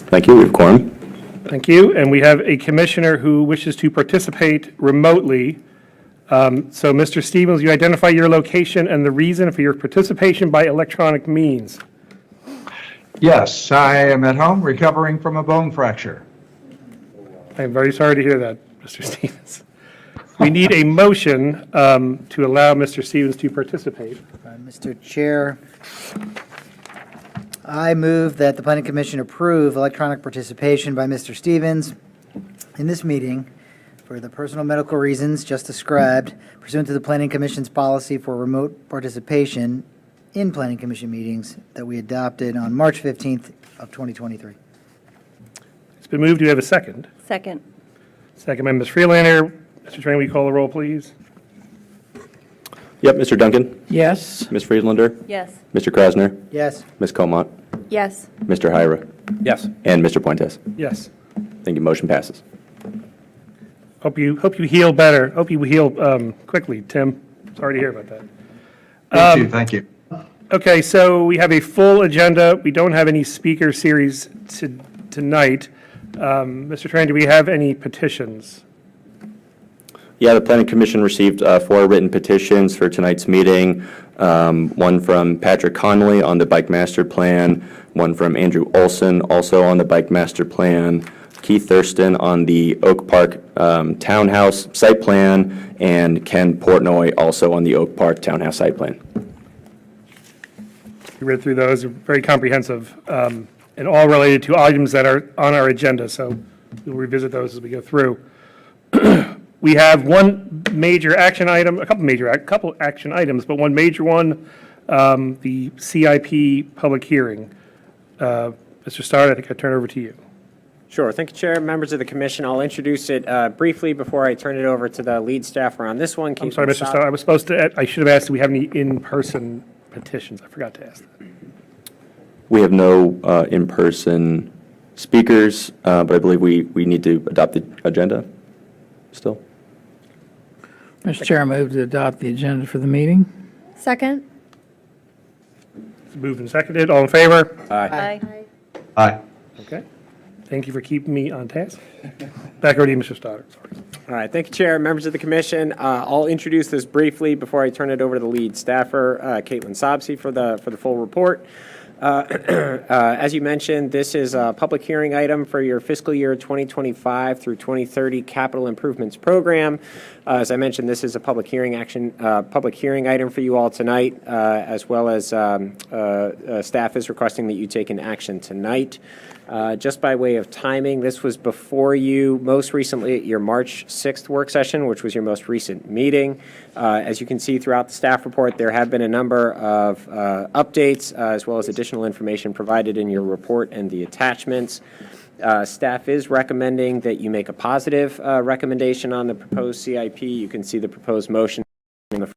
Thank you. We have quorum. Thank you. And we have a commissioner who wishes to participate remotely. So, Mr. Stevens, you identify your location and the reason for your participation by electronic means. Yes, I am at home recovering from a bone fracture. I'm very sorry to hear that, Mr. Stevens. We need a motion to allow Mr. Stevens to participate. Mr. Chair, I move that the Planning Commission approve electronic participation by Mr. Stevens in this meeting for the personal medical reasons just described pursuant to the Planning Commission's policy for remote participation in Planning Commission meetings that we adopted on March 15th of 2023. It's been moved. Do you have a second? Second. Second by Ms. Freelander. Mr. Train, will you call the roll, please? Yep, Mr. Duncan, Yes. Ms. Friedlander, Yes. Mr. Krasner, Yes. Ms. Comont, Yes. Mr. Hyra, Yes. and Mr. Puentes. Yes. Thank you. Motion passes. Hope you heal better. Hope you heal quickly, Tim. Sorry to hear about that. Me too, thank you. Okay, so we have a full agenda. We don't have any speaker series tonight. Mr. Tran, do we have any petitions? Yeah, the Planning Commission received 4 written petitions for tonight's meeting. One from Patrick Connolly on the Bike Master Plan, one from Andrew Olson, also on the Bike Master Plan, Keith Thurston on the Oak Park Townhouse Site Plan, and Ken Portnoy also on the Oak Park Townhouse Site Plan. We read through those, they're very comprehensive, and all related to items that are on our agenda, so we'll revisit those as we go through. We have one major action item, a couple action items, but one major one, the CIP public hearing. Mr. Stoddard, I think I turn it over to you. Sure. Thank you, Chair. Members of the Commission, I'll introduce it briefly before I turn it over to the lead staffer on this one. I'm sorry, Mr. Stoddard, I should have asked, do we have any in-person petitions? I forgot to ask that. We have no in-person speakers, but I believe we need to adopt the agenda still. Mr. Chair, I move to adopt the agenda for the meeting. Second. It's moved and seconded. All in favor? Aye. Aye. Okay. Thank you for keeping me on task. Back over to you, Mr. Stoddard. Sorry. All right. Thank you, Chair. Members of the Commission, I'll introduce this briefly before I turn it over to the lead staffer, Caitlin Sobsey, for the full report. As you mentioned, this is a public hearing item for your fiscal year 2025 through 2030 capital improvements program. As I mentioned, this is a public hearing item for you all tonight, as well as staff is requesting that you take an action tonight. Just by way of timing, this was before you most recently at your March 6th work session, which was your most recent meeting. As you can see throughout the staff report, there have been a number of updates as well as additional information provided in your report and the attachments. Staff is recommending that you make a positive recommendation on the proposed CIP. You can see the proposed motion in the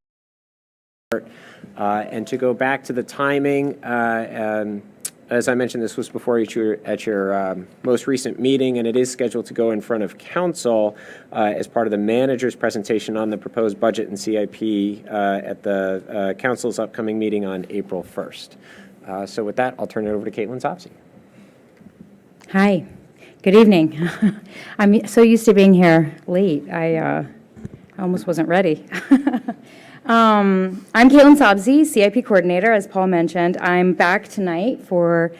report. And to go back to the timing, as I mentioned, this was before you at your most recent meeting, and it is scheduled to go in front of council as part of the manager's presentation on the proposed budget and CIP at the council's upcoming meeting on April 1st. So with that, I'll turn it over to Caitlin Sobsey. Hi, good evening. I'm so used to being here late, I almost wasn't ready. I'm Caitlin Sobsey, CIP coordinator, as Paul mentioned. I'm back tonight for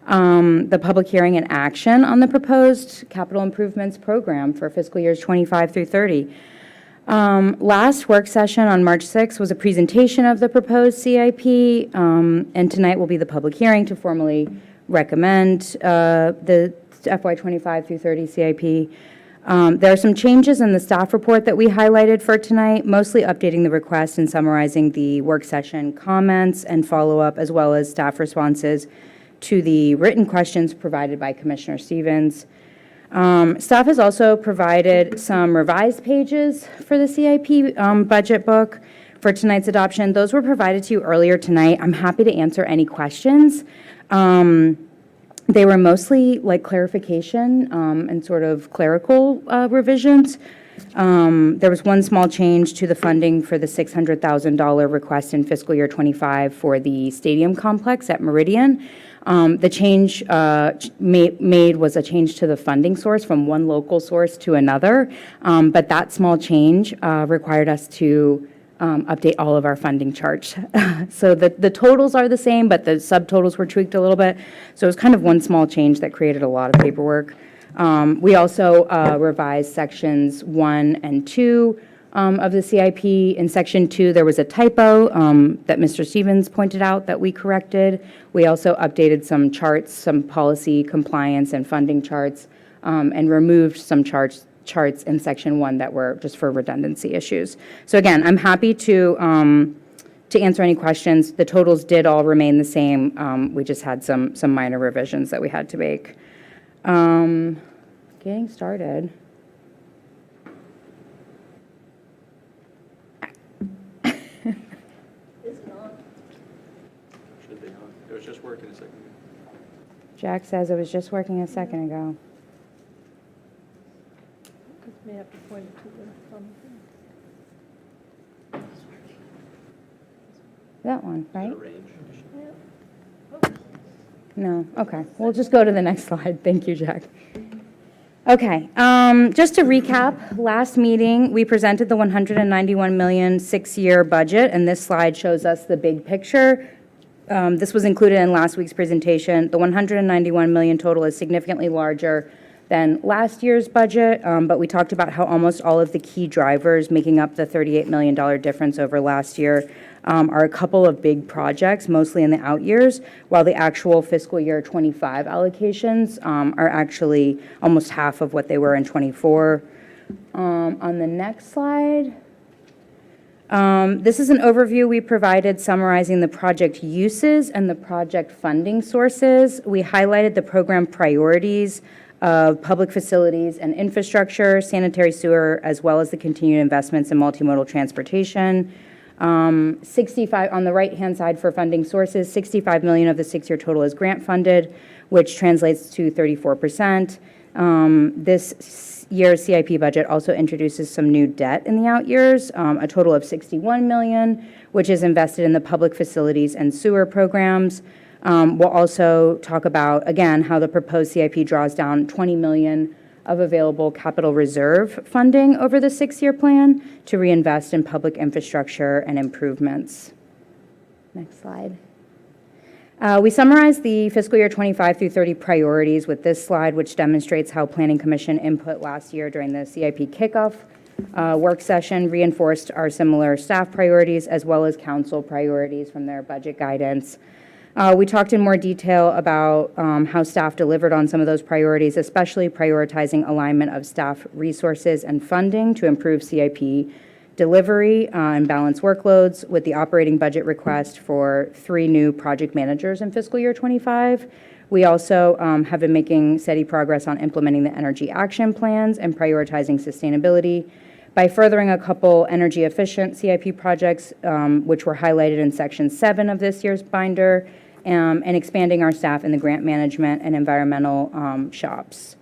the public hearing and action on the proposed capital improvements program for fiscal years 25 through 30. Last work session on March 6th was a presentation of the proposed CIP, and tonight will be the public hearing to formally recommend the FY 25 through 30 CIP. There are some changes in the staff report that we highlighted for tonight, mostly updating the request and summarizing the work session comments and follow-up, as well as staff responses to the written questions provided by Commissioner Stevens. Staff has also provided some revised pages for the CIP budget book for tonight's adoption. Those were provided to you earlier tonight. I'm happy to answer any questions. They were mostly like clarification and sort of clerical revisions. There was one small change to the funding for the $600,000 request in fiscal year 25 for the stadium complex at Meridian. The change made was a change to the funding source from one local source to another, but that small change required us to update all of our funding charts. So the totals are the same, but the subtotals were tweaked a little bit. So it was kind of one small change that created a lot of paperwork. We also revised sections 1 and 2 of the CIP. In section 2, there was a typo that Mr. Stevens pointed out that we corrected. We also updated some charts, some policy compliance and funding charts, and removed some charts in section 1 that were just for redundancy issues. So again, I'm happy to answer any questions. The totals did all remain the same. We just had some minor revisions that we had to make. Getting started. Should be on. It was just working a second ago. Jack says it was just working a second ago. May have to point it to the That one, right? No, okay. We'll just go to the next slide. Thank you, Jack. Okay, just to recap, last meeting, we presented the 191 million six-year budget, and this slide shows us the big picture. This was included in last week's presentation. The 191 million total is significantly larger than last year's budget, but we talked about how almost all of the key drivers making up the $38 million difference over last year are a couple of big projects, mostly in the out years, while the actual fiscal year 25 allocations are actually almost half of what they were in 24. On the next slide, this is an overview we provided summarizing the project uses and the project funding sources. We highlighted the program priorities of public facilities and infrastructure, sanitary sewer, as well as the continued investments in multimodal transportation. 65 on the right-hand side for funding sources, 65 million of the six-year total is grant funded, which translates to 34%. This year's CIP budget also introduces some new debt in the out years, a total of 61 million, which is invested in the public facilities and sewer programs. We'll also talk about, again, how the proposed CIP draws down 20 million of available capital reserve funding over the six-year plan to reinvest in public infrastructure and improvements. Next slide. We summarized the fiscal year 25 through 30 priorities with this slide, which demonstrates how Planning Commission input last year during the CIP kickoff work session reinforced our similar staff priorities as well as council priorities from their budget guidance. We talked in more detail about how staff delivered on some of those priorities, especially prioritizing alignment of staff resources and funding to improve CIP delivery and balance workloads with the operating budget request for 3 new project managers in fiscal year 25. We also have been making steady progress on implementing the energy action plans and prioritizing sustainability by furthering a couple energy efficient CIP projects, which were highlighted in section 7 of this year's binder, and expanding our staff in the grant management and environmental shops.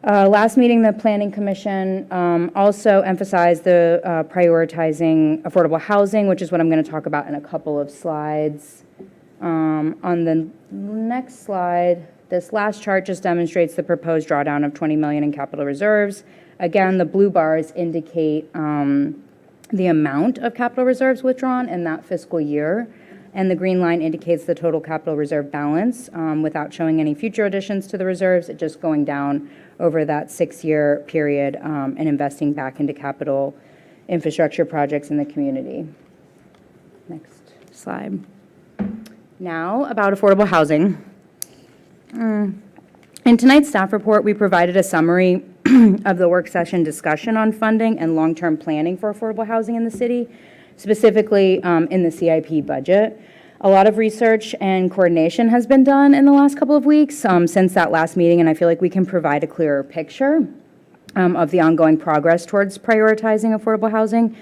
Last meeting, the Planning Commission also emphasized the prioritizing affordable housing, which is what I'm going to talk about in a couple of slides. On the next slide, this last chart just demonstrates the proposed drawdown of 20 million in capital reserves. Again, the blue bars indicate the amount of capital reserves withdrawn in that fiscal year, and the green line indicates the total capital reserve balance without showing any future additions to the reserves, it just going down over that 6-year period and investing back into capital infrastructure projects in the community. Next slide. Now about affordable housing. In tonight's staff report, we provided a summary of the work session discussion on funding and long-term planning for affordable housing in the city, specifically in the CIP budget. A lot of research and coordination has been done in the last couple of weeks since that last meeting, and I feel like we can provide a clearer picture of the ongoing progress towards prioritizing affordable housing,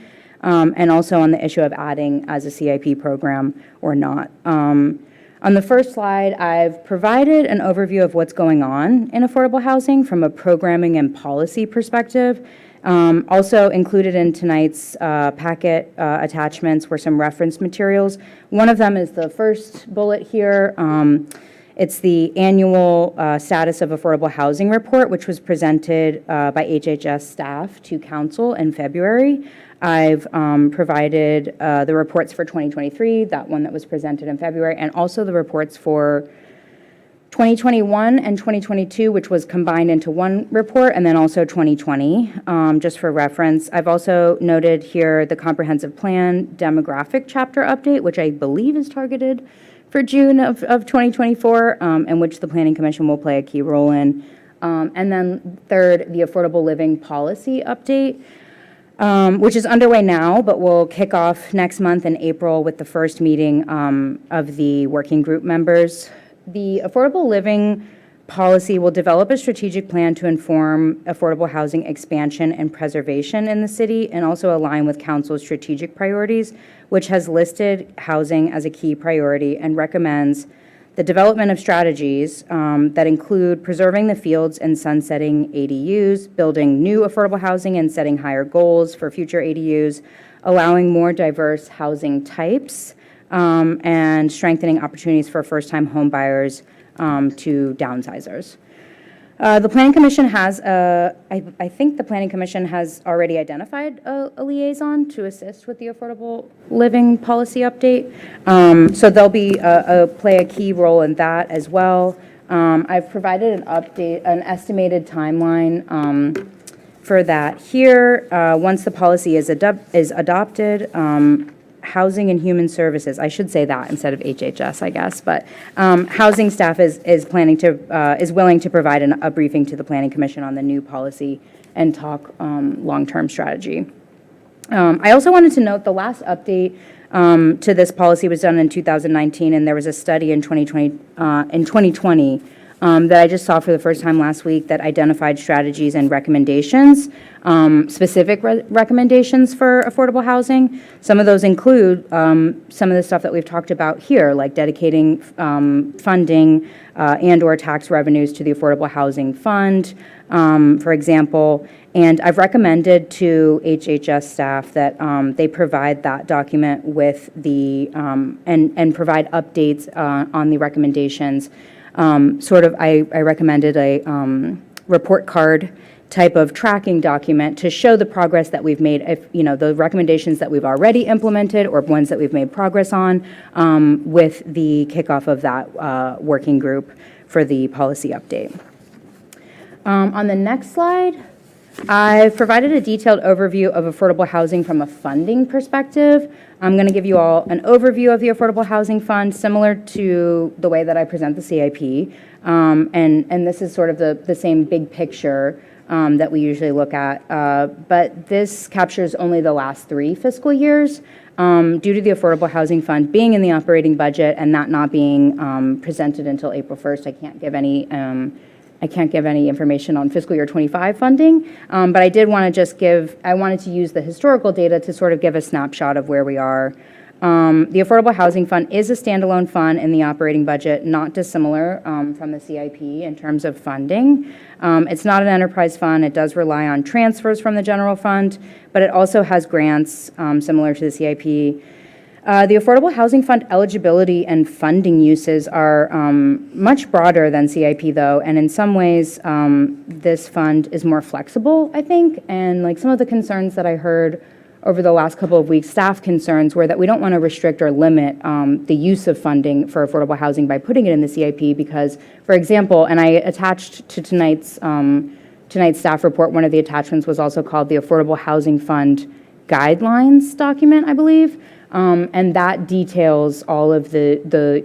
and also on the issue of adding as a CIP program or not. On the first slide, I've provided an overview of what's going on in affordable housing from a programming and policy perspective. Also included in tonight's packet attachments were some reference materials. One of them is the first bullet here. It's the annual status of affordable housing report, which was presented by HHS staff to council in February. I've provided the reports for 2023, that one that was presented in February, and also the reports for 2021 and 2022, which was combined into one report, and then also 2020, just for reference. I've also noted here the comprehensive plan demographic chapter update, which I believe is targeted for June of 2024, and which the Planning Commission will play a key role in. And then third, the affordable living policy update, which is underway now, but will kick off next month in April with the first meeting of the working group members. The affordable living policy will develop a strategic plan to inform affordable housing expansion and preservation in the city, and also align with council's strategic priorities, which has listed housing as a key priority and recommends the development of strategies that include preserving the fields and sunsetting ADUs, building new affordable housing and setting higher goals for future ADUs, allowing more diverse housing types, and strengthening opportunities for first-time home buyers to downsizers. The Planning Commission has, I think the Planning Commission has already identified a liaison to assist with the affordable living policy update. So they'll be, play a key role in that as well. I've provided an estimated timeline for that here. Once the policy is adopted, Housing and Human Services, I should say that instead of HHS, I guess, but housing staff is planning to, is willing to provide a briefing to the Planning Commission on the new policy and talk long-term strategy. I also wanted to note the last update to this policy was done in 2019, and there was a study in 2020 that I just saw for the first time last week that identified strategies and recommendations, specific recommendations for affordable housing. Some of those include some of the stuff that we've talked about here, like dedicating funding and/or tax revenues to the Affordable Housing Fund, for example. And I've recommended to HHS staff that they provide that document with the, and provide updates on the recommendations. I recommended a report card type of tracking document to show the progress that we've made, if, you know, the recommendations that we've already implemented or ones that we've made progress on with the kickoff of that working group for the policy update. On the next slide, I've provided a detailed overview of affordable housing from a funding perspective. I'm going to give you all an overview of the Affordable Housing Fund, similar to the way that I present the CIP. And this is sort of the same big picture that we usually look at. But this captures only the last 3 fiscal years. Due to the Affordable Housing Fund being in the operating budget and that not being presented until April 1st, I can't give any information on fiscal year 25 funding, but I did want to I wanted to use the historical data to sort of give a snapshot of where we are. The Affordable Housing Fund is a standalone fund in the operating budget, not dissimilar from the CIP in terms of funding. It's not an enterprise fund. It does rely on transfers from the general fund, but it also has grants similar to the CIP. The Affordable Housing Fund eligibility and funding uses are much broader than CIP, though, and in some ways, this fund is more flexible, I think, and like some of the concerns that I heard over the last couple of weeks, staff concerns, were that we don't want to restrict or limit the use of funding for affordable housing by putting it in the CIP because, for example, and I attached to tonight's staff report, one of the attachments was also called the Affordable Housing Fund Guidelines document, I believe. And that details all of the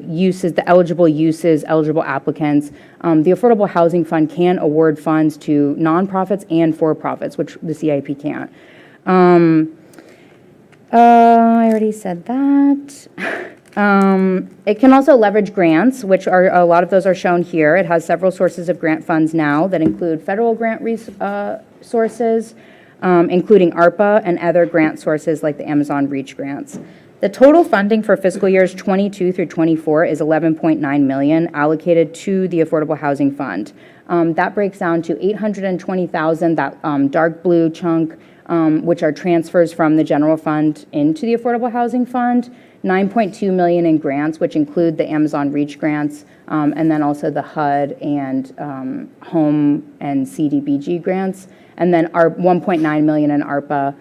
uses, the eligible uses, eligible applicants. The Affordable Housing Fund can award funds to nonprofits and for-profits, which the CIP can't. I already said that. It can also leverage grants, which are, a lot of those are shown here. It has several sources of grant funds now that include federal grant sources, including ARPA and other grant sources like the Amazon Reach grants. The total funding for fiscal years 22 through 24 is $11.9 million allocated to the Affordable Housing Fund. That breaks down to $820,000, that dark blue chunk which are transfers from the general fund into the Affordable Housing Fund, 9.2 million in grants, which include the Amazon Reach grants, and then also the HUD and home and CDBG grants, and then our 1.9 million in ARPA.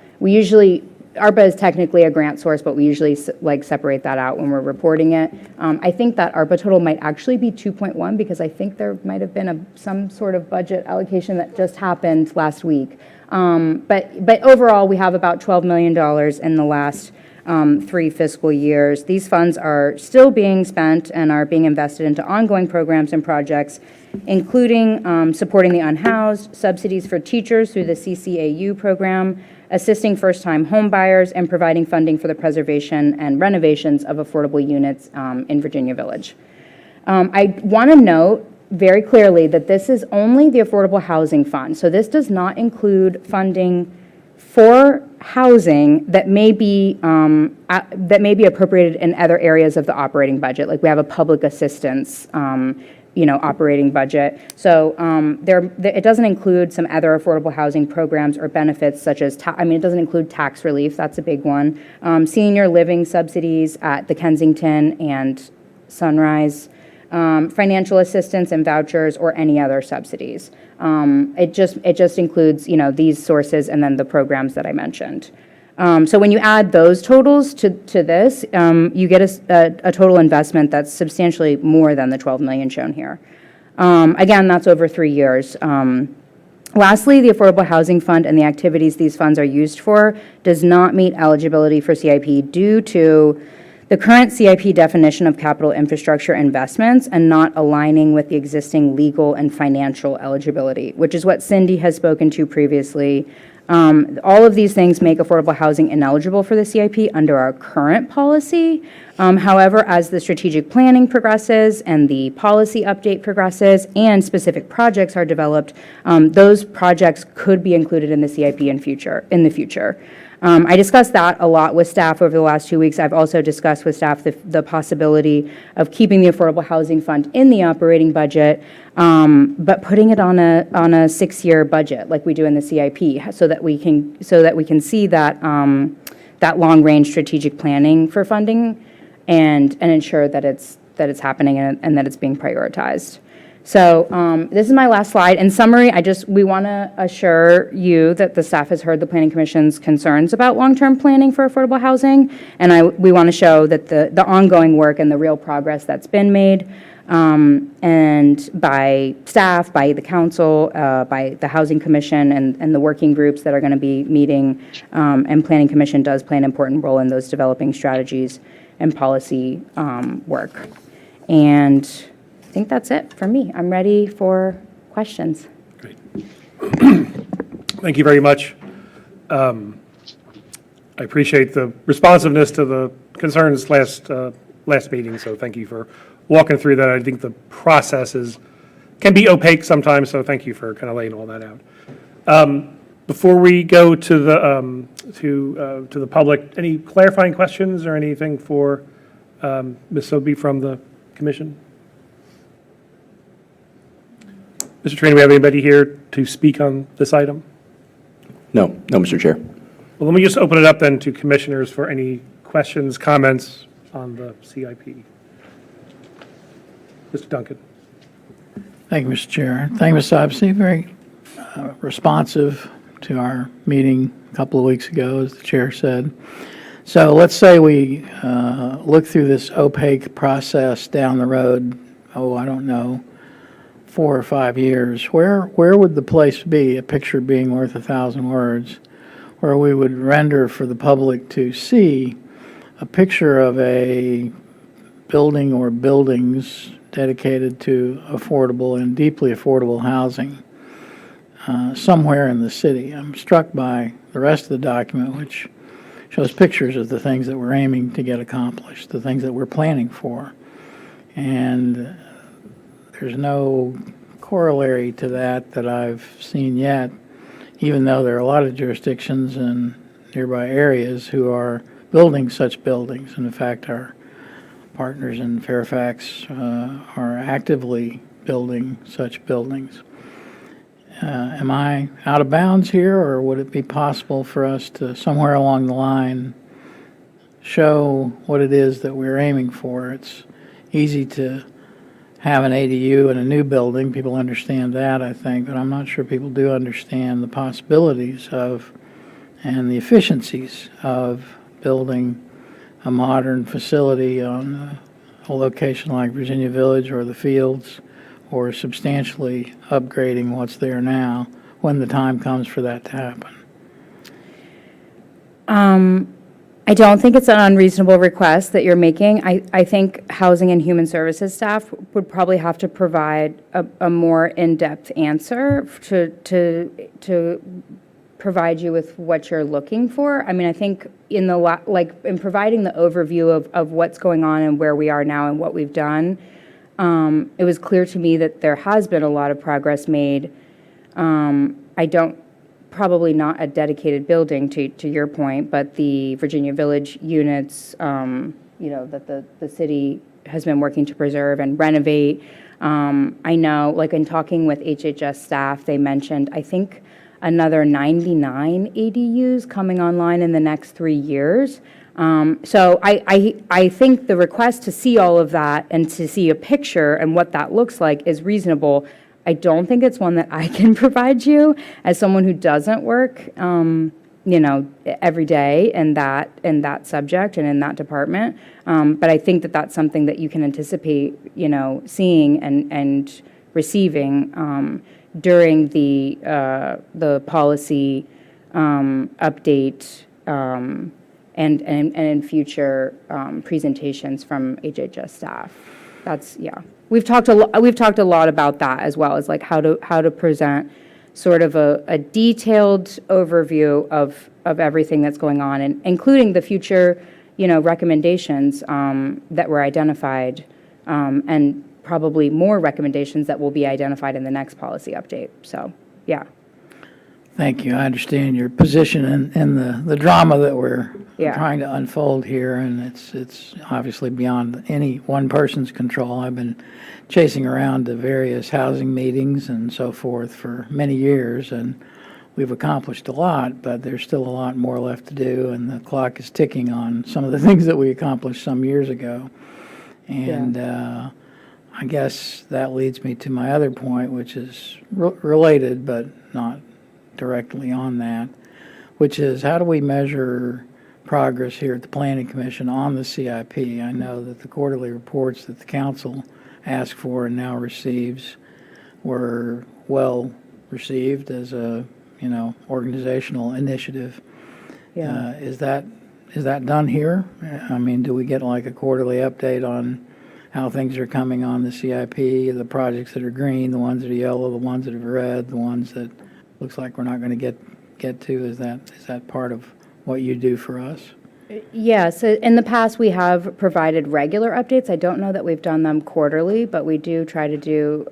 ARPA is technically a grant source, but we usually separate that out when we're reporting it. I think that ARPA total might actually be 2.1 because I think there might have been some sort of budget allocation that just happened last week. But overall, we have about $12 million in the last 3 fiscal years. These funds are still being spent and are being invested into ongoing programs and projects, including supporting the unhoused, subsidies for teachers through the CCAU program, assisting first-time home buyers, and providing funding for the preservation and renovations of affordable units in Virginia Village. I want to note very clearly that this is only the Affordable Housing Fund, so this does not include funding for housing that may be appropriated in other areas of the operating budget. Like we have a public assistance operating budget. So it doesn't include some other affordable housing programs or benefits such as, it doesn't include tax relief, that's a big one. Senior living subsidies at the Kensington and Sunrise, financial assistance and vouchers or any other subsidies. It just includes, these sources and then the programs that I mentioned. So when you add those totals to this, you get a total investment that's substantially more than the 12 million shown here. Again, that's over 3 years. Lastly, the Affordable Housing Fund and the activities these funds are used for does not meet eligibility for CIP due to the current CIP definition of capital infrastructure investments and not aligning with the existing legal and financial eligibility, which is what Cindy has spoken to previously. All of these things make affordable housing ineligible for the CIP under our current policy. However, as the strategic planning progresses and the policy update progresses and specific projects are developed, those projects could be included in the CIP in the future. I discussed that a lot with staff over the last 2 weeks. I've also discussed with staff the possibility of keeping the Affordable Housing Fund in the operating budget, but putting it on a 6-year budget like we do in the CIP, so that we can see that that long-range strategic planning for funding and ensure that it's happening and that it's being prioritized. So this is my last slide. In summary, we want to assure you that the staff has heard the Planning Commission's concerns about long-term planning for affordable housing, and we want to show that the ongoing work and the real progress that's been made, and by staff, by the council, by the Housing Commission, and the working groups that are going to be meeting, and Planning Commission does play an important role in those developing strategies and policy work. And I think that's it for me. I'm ready for questions. Great. Thank you very much. I appreciate the responsiveness to the concerns last meeting, so thank you for walking through that. I think the process can be opaque sometimes, so thank you for kind of laying all that out. Before we go to the public, any clarifying questions or anything for Ms. Sobey from the commission? Mr. Trainer, we have anybody here to speak on this item? No, Mr. Chair. Well, let me just open it up then to commissioners for any questions, comments on the CIP. Mr. Duncan. Thank you, Mr. Chair. Thank you, Ms. Obsey. Very responsive to our meeting a couple of weeks ago, as the chair said. So let's say we look through this opaque process down the road, I don't know, 4 or 5 years. Where would the place be, a picture being worth 1,000 words, where we would render for the public to see a picture of a building or buildings dedicated to affordable and deeply affordable housing somewhere in the city? I'm struck by the rest of the document, which shows pictures of the things that we're aiming to get accomplished, the things that we're planning for. And there's no corollary to that I've seen yet, even though there are a lot of jurisdictions in nearby areas who are building such buildings. And in fact, our partners in Fairfax are actively building such buildings. Am I out of bounds here, or would it be possible for us to, somewhere along the line, show what it is that we're aiming for? It's easy to have an ADU in a new building. People understand that, I think, but I'm not sure people do understand the possibilities of and the efficiencies of building a modern facility on a location like Virginia Village or the Fields, or substantially upgrading what's there now when the time comes for that to happen. I don't think it's an unreasonable request that you're making. I think Housing and Human Services staff would probably have to provide a more in-depth answer to provide you with what you're looking for. I mean, I think in in providing the overview of what's going on and where we are now and what we've done, it was clear to me that there has been a lot of progress made. Probably not a dedicated building, to your point, but the Virginia Village units, that the city has been working to preserve and renovate. I know, like in talking with HHS staff, they mentioned, I think, another 99 ADUs coming online in the next 3 years. So I think the request to see all of that and to see a picture and what that looks like is reasonable. I don't think it's one that I can provide you as someone who doesn't work, every day in that subject and in that department. But I think that that's something that you can anticipate, seeing and receiving during the policy update and in future presentations from HHS staff. That's, yeah. We've talked a lot about that as well, as like how to present sort of a detailed overview of everything that's going on, and including the future, recommendations that were identified, and probably more recommendations that will be identified in the next policy update. So, yeah. Thank you. I understand your position in the drama that we're Yeah. trying to unfold here, and it's obviously beyond any one person's control. I've been chasing around to various housing meetings and so forth for many years, and we've accomplished a lot, but there's still a lot more left to do, and the clock is ticking on some of the things that we accomplished some years ago. And I guess that leads me to my other point, which is related but not directly on that, which is how do we measure progress here at the Planning Commission on the CIP? I know that the quarterly reports that the council asked for and now receives were well received as a organizational initiative. Yeah. Is that done here? I mean, do we get like a quarterly update on how things are coming on the CIP, the projects that are green, the ones that are yellow, the ones that are red, the ones that looks like we're not going to get to? Is that part of what you do for us? Yes, in the past, we have provided regular updates. I don't know that we've done them quarterly, but we do try to do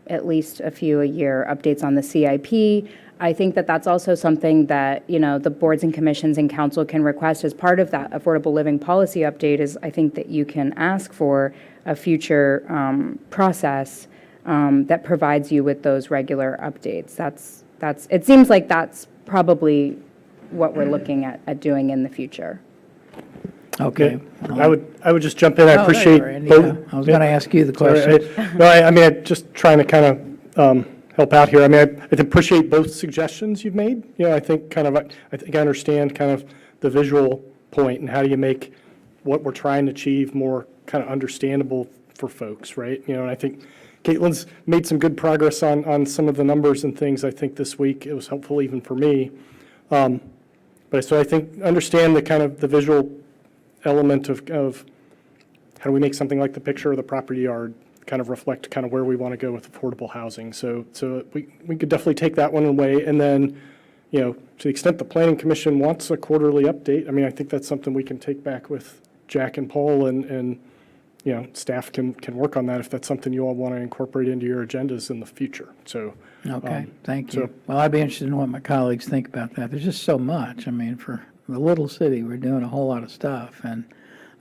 at least a few a year updates on the CIP. I think that that's also something that, the boards and commissions and council can request as part of that affordable living policy update. Is I think that you can ask for a future process that provides you with those regular updates. It seems like that's probably what we're looking at doing in the future. Okay. I would just jump in. I Oh, appreciate there you are, Andy. both. I was going to ask you the Sorry, question. No, I mean, I'm just trying to kind of help out here. I mean, I appreciate both suggestions you've made. I think I understand kind of the visual point and how do you make what we're trying to achieve more kind of understandable for folks, right? And I think Caitlin's made some good progress on some of the numbers and things. I think this week it was helpful even for me. But so I think understand the kind of the visual element of how do we make something like the picture of the property yard kind of reflect kind of where we want to go with affordable housing. So we could definitely take that one away. And then, to the extent the Planning Commission wants a quarterly update, I mean, I think that's something we can take back with Jack and Paul and staff can work on that if that's something you all want to incorporate into your agendas in the future. So. Okay, thank you. so- Well, I'd be interested in what my colleagues think about that. There's just so much. I mean, for the little city, we're doing a whole lot of stuff, and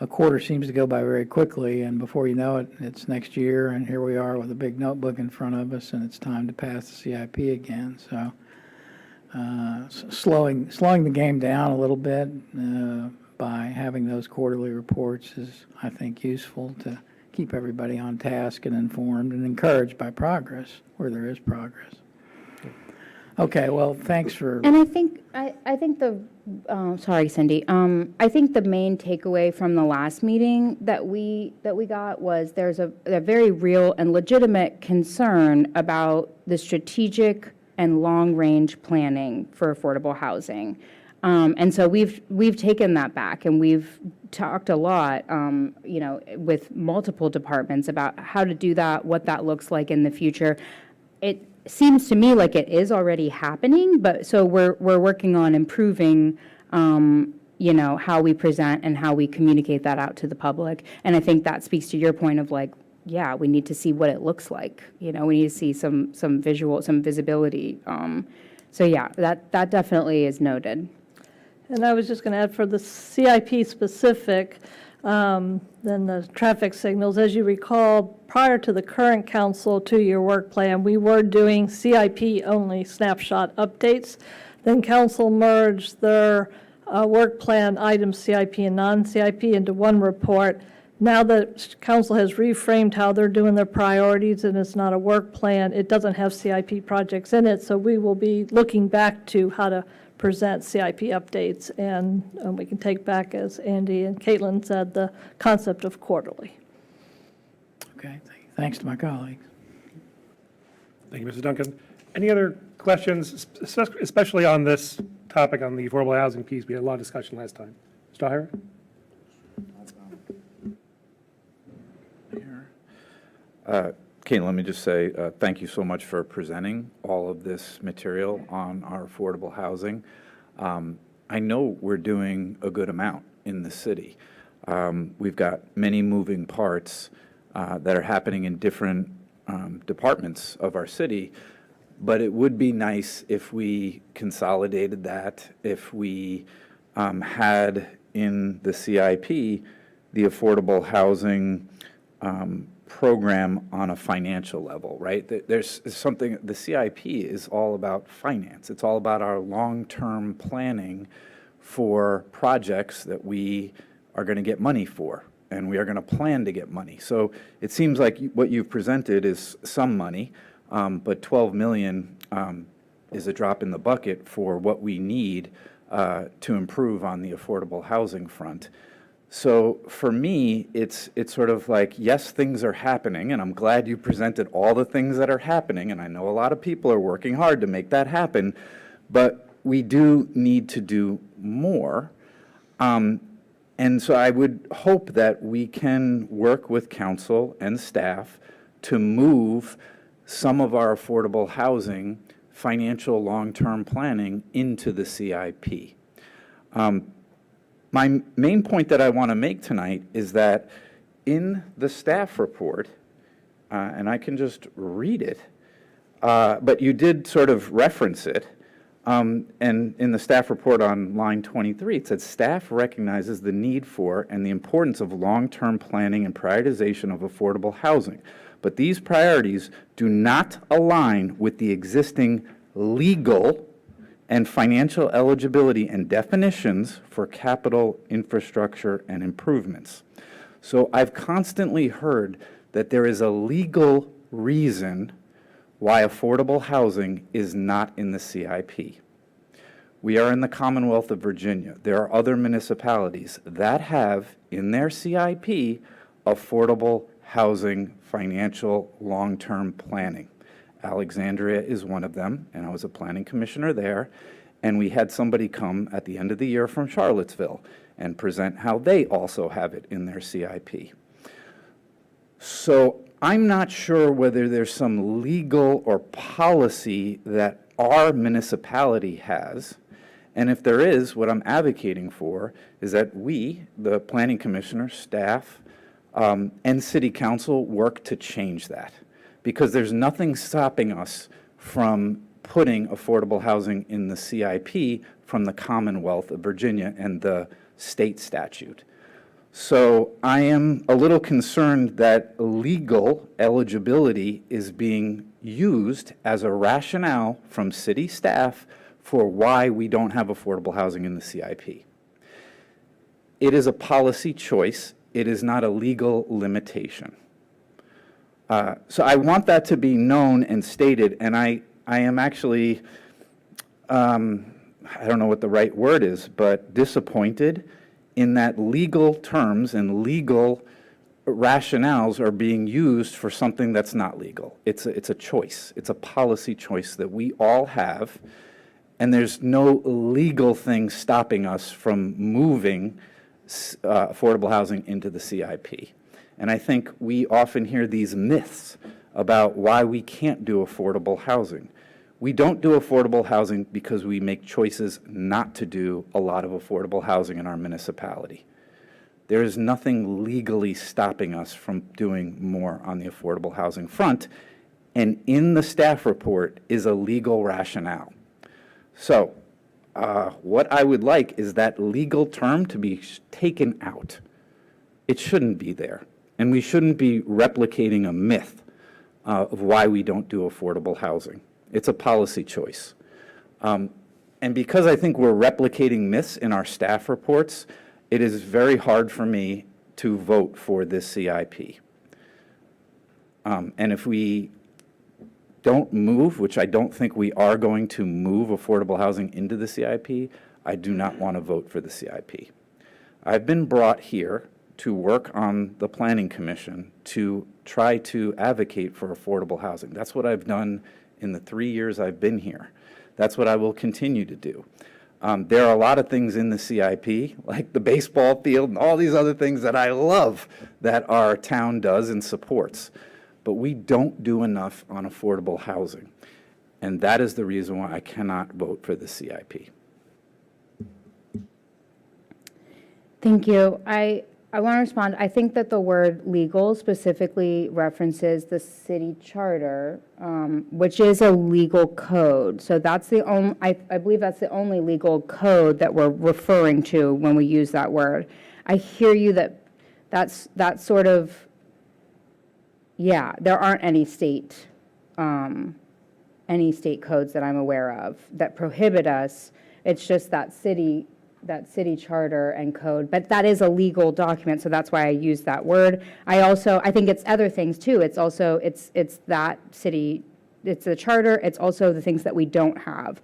a quarter seems to go by very quickly, and before you know it, it's next year, and here we are with a big notebook in front of us, and it's time to pass the CIP again. So slowing the game down a little bit by having those quarterly reports is, I think, useful to keep everybody on task and informed and encouraged by progress where there is progress. Okay, well, thanks for. And I think sorry, Cindy. I think the main takeaway from the last meeting that we got was there's a very real and legitimate concern about the strategic and long-range planning for affordable housing. And so we've taken that back, and we've talked a lot, with multiple departments about how to do that, what that looks like in the future. It seems to me like it is already happening, but so we're working on improving, how we present and how we communicate that out to the public. And I think that speaks to your point of like, yeah, we need to see what it looks like. We need to see some visibility. So yeah, that definitely is noted. And I was just going to add for the CIP specific, then the traffic signals, as you recall, prior to the current council 2-year work plan, we were doing CIP only snapshot updates. Then council merged their work plan items, CIP and non-CIP, into one report. Now that council has reframed how they're doing their priorities and it's not a work plan, it doesn't have CIP projects in it, so we will be looking back to how to present CIP updates, and we can take back, as Andy and Caitlin said, the concept of quarterly. Okay, thanks to my colleagues. Thank you, Mrs. Duncan. Any other questions, especially on this topic, on the affordable housing piece? We had a lot of discussion last time. Mr. O'Hara? Caitlin, let me just say thank you so much for presenting all of this material on our affordable housing. I know we're doing a good amount in the city. We've got many moving parts that are happening in different departments of our city, but it would be nice if we consolidated that, if we had in the CIP the affordable housing program on a financial level, right? There's something, the CIP is all about finance. It's all about our long-term planning for projects that we are going to get money for, and we are going to plan to get money. So it seems like what you've presented is some money, but 12 million is a drop in the bucket for what we need to improve on the affordable housing front. So for me, it's sort of like, yes, things are happening, and I'm glad you presented all the things that are happening, and I know a lot of people are working hard to make that happen, but we do need to do more. And so I would hope that we can work with council and staff to move some of our affordable housing financial long-term planning into the CIP. My main point that I want to make tonight is that in the staff report, and I can just read it, but you did sort of reference it, and in the staff report on line 23, it said, staff recognizes the need for and the importance of long-term planning and prioritization of affordable housing, but these priorities do not align with the existing legal and financial eligibility and definitions for capital infrastructure and improvements. So I've constantly heard that there is a legal reason why affordable housing is not in the CIP. We are in the Commonwealth of Virginia. There are other municipalities that have in their CIP affordable housing financial long-term planning. Alexandria is one of them, and I was a planning commissioner there, and we had somebody come at the end of the year from Charlottesville and present how they also have it in their CIP. So I'm not sure whether there's some legal or policy that our municipality has, and if there is, what I'm advocating for is that we, the planning commissioner, staff, and city council work to change that. Because there's nothing stopping us from putting affordable housing in the CIP from the Commonwealth of Virginia and the state statute. So I am a little concerned that legal eligibility is being used as a rationale from city staff for why we don't have affordable housing in the CIP. It is a policy choice. It is not a legal limitation. So I want that to be known and stated, and I am actually, I don't know what the right word is, but disappointed in that legal terms and legal rationales are being used for something that's not legal. It's a choice. It's a policy choice that we all have, and there's no legal thing stopping us from moving affordable housing into the CIP. And I think we often hear these myths about why we can't do affordable housing. We don't do affordable housing because we make choices not to do a lot of affordable housing in our municipality. There is nothing legally stopping us from doing more on the affordable housing front, and in the staff report is a legal rationale. So what I would like is that legal term to be taken out. It shouldn't be there, and we shouldn't be replicating a myth of why we don't do affordable housing. It's a policy choice. And because I think we're replicating myths in our staff reports, it is very hard for me to vote for this CIP. And if we don't move, which I don't think we are going to move affordable housing into the CIP, I do not want to vote for the CIP. I've been brought here to work on the Planning Commission to try to advocate for affordable housing. That's what I've done in the 3 years I've been here. That's what I will continue to do. There are a lot of things in the CIP, like the baseball field and all these other things that I love that our town does and supports. But we don't do enough on affordable housing. And that is the reason why I cannot vote for the CIP. Thank you. I want to respond. I think that the word legal specifically references the city charter, which is a legal code. So that's the only, I believe that's the only legal code that we're referring to when we use that word. I hear you that's sort of, yeah, there aren't any state codes that I'm aware of that prohibit us. It's just that city charter and code, but that is a legal document, so that's why I use that word. I think it's other things too. It's also, it's that city, it's the charter, it's also the things that we don't have,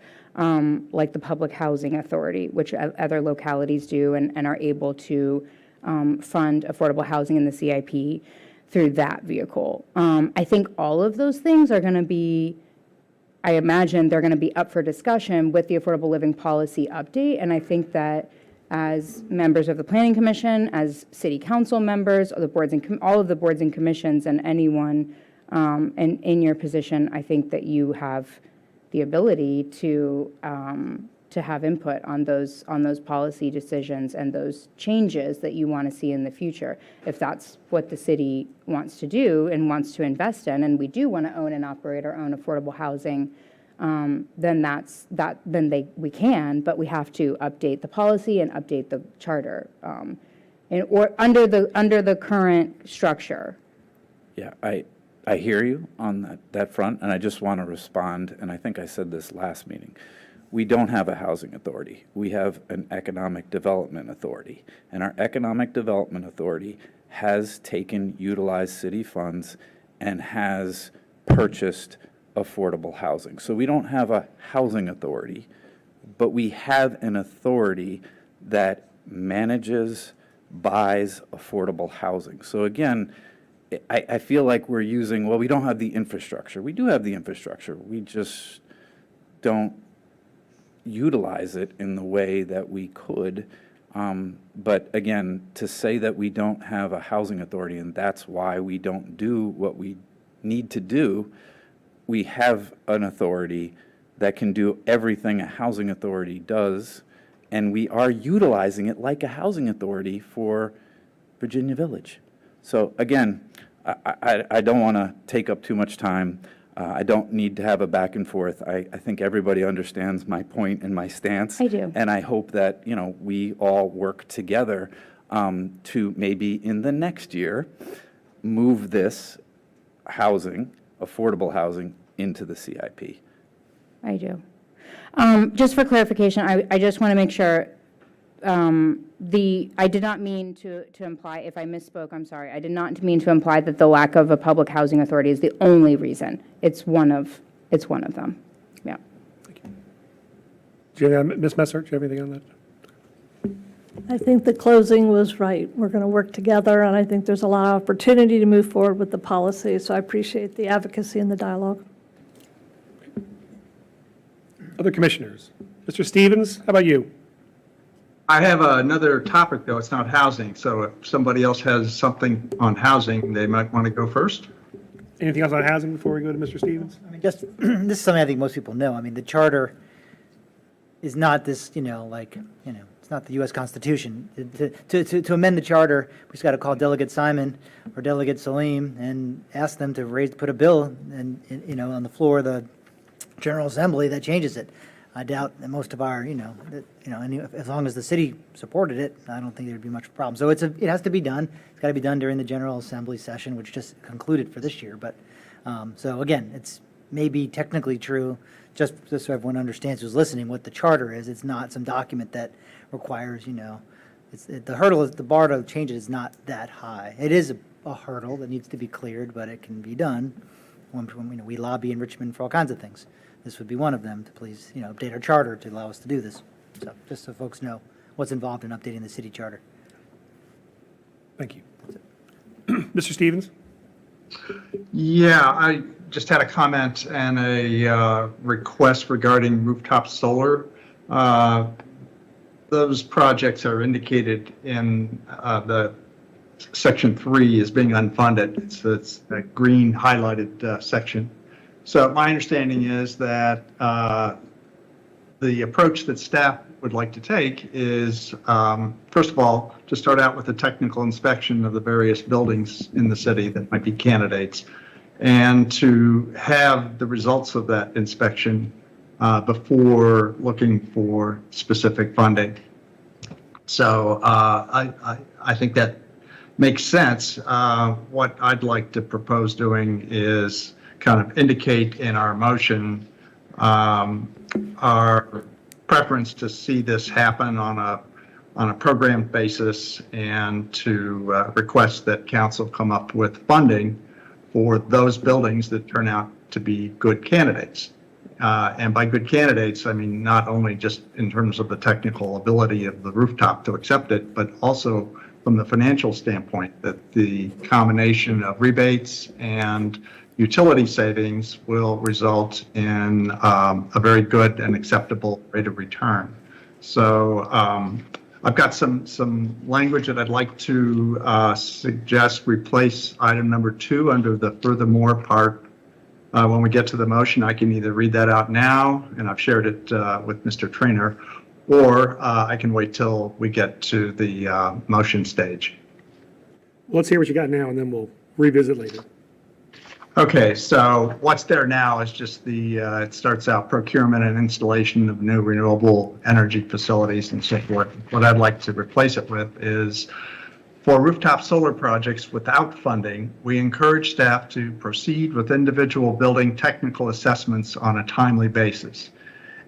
like the Public Housing Authority, which other localities do and are able to fund affordable housing in the CIP through that vehicle. I think all of those things are going to be, I imagine they're going to be up for discussion with the Affordable Living Policy update, and I think that as members of the Planning Commission, as City Council members, all of the boards and commissions, and anyone in your position, I think that you have the ability to have input on those policy decisions and those changes that you want to see in the future. If that's what the city wants to do and wants to invest in, and we do want to own and operate our own affordable housing, then we can, but we have to update the policy and update the charter, or under the current structure. Yeah, I hear you on that front, and I just want to respond, and I think I said this last meeting. We don't have a housing authority. We have an economic development authority, and our economic development authority has utilized city funds and has purchased affordable housing. So we don't have a housing authority, but we have an authority that manages, buys affordable housing. So again, I feel like we're using, well, we don't have the infrastructure. We do have the infrastructure. We just don't utilize it in the way that we could. But again, to say that we don't have a housing authority and that's why we don't do what we need to do, we have an authority that can do everything a housing authority does, and we are utilizing it like a housing authority for Virginia Village. So again, I don't want to take up too much time. I don't need to have a back and forth. I think everybody understands my point and my stance. I do. And I hope that, we all work together to maybe in the next year, move this housing, affordable housing, into the CIP. I do. Just for clarification, I just want to make sure, I did not mean to imply, if I misspoke, I'm sorry. I did not mean to imply that the lack of a public housing authority is the only reason. It's one of them. Yeah. Do you have, Ms. Messer, do you have anything on that? I think the closing was right. We're going to work together, and I think there's a lot of opportunity to move forward with the policy, so I appreciate the advocacy and the dialogue. Other commissioners? Mr. Stevens, how about you? I have another topic, though. It's not housing. So if somebody else has something on housing, they might want to go first. Anything else on housing before we go to Mr. Stevens? I mean, just, this is something I think most people know. I mean, the charter is not this, it's not the U.S. Constitution. To amend the charter, we just got to call Delegate Simon or Delegate Salim and ask them to put a bill and, on the floor of the General Assembly that changes it. I doubt that most of our, as long as the city supported it, I don't think there'd be much problem. So it has to be done. It's got to be done during the General Assembly session, which just concluded for this year. But, so again, it's maybe technically true, just so everyone understands who's listening, what the charter is. It's not some document that requires, the bar to change it is not that high. It is a hurdle that needs to be cleared, but it can be done. When we lobby in Richmond for all kinds of things. This would be one of them, to please, update our charter to allow us to do this. So, just so folks know what's involved in updating the city charter. Thank you. Mr. Stevens? Yeah, I just had a comment and a request regarding rooftop solar. Those projects are indicated in the Section 3 as being unfunded. It's a green highlighted section. So my understanding is that the approach that staff would like to take is, first of all, to start out with a technical inspection of the various buildings in the city that might be candidates, and to have the results of that inspection before looking for specific funding. So I think that makes sense. What I'd like to propose doing is kind of indicate in our motion our preference to see this happen on a program basis, and to request that council come up with funding for those buildings that turn out to be good candidates. And by good candidates, I mean not only just in terms of the technical ability of the rooftop to accept it, but also from the financial standpoint, that the combination of rebates and utility savings will result in a very good and acceptable rate of return. So I've got some language that I'd like to suggest replace item number 2 under the furthermore part. When we get to the motion, I can either read that out now, and I've shared it with Mr. Trainer, or I can wait till we get to the motion stage. Let's hear what you got now, and then we'll revisit later. Okay, so what's there now is just it starts out procurement and installation of new renewable energy facilities and so forth. What I'd like to replace it with is, for rooftop solar projects without funding, we encourage staff to proceed with individual building technical assessments on a timely basis,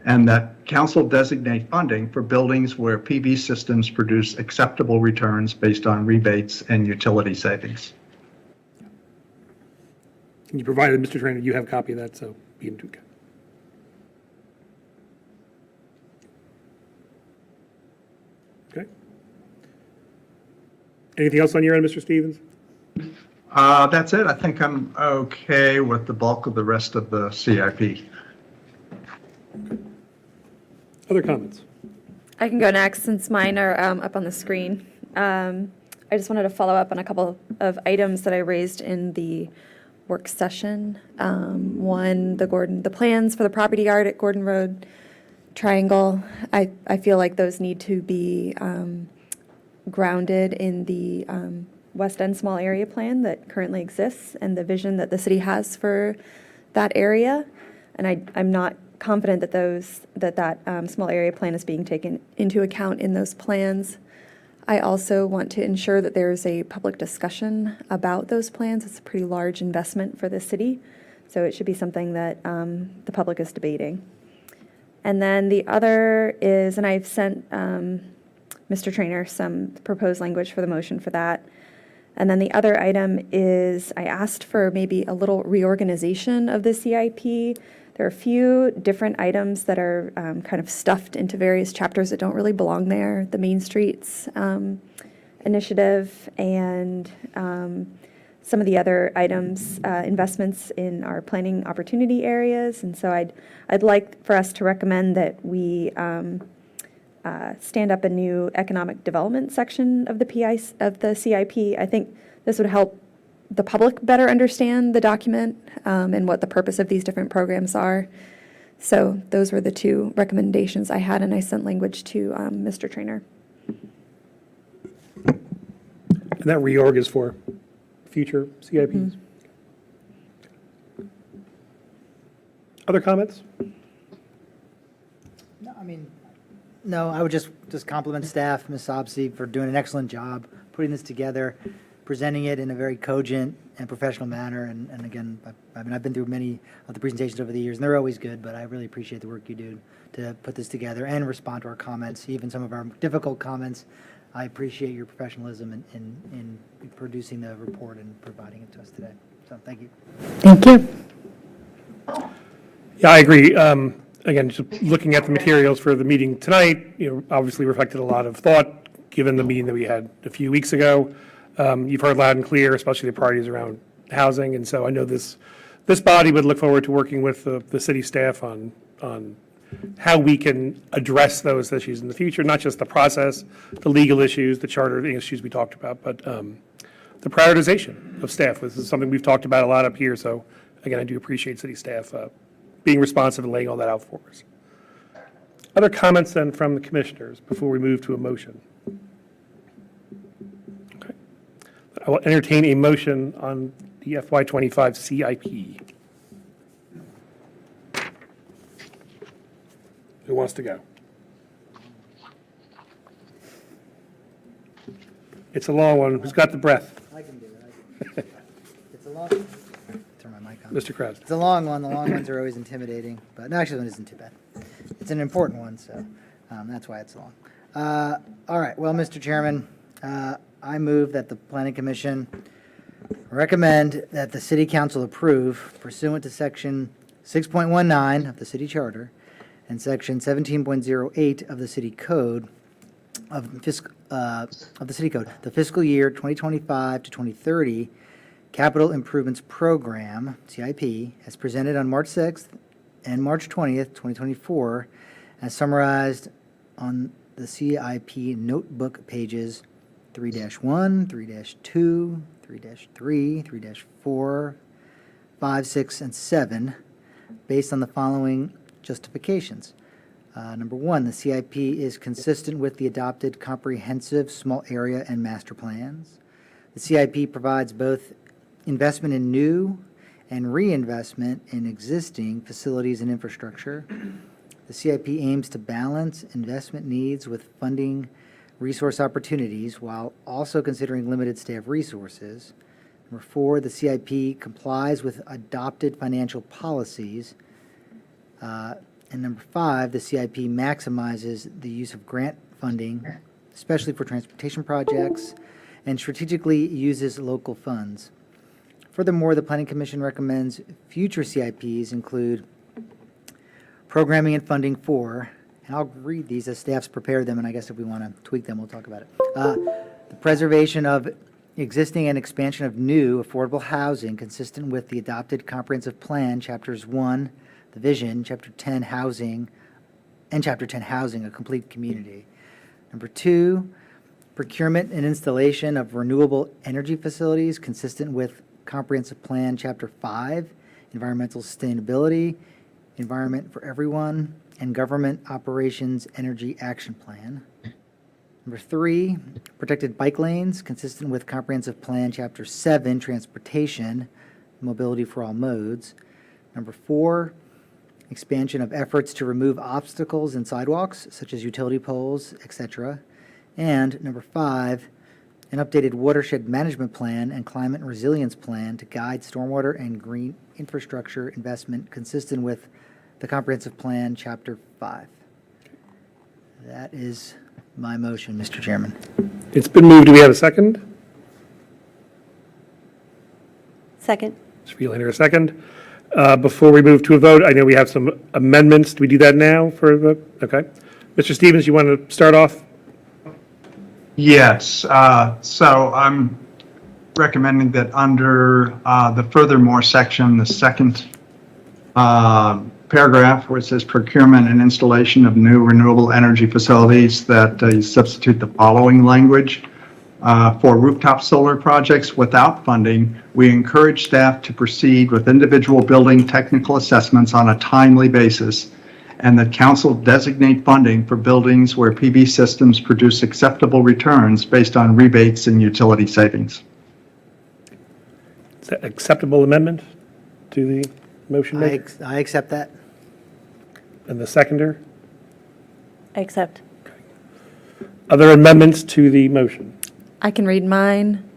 and that council designate funding for buildings where PV systems produce acceptable returns based on rebates and utility savings. You provided, Mr. Trainer, you have a copy of that, so be in to account. Okay. Anything else on your end, Mr. Stevens? That's it. I think I'm okay with the bulk of the rest of the CIP. Other comments? I can go next since mine are up on the screen. I just wanted to follow up on a couple of items that I raised in the work session. One, the plans for the property yard at Gordon Road Triangle. I feel like those need to be grounded in the West End small area plan that currently exists and the vision that the city has for that area. And I'm not confident that that small area plan is being taken into account in those plans. I also want to ensure that there's a public discussion about those plans. It's a pretty large investment for the city, so it should be something that the public is debating. And then the other is, and I've sent Mr. Trainer some proposed language for the motion for that. And then the other item is I asked for maybe a little reorganization of the CIP. There are a few different items that are kind of stuffed into various chapters that don't really belong there. The Main Streets initiative and some of the other items, investments in our planning opportunity areas. And so I'd like for us to recommend that we stand up a new economic development section of the CIP. I think this would help the public better understand the document and what the purpose of these different programs are. So those were the two recommendations I had, and I sent language to Mr. Trainer. And that reorg is for future CIPs. Other comments? No, I mean, no, I would just compliment staff, Ms. Sobsey, for doing an excellent job putting this together, presenting it in a very cogent and professional manner. And again, I've been through many of the presentations over the years, and they're always good, but I really appreciate the work you do to put this together and respond to our comments, even some of our difficult comments. I appreciate your professionalism in producing the report and providing it to us today. So thank you. Thank you. Yeah, I agree. Again, just looking at the materials for the meeting tonight, obviously reflected a lot of thought, given the meeting that we had a few weeks ago. You've heard loud and clear, especially the priorities around housing, and so I know this body would look forward to working with the city staff on how we can address those issues in the future, not just the process, the legal issues, the charter issues we talked about, but the prioritization of staff. This is something we've talked about a lot up here, so again, I do appreciate city staff being responsive and laying all that out for us. Other comments then from the commissioners before we move to a motion? Okay. I will entertain a motion on the FY25 CIP. Who wants to go? It's a long one. Who's got the breath? I can do it. It's a long, turn my mic on. Mr. Krause. It's a long one. The long ones are always intimidating, but no, actually, this one isn't too bad. It's an important one, so that's why it's long. All right. Well, Mr. Chairman, I move that the Planning Commission recommend that the City Council approve, pursuant to Section 6.19 of the City Charter and Section 17.08 of the City Code of the City Code, the fiscal year 2025 to 2030 Capital Improvements Program, CIP, as presented on March 6th and March 20th, 2024, as summarized on the CIP notebook pages 3-1, 3-2, 3-3, 3-4, 5, 6, and 7, based on the following justifications. Number one, the CIP is consistent with the adopted comprehensive small area and master plans. The CIP provides both investment in new and reinvestment in existing facilities and infrastructure. The CIP aims to balance investment needs with funding resource opportunities while also considering limited staff resources. Number four, the CIP complies with adopted financial policies. And number five, the CIP maximizes the use of grant funding, especially for transportation projects, and strategically uses local funds. Furthermore, the Planning Commission recommends future CIPs include programming and funding for, and I'll read these as staff's prepared them, and I guess if we want to tweak them, we'll talk about it. The preservation of existing and expansion of new affordable housing consistent with the adopted comprehensive plan, Chapters 1, the vision, Chapter 10, housing, and Chapter 10, housing, a complete community. Number two, procurement and installation of renewable energy facilities consistent with comprehensive plan, Chapter 5, environmental sustainability, environment for everyone, and government operations energy action plan. Number three, protected bike lanes consistent with comprehensive plan, Chapter 7, transportation, mobility for all modes. Number four, expansion of efforts to remove obstacles in sidewalks, such as utility poles, etc. And number 5, an updated watershed management plan and climate resilience plan to guide stormwater and green infrastructure investment consistent with the comprehensive plan, chapter 5. That is my motion, Mr. Chairman. It's been moved. Do we have a second? Second. Mr. Freelander, a second. Before we move to a vote, I know we have some amendments. Do we do that now for the, okay. Mr. Stevens, you want to start off? Yes, so I'm recommending that under the furthermore section, the second paragraph where it says procurement and installation of new renewable energy facilities, that you substitute the following language. For rooftop solar projects without funding, we encourage staff to proceed with individual building technical assessments on a timely basis, and that council designate funding for buildings where PV systems produce acceptable returns based on rebates and utility savings. Is that acceptable amendment to the motion maker? I accept that. And the seconder? I accept. Other amendments to the motion? I can read mine.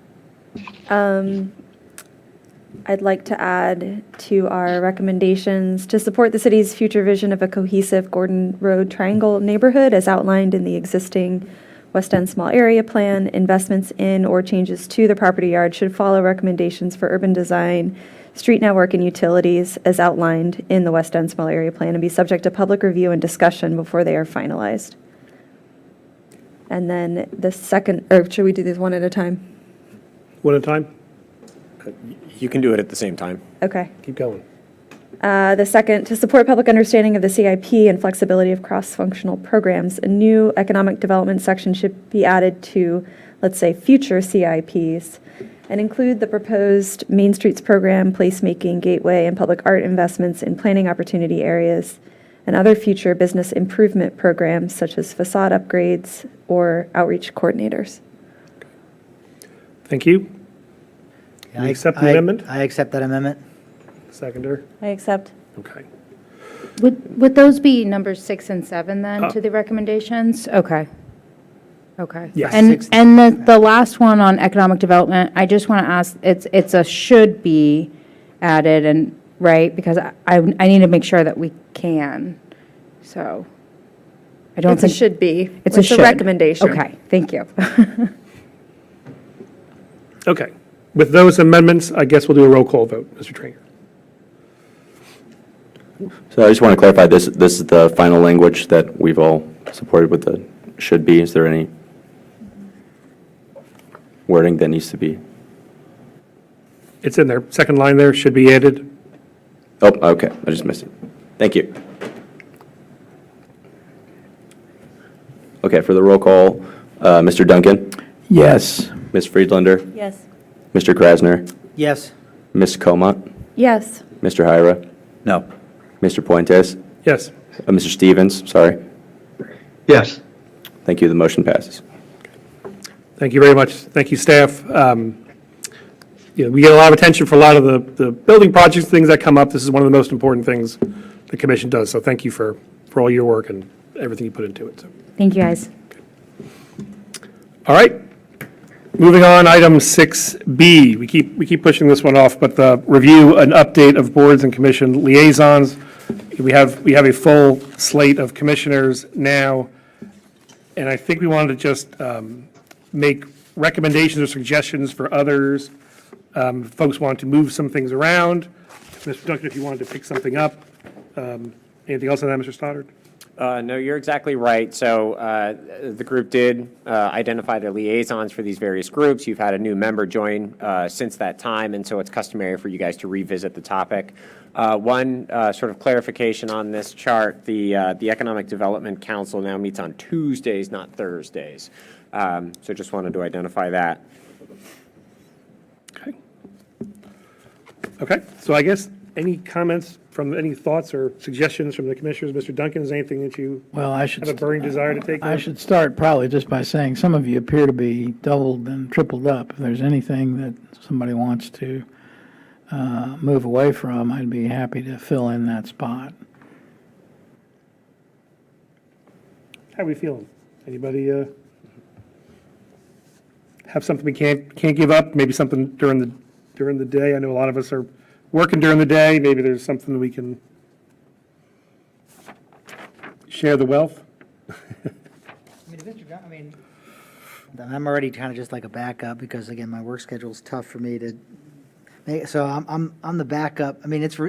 I'd like to add to our recommendations to support the city's future vision of a cohesive Gordon Road Triangle neighborhood as outlined in the existing West End Small Area Plan. Investments in or changes to the property yard should follow recommendations for urban design, street network, and utilities as outlined in the West End Small Area Plan and be subject to public review and discussion before they are finalized. And then the second, or should we do these one at a time? One at a time? You can do it at the same time. Okay. Keep going. The second, to support public understanding of the CIP and flexibility of cross-functional programs, a new economic development section should be added to, let's say, future CIPs and include the proposed Main Streets program, placemaking, gateway, and public art investments in planning opportunity areas, and other future business improvement programs such as facade upgrades or outreach coordinators. Thank you. You accept the amendment? I accept that amendment. Seconder? I accept. Okay. Would those be numbers 6 and 7 then to the recommendations? Okay. Okay. Yes. And the last one on economic development, I just want to ask, it's a should be added and, right? Because I need to make sure that we can. So I don't It's a think. should be. It's a should. recommendation. Okay, thank you. Okay. With those amendments, I guess we'll do a roll call vote. Mr. Trainer? So I just want to clarify, this is the final language that we've all supported with the should be. Is there any wording that needs to be? It's in there. Second line there, should be added. Oh, okay, I just missed it. Thank you. Okay, for the roll call, Mr. Duncan, Yes. Ms. Friedlander, Yes. Mr. Krasner, Yes. Ms. Comont, Yes. Mr. Hyra, No. Mr. Puentes, Yes. Mr. Stevens, sorry. Yes. Thank you, the motion passes. Thank you very much. Thank you, staff. We get a lot of attention for a lot of the building projects, things that come up. This is one of the most important things the commission does. So thank you for all your work and everything you put into it. So, Thank you, guys. all right. Moving on, item 6B. We keep pushing this one off, but the review and update of boards and commission liaisons. We have a full slate of commissioners now, and I think we wanted to just make recommendations or suggestions for others. Folks want to move some things around. Mr. Duncan, if you wanted to pick something up. Anything else on that, Mr. Stoddard? No, you're exactly right. So the group did identify the liaisons for these various groups. You've had a new member join since that time, and so it's customary for you guys to revisit the topic. One sort of clarification on this chart, the Economic Development Council now meets on Tuesdays, not Thursdays. So just wanted to identify that. Okay, so I guess any comments any thoughts or suggestions from the commissioners? Mr. Duncan, is there anything that you Well, I should. have a burning desire to take? I should start probably just by saying some of you appear to be doubled and tripled up. If there's anything that somebody wants to move away from, I'd be happy to fill in that spot. How are we feeling? Anybody? have something we can't give up, maybe something during the day. I know a lot of us are working during the day. Maybe there's something we can share the wealth. I'm already kind of just like a backup because, again, my work schedule's tough for me to make, so I'm the backup. I mean, it's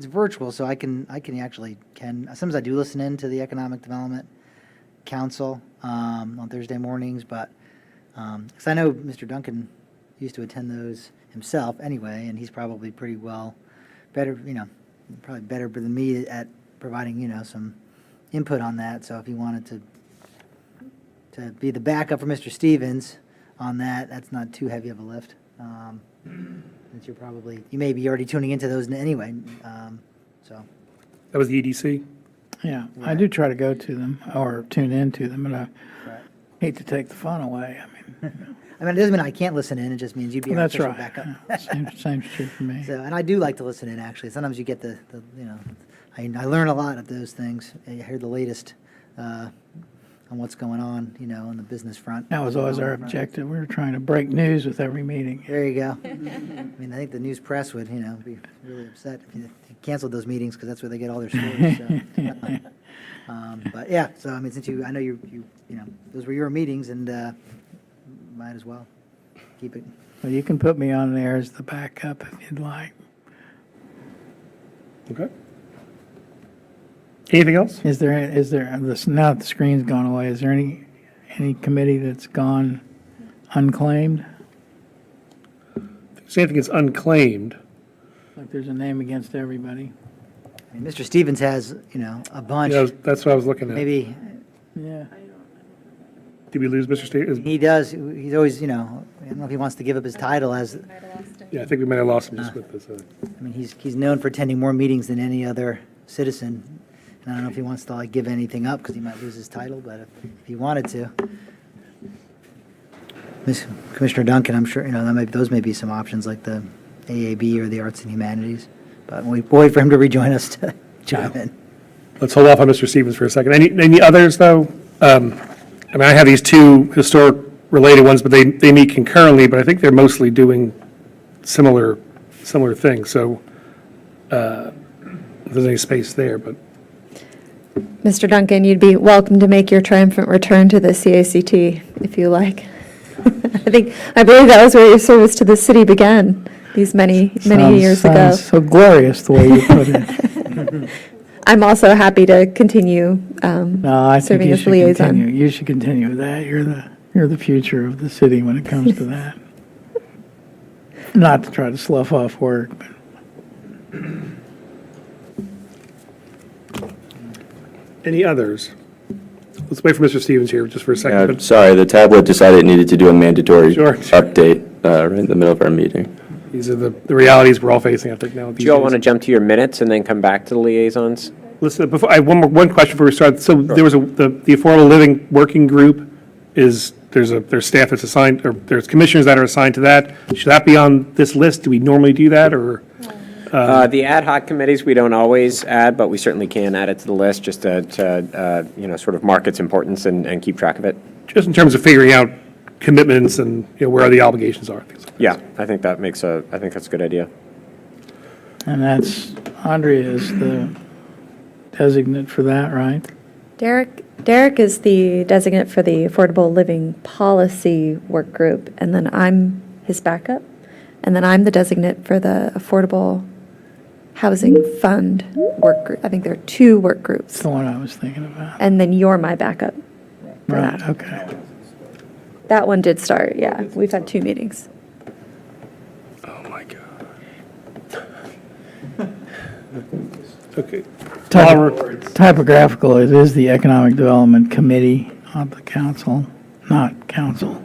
virtual, so I can sometimes I do listen in to the Economic Development Council on Thursday mornings, but because I know Mr. Duncan used to attend those himself anyway, and he's probably pretty well better, probably better than me at providing, some input on that. So if you wanted to be the backup for Mr. Stevens on that, that's not too heavy of a lift. Since you may be already tuning into those anyway, so. That was the EDC. Yeah, I do try to go to them or tune into them, and I Right. hate to take the fun away. I mean, it doesn't mean I can't listen in, it just means you'd be our That's official right. backup. Yeah, Same's true for me. So, and I do like to listen in, actually. Sometimes you get I learn a lot of those things. I hear the latest on what's going on, on the business front. That was always our objective. We were trying to break news with every meeting. There you go. I mean, I think the news press would, be really upset if you canceled those meetings because that's where they get all their stories. So. But yeah, so I mean, since I know you those were your meetings, and might as well keep it. Well, you can put me on there as the backup if you'd like. Okay. Anything else? Is there, now that the screen's gone away, is there any committee that's gone unclaimed? If anything is unclaimed, Like there's a name against everybody? I mean, Mr. Stevens has, a bunch. that's what I was looking at. Maybe Yeah. Did we lose Mr. Stevens? he does. He's always, I don't know if he wants to give up his title as. Yeah, I think we might have lost him just with this. I mean, he's known for attending more meetings than any other citizen. And I don't know if he wants to give anything up because he might lose his title, but if he wanted to. Commissioner Duncan, I'm sure, those may be some options like the AAB or the Arts and Humanities. But we'll wait for him to rejoin us to chime in. Let's hold off on Mr. Stevens for a second. Any others, though? I mean, I have these two historic-related ones, but they meet concurrently, but I think they're mostly doing similar things. So if there's any space there, but Mr. Duncan, you'd be welcome to make your triumphant return to the CACT if you like. I believe that was where your service to the city began these many years ago. Sounds so glorious the way you put it. I'm also happy to continue No, I think serving you as should liaison. continue. You should continue with that. You're the future of the city when it comes to that. Not to try to slough off work, but any others? Let's wait for Mr. Stevens here just for a second. but Sorry, the tablet decided it needed to do a mandatory Sure. update right in the middle of our meeting. These are the realities we're all facing, I think, now. Do you all want to jump to your minutes and then come back to the liaisons? Listen, I have one question before we start. So there was the Affordable Living Working Group there's staff that's assigned, or there's commissioners that are assigned to that. Should that be on this list? Do we normally do that, or? The ad hoc committees, we don't always add, but we certainly can add it to the list just to sort of mark its importance and keep track of it. Just in terms of figuring out commitments and, where the obligations are. Things like that. Yeah, I think that's a good idea. and Andrea is the designate for that, right? Derek is the designate for the Affordable Living Policy Work Group, and then I'm his backup, and then I'm the designate for the Affordable Housing Fund Work Group. I think there are two work groups, That's the one I was thinking about. and then you're my backup for Right, that. okay. That one did start, yeah. We've had 2 meetings. Oh, my God. Okay. Typographical, it is the Economic Development Committee of the council, not council.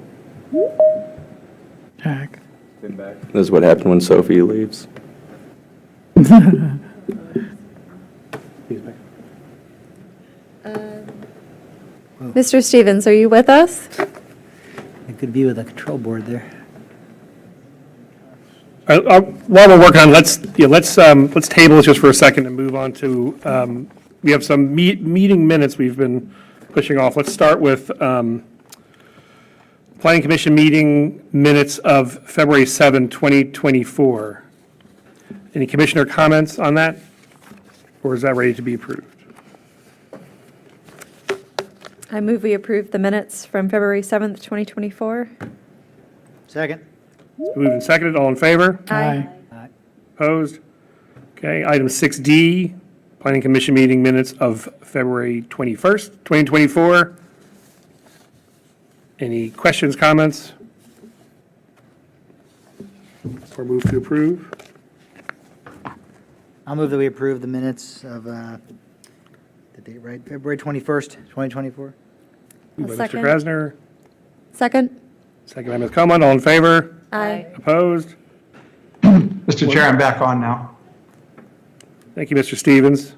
Jack? This is what happened when Sophie leaves. Mr. Stevens, are you with us? It could be with a control board there. While we're working on, let's table this just for a second and move on to, we have some meeting minutes we've been pushing off. Let's start with Planning Commission meeting minutes of February 7, 2024. Any commissioner comments on that? Or is that ready to be approved? I move we approve the minutes from February 7th, 2024. Second. Moved and seconded, all in favor? Aye. Opposed? Okay, item 6D, Planning Commission meeting minutes of February 21st, 2024. Any questions, comments? Or move to approve? I'll move that we approve the minutes of, the date right, February 21st, 2024. Moved by Mr. Second. Krasner, Second. second by Ms. Coleman, all in favor? Aye. Opposed? Mr. Chair, I'm back on now. Thank you, Mr. Stevens.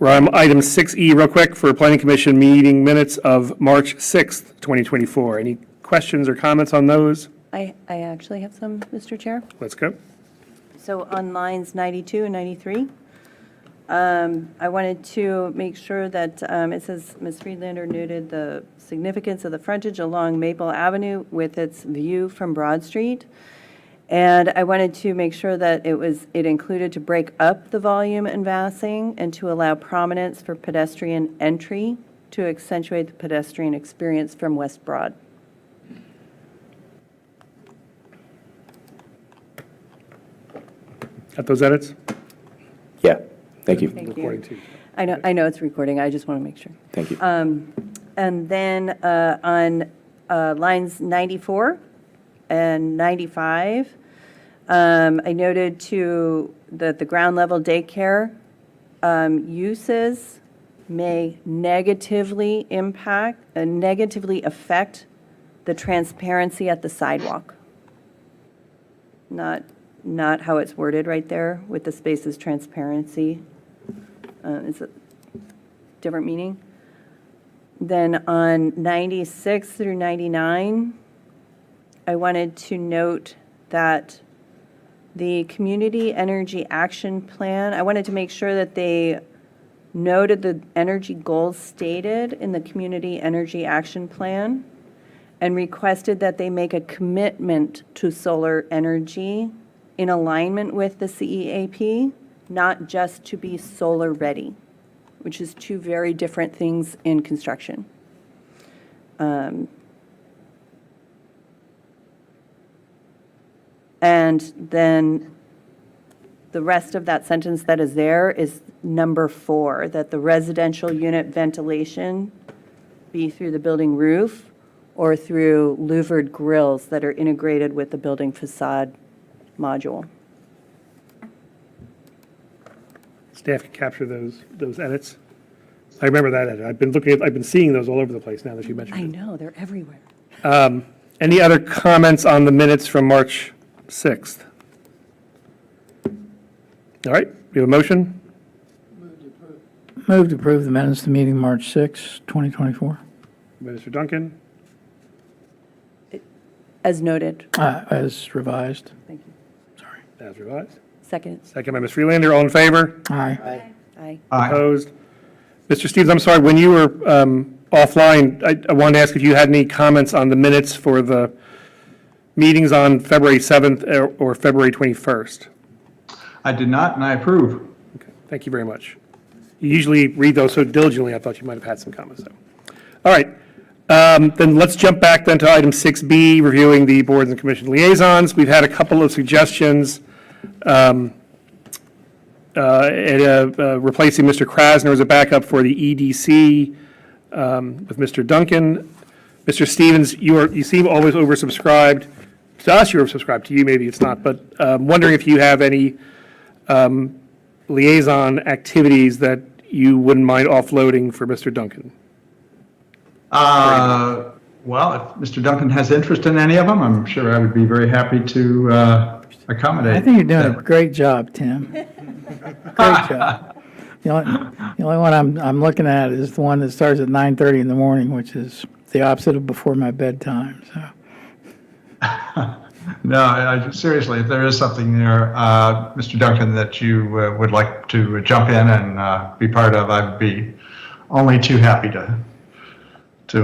We're on item 6E real quick for Planning Commission meeting minutes of March 6th, 2024. Any questions or comments on those? I actually have some, Mr. Chair. Let's go. So on lines 92 and 93, I wanted to make sure that it says, Ms. Friedlander noted the significance of the frontage along Maple Avenue with its view from Broad Street. And I wanted to make sure that it included to break up the volume and massing and to allow prominence for pedestrian entry to accentuate the pedestrian experience from West Broad. Got those edits? Yeah, thank you. Thank Recording you. too. I know it's recording, I just want to make sure. Thank you. And then on lines 94 and 95, I noted that the ground level daycare uses may negatively affect the transparency at the sidewalk. Not how it's worded right there with the spaces transparency. It's a different meaning. Then on 96 through 99, I wanted to note that the Community Energy Action Plan, I wanted to make sure that they noted the energy goals stated in the Community Energy Action Plan and requested that they make a commitment to solar energy in alignment with the CEAP, not just to be solar ready, which is two very different things in construction. And then the rest of that sentence that is there is number 4, that the residential unit ventilation be through the building roof or through louvered grills that are integrated with the building facade module. Staff can capture those edits. I remember that edit. I've been seeing those all over the place now that you mentioned I it. know, they're everywhere. Any other comments on the minutes from March 6th? All right, we have a motion? Move to approve the minutes of the meeting March 6, 2024, By Mr. Duncan, As noted. as revised. Thank you. Sorry. as revised. Second. Second by Ms. Freelander, all in favor? Aye. Aye. Aye. Opposed? Mr. Stevens, I'm sorry, when you were offline, I wanted to ask if you had any comments on the minutes for the meetings on February 7th or February 21st. I did not, and I approve. Okay, thank you very much. You usually read those so diligently, I thought you might have had some comments, though. All right, then let's jump back then to item 6B, reviewing the boards and commission liaisons. We've had a couple of suggestions replacing Mr. Krasner as a backup for the EDC with Mr. Duncan. Mr. Stevens, you seem always oversubscribed. To us, you're oversubscribed. To you, maybe it's not. But wondering if you have any liaison activities that you wouldn't mind offloading for Mr. Duncan. Well, if Mr. Duncan has interest in any of them, I'm sure I would be very happy to accommodate. I think you're doing a great job, Tim. Great job. The only one I'm looking at is the one that starts at 9:30 in the morning, which is the opposite of before my bedtime, so. No, seriously, if there is something there, Mr. Duncan, that you would like to jump in and be part of, I'd be only too happy to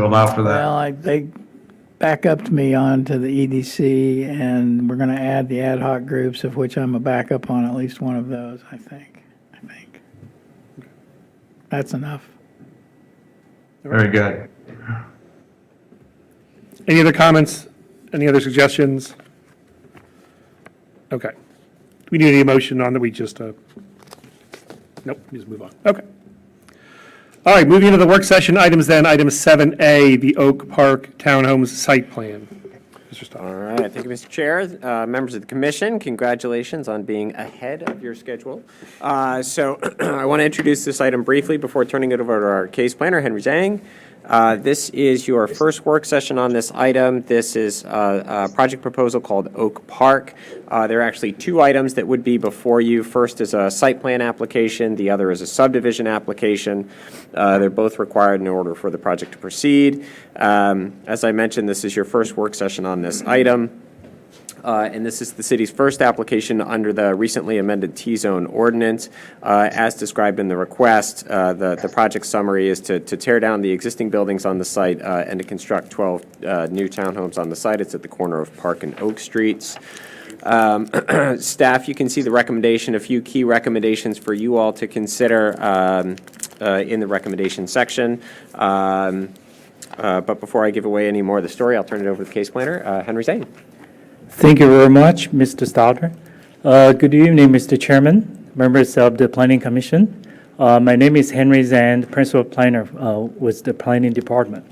allow for that. Well, back up to me onto the EDC, and we're going to add the ad hoc groups, of which I'm a backup on at least one of those, I think. That's enough. Very good. Any other comments? Any other suggestions? Okay. Do we need any motion on that? We just, nope, we just move on. Okay. All right, moving into the work session items then, item 7A, the Oak Park Townhomes Site Plan. Mr. Stoddard. All right, thank you, Mr. Chair. Members of the commission, congratulations on being ahead of your schedule. So I want to introduce this item briefly before turning it over to our case planner, Henry Zhang. This is your first work session on this item. This is a project proposal called Oak Park. There are actually two items that would be before you. First is a site plan application. The other is a subdivision application. They're both required in order for the project to proceed. As I mentioned, this is your first work session on this item. And this is the city's first application under the recently amended T-zone ordinance. As described in the request, the project summary is to tear down the existing buildings on the site and to construct 12 new townhomes on the site. It's at the corner of Park and Oak Streets. Staff, you can see the recommendation, a few key recommendations for you all to consider in the recommendation section. But before I give away any more of the story, I'll turn it over to the case planner, Henry Zhang. Thank you very much, Mr. Stoddard. Good evening, Mr. Chairman, members of the Planning Commission. My name is Henry Zhang, Principal Planner with the Planning Department.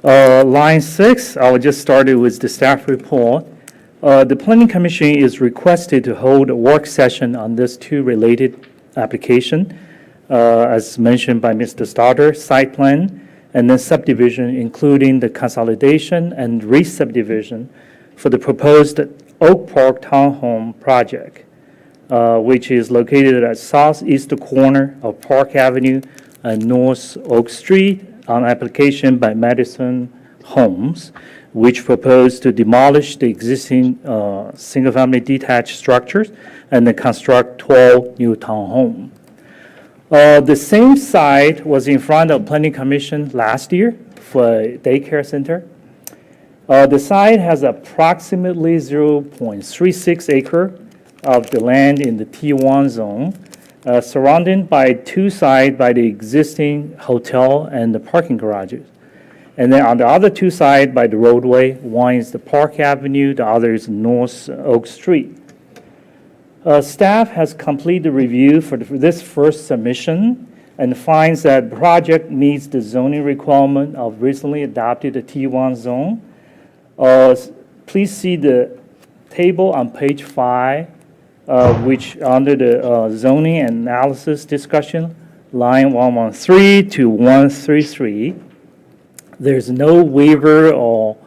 Line 6, I will just start it with the staff report. The Planning Commission is requested to hold a work session on this two related application, as mentioned by Mr. Stoddard, site plan, and then subdivision, including the consolidation and re-subdivision for the proposed Oak Park Townhome project, which is located at southeast corner of Park Avenue and North Oak Street on application by Madison Homes, which proposed to demolish the existing single-family detached structures and then construct 12 new townhomes. The same site was in front of Planning Commission last year for a daycare center. The site has approximately 0.36 acre of the land in the T1 zone, surrounded by two sides by the existing hotel and the parking garages. And then on the other two sides by the roadway, one is the Park Avenue, the other is North Oak Street. Staff has completed the review for this first submission and finds that the project meets the zoning requirement of recently adopted T1 zone. Please see the table on page 5, which under the zoning analysis discussion, line 113 to 133. There's no waiver or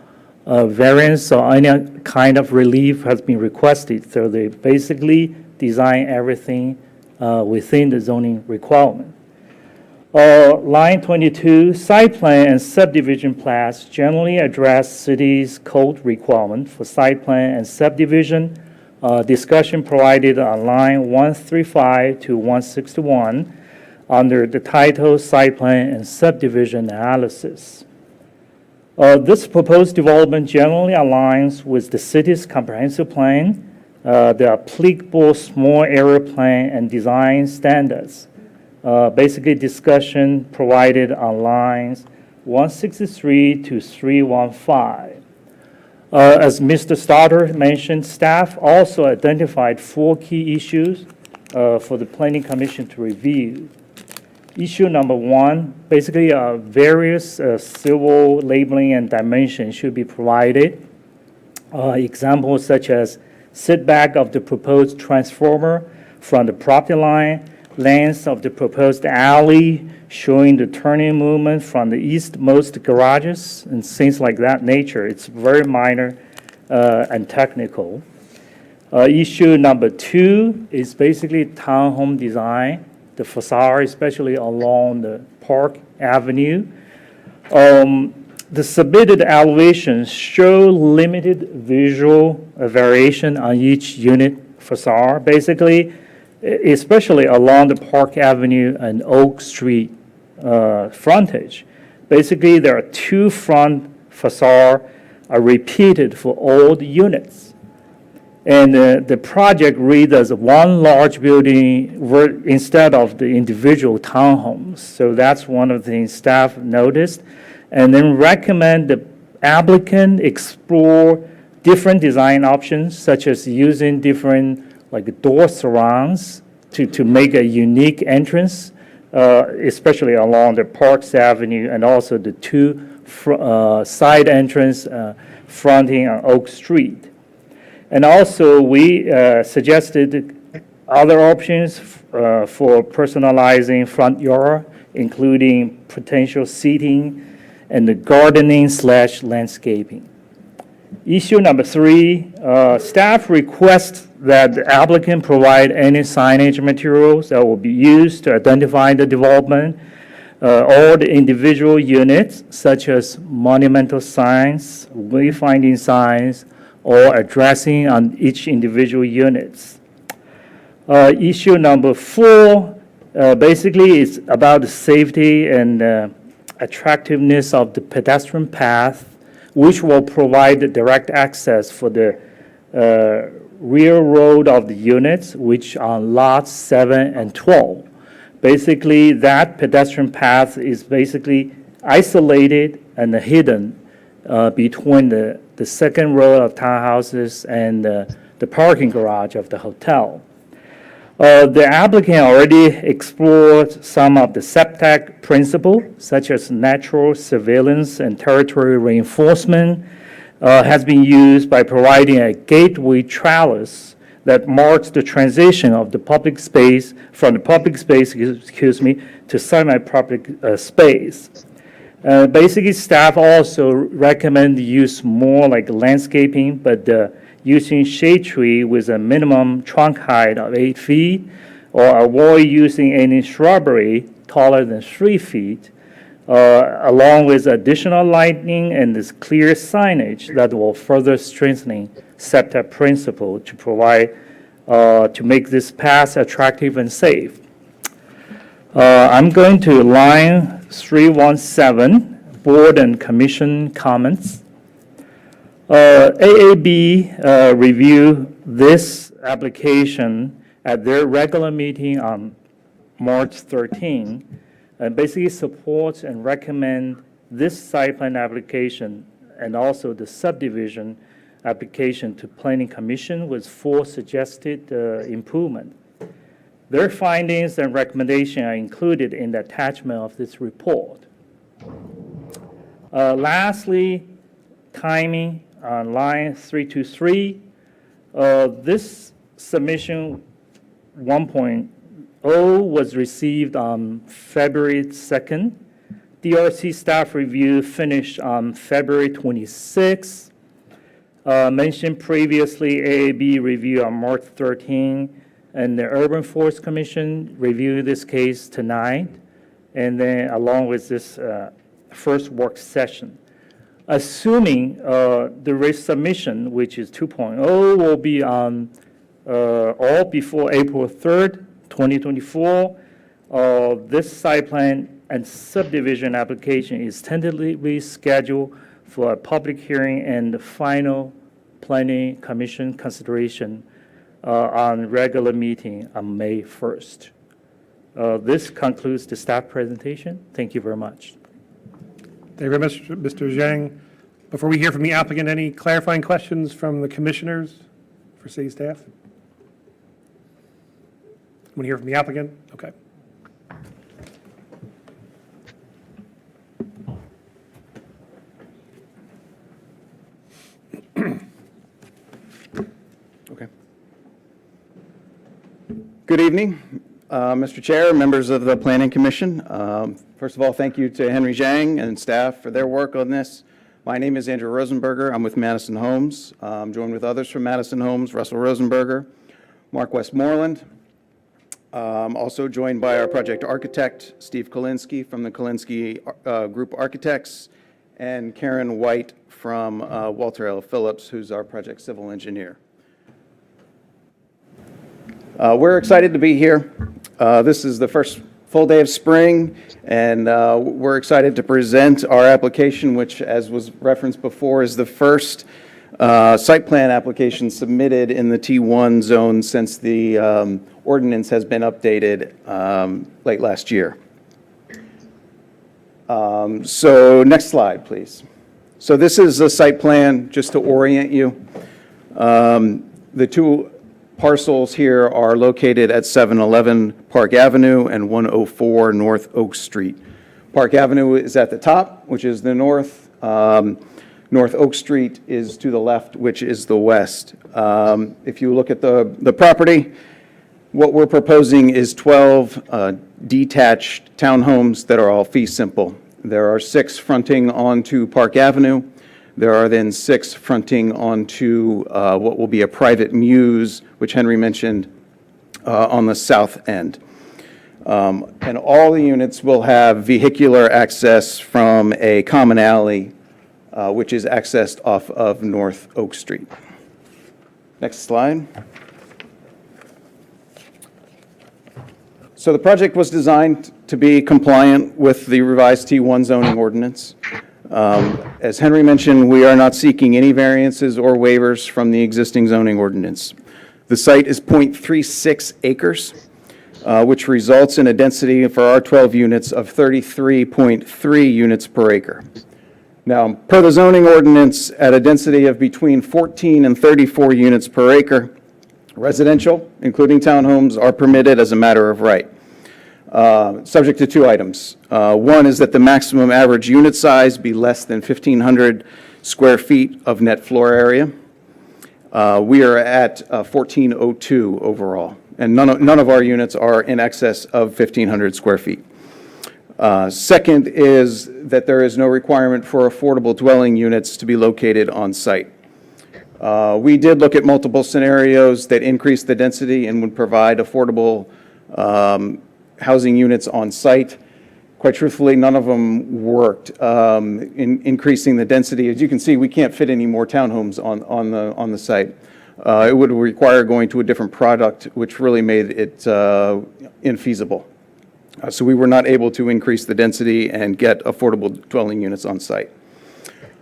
variance or any kind of relief has been requested. So they basically design everything within the zoning requirement. Line 22, site plan and subdivision plans generally address city's code requirement for site plan and subdivision. Discussion provided on line 135 to 161 under the title Site Plan and Subdivision Analysis. This proposed development generally aligns with the city's comprehensive plan, the applicable small area plan and design standards. Basically, discussion provided on lines 163 to 315. As Mr. Stoddard mentioned, staff also identified 4 key issues for the Planning Commission to review. Issue number 1, basically various civil labeling and dimensions should be provided. Examples such as setback of the proposed transformer from the property line, length of the proposed alley, showing the turning movement from the eastmost garages, and things like that nature. It's very minor and technical. Issue number 2 is basically townhome design, the facade, especially along the Park Avenue. The submitted elevations show limited visual variation on each unit facade. Basically, especially along the Park Avenue and Oak Street frontage. Basically, there are 2 front facades are repeated for all the units. And the project reads as one large building instead of the individual townhomes. So that's one of the things staff noticed. And then recommend the applicant explore different design options, such as using different like door surrounds to make a unique entrance, especially along the Parks Avenue and also the two side entrance fronting on Oak Street. And also, we suggested other options for personalizing front yard, including potential seating and the gardening/landscaping. Issue number 3, staff requests that the applicant provide any signage materials that will be used to identify the development, all the individual units, such as monumental signs, wayfinding signs, or addressing on each individual units. Issue number 4, basically is about the safety and attractiveness of the pedestrian path, which will provide the direct access for the rear road of the units, which are lots 7 and 12. Basically, that pedestrian path is basically isolated and hidden between the second row of townhouses and the parking garage of the hotel. The applicant already explored some of the SEPTAC principles, such as natural surveillance and territory reinforcement, has been used by providing a gateway trellis that marks the transition of the public space from the public space, to semi-public space. Basically, staff also recommend use more like landscaping, but using shade tree with a minimum trunk height of 8 feet, or avoid using any shrubbery taller than 3 feet, along with additional lighting and this clear signage that will further strengthen SEPTA principle to provide, to make this path attractive and safe. I'm going to line 317, board and commission comments. AAB reviewed this application at their regular meeting on March 13, and basically supports and recommend this site plan application and also the subdivision application to Planning Commission with 4 suggested improvements. Their findings and recommendations are included in the attachment of this report. Lastly, timing on line 323. This submission 1.0 was received on February 2nd. DRC staff review finished on February 26th. Mentioned previously, AAB review on March 13, and the Urban Forest Commission reviewed this case tonight, and then along with this first work session. Assuming the resubmission, which is 2.0, will be on all before April 3rd, 2024, this site plan and subdivision application is tentatively scheduled for a public hearing and the final Planning Commission consideration on regular meeting on May 1st. This concludes the staff presentation. Thank you very much. Thank you very much, Mr. Zhang. Before we hear from the applicant, any clarifying questions from the commissioners for city staff? Want to hear from the applicant? Okay. Okay. Good evening, Mr. Chair, members of the Planning Commission. First of all, thank you to Henry Zhang and staff for their work on this. My name is Andrew Rosenberger. I'm with Madison Homes. I'm joined with others from Madison Homes, Russell Rosenberger, Mark Westmoreland. Also joined by our project architect, Steve Kolinsky from the Kolinsky Group Architects, and Karen White from Walter L. Phillips, who's our project civil engineer. We're excited to be here. This is the first full day of spring, and we're excited to present our application, which, as was referenced before, is the first site plan application submitted in the T1 zone since the ordinance has been updated late last year. So next slide, please. So this is a site plan, just to orient you. The two parcels here are located at 711 Park Avenue and 104 North Oak Street. Park Avenue is at the top, which is the north. North Oak Street is to the left, which is the west. If you look at the property, what we're proposing is 12 detached townhomes that are all fee simple. There are 6 fronting onto Park Avenue. There are then 6 fronting onto what will be a private mews, which Henry mentioned, on the south end. And all the units will have vehicular access from a common alley, which is accessed off of North Oak Street. Next slide. So the project was designed to be compliant with the revised T1 zoning ordinance. As Henry mentioned, we are not seeking any variances or waivers from the existing zoning ordinance. The site is 0.36 acres, which results in a density for our 12 units of 33.3 units per acre. Now, per the zoning ordinance, at a density of between 14 and 34 units per acre, residential, including townhomes, are permitted as a matter of right, subject to 2 items. One is that the maximum average unit size be less than 1,500 square feet of net floor area. We are at 1,402 overall, and none of our units are in excess of 1,500 square feet. Second is that there is no requirement for affordable dwelling units to be located on site. We did look at multiple scenarios that increase the density and would provide affordable housing units on site. Quite truthfully, none of them worked in increasing the density. As you can see, we can't fit any more townhomes on the site. It would require going to a different product, which really made it infeasible. So we were not able to increase the density and get affordable dwelling units on site.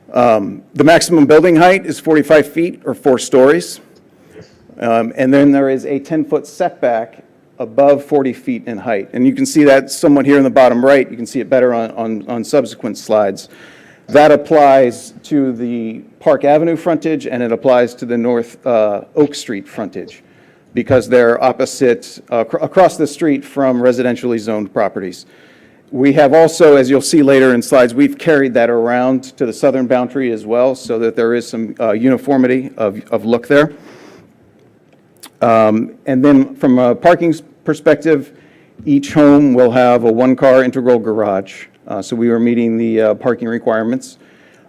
The maximum building height is 45 feet or 4 stories. And then there is a 10-foot setback above 40 feet in height. And you can see that somewhat here in the bottom right. You can see it better on subsequent slides. That applies to the Park Avenue frontage, and it applies to the North Oak Street frontage, because they're opposite, across the street from residentially zoned properties. We have also, as you'll see later in slides, we've carried that around to the southern boundary as well, so that there is some uniformity of look there. And then from a parking perspective, each home will have a 1-car integral garage. So we are meeting the parking requirements.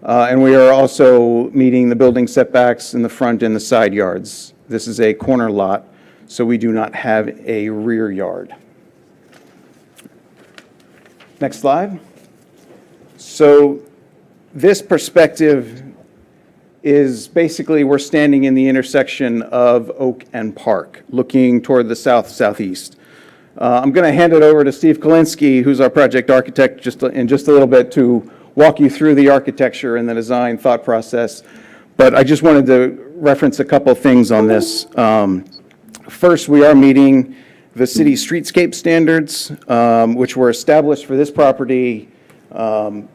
And we are also meeting the building setbacks in the front and the side yards. This is a corner lot, so we do not have a rear yard. Next slide. So this perspective is basically, we're standing in the intersection of Oak and Park, looking toward the southeast. I'm going to hand it over to Steve Kalinsky, who's our project architect, in just a little bit to walk you through the architecture and the design thought process. But I just wanted to reference a couple things on this. First, we are meeting the city streetscape standards, which were established for this property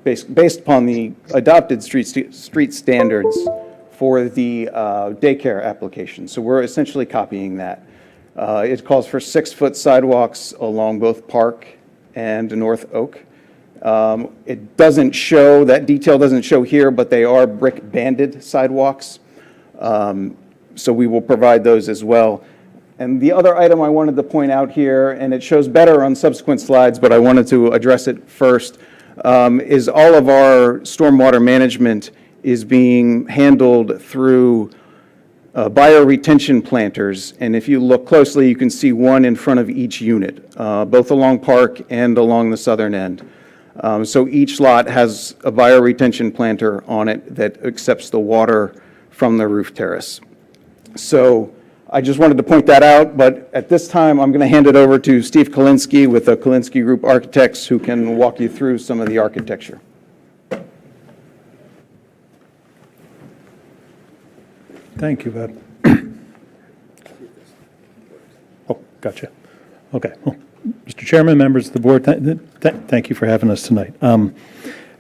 based upon the adopted street standards for the daycare application. So we're essentially copying that. It calls for 6-foot sidewalks along both Park and North Oak. It doesn't show, that detail doesn't show here, but they are brick banded sidewalks. So we will provide those as well. And the other item I wanted to point out here, and it shows better on subsequent slides, but I wanted to address it first, is all of our stormwater management is being handled through bioretention planters. And if you look closely, you can see one in front of each unit, both along Park and along the southern end. So each lot has a bioretention planter on it that accepts the water from the roof terrace. So I just wanted to point that out, but at this time, I'm going to hand it over to Steve Kalinsky with the Kalinsky Group Architects, who can walk you through some of the architecture. Thank you, Ed. Oh, gotcha. Okay. Well, Mr. Chairman, members of the board, thank you for having us tonight.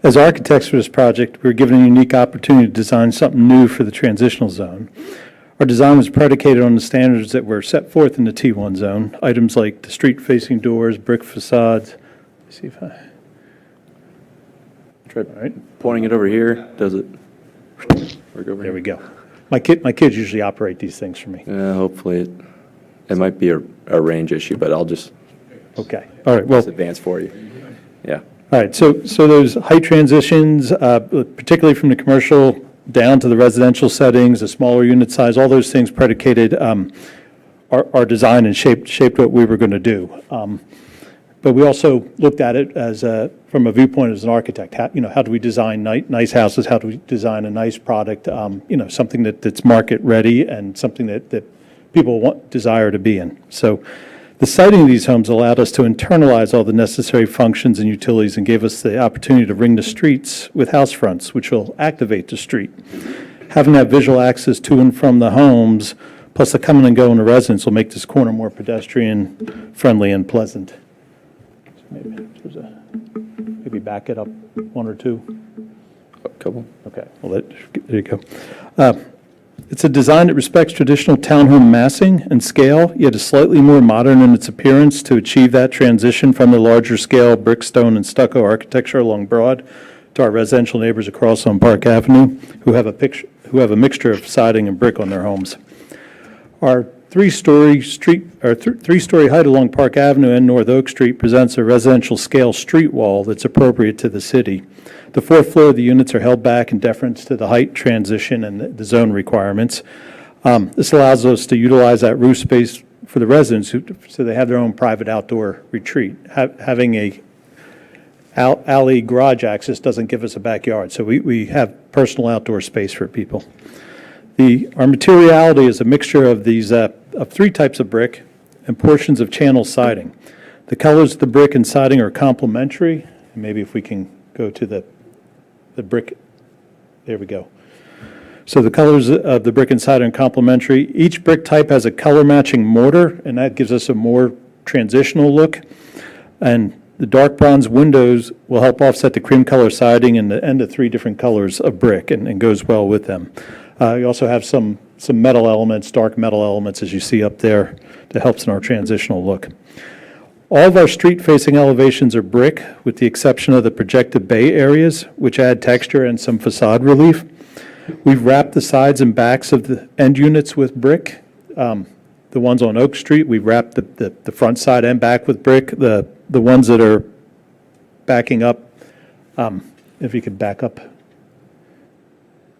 As architects for this project, we were given a unique opportunity to design something new for the transitional zone. Our design was predicated on the standards that were set forth in the T1 zone, items like the street-facing doors, brick facades. Let's see if I... Try pointing it over here. Does it work over There here? we go. My kids usually operate these things for me. Yeah, hopefully it might be a range issue, but I'll just Okay. All right. Well, advance for you. Yeah. all right. So those height transitions, particularly from the commercial down to the residential settings, the smaller unit size, all those things predicated our design and shaped what we were going to do. But we also looked at it as from a viewpoint as an architect. How do we design nice houses? How do we design a nice product? Something that's market ready and something that people desire to be in. So the siting of these homes allowed us to internalize all the necessary functions and utilities and gave us the opportunity to ring the streets with house fronts, which will activate the street. Having that visual access to and from the homes, plus the coming and going of residents, will make this corner more pedestrian friendly and pleasant. Maybe back it up one or two. A couple. Okay, well, there you go. It's a design that respects traditional townhome massing and scale, yet is slightly more modern in its appearance to achieve that transition from the larger scale brick, stone, and stucco architecture along Broad to our residential neighbors across on Park Avenue who have a mixture of siding and brick on their homes. Our three-story height along Park Avenue and North Oak Street presents a residential scale street wall that's appropriate to the city. The fourth floor of the units are held back in deference to the height transition and the zone requirements. This allows us to utilize that roof space for the residents so they have their own private outdoor retreat. Having a alley garage access doesn't give us a backyard, so we have personal outdoor space for people. Our materiality is a mixture of these of three types of brick and portions of channel siding. The colors of the brick and siding are complementary. And maybe if we can go to the brick, there we go. So the colors of the brick and siding are complementary. Each brick type has a color matching mortar, and that gives us a more transitional look. And the dark bronze windows will help offset the cream color siding and the three different colors of brick and goes well with them. You also have some metal elements, dark metal elements, as you see up there, that helps in our transitional look. All of our street-facing elevations are brick, with the exception of the projected bay areas, which add texture and some facade relief. We've wrapped the sides and backs of the end units with brick. The ones on Oak Street, we've wrapped the front side and back with brick. The ones that are backing up, if you could back up,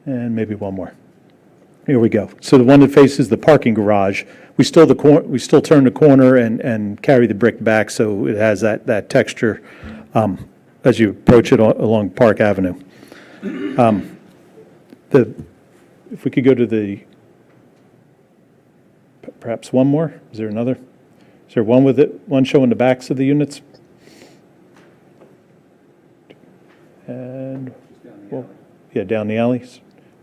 and maybe one more. Here we go. So the one that faces the parking garage, we still turn the corner and carry the brick back so it has that texture as you approach it along Park Avenue. If we could go to perhaps one more. Is there another? Is there one with it? One showing the backs of the units? And yeah, down the alleys.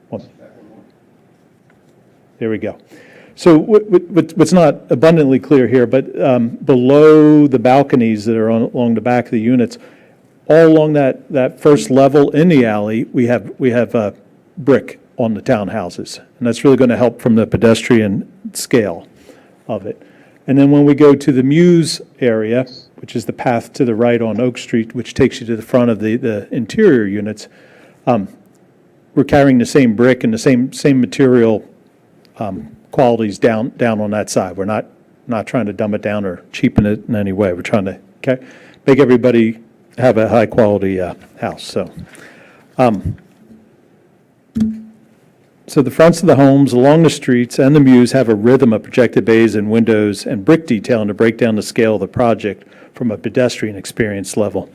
One. There we go. So what's not abundantly clear here, but below the balconies that are along the back of the units, all along that first level in the alley, we have brick on the townhouses, and that's really going to help from the pedestrian scale of it. And then when we go to the Muse area, which is the path to the right on Oak Street, which takes you to the front of the interior units, we're carrying the same brick and the same material qualities down on that side. We're not trying to dumb it down or cheapen it in any way. We're trying to make everybody have a high quality house. So the fronts of the homes along the streets and the Muse have a rhythm of projected bays and windows and brick detailing to break down the scale of the project from a pedestrian experience level.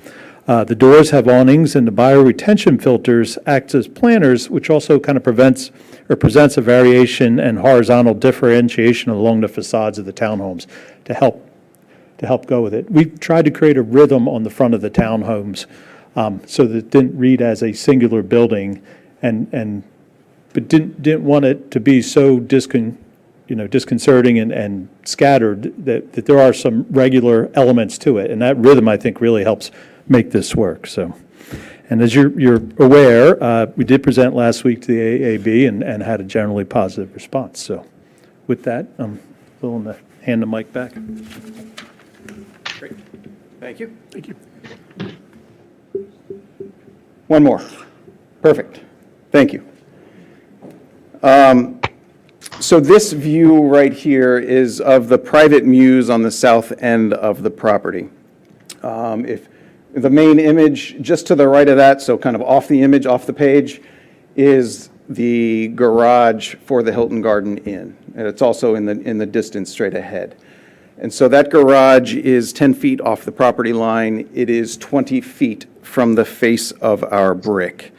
The doors have awnings, and the bioretention filters act as planters, which also kind of prevents or presents a variation and horizontal differentiation along the facades of the townhomes to help go with it. We've tried to create a rhythm on the front of the townhomes so that it didn't read as a singular building, but didn't want it to be so disconcerting and scattered that there are some regular elements to it, and that rhythm, I think, really helps make this work. So, and as you're aware, we did present last week to the AAB and had a generally positive response. So, with that, I'm willing to hand the mic back. Great. Thank you. Thank you. One more. Perfect. Thank you. So this view right here is of the private mews on the south end of the property. If the main image just to the right of that, so kind of off the image, off the page, is the garage for the Hilton Garden Inn. And it's also in the distance straight ahead. And so that garage is 10 feet off the property line. It is 20 feet from the face of our brick.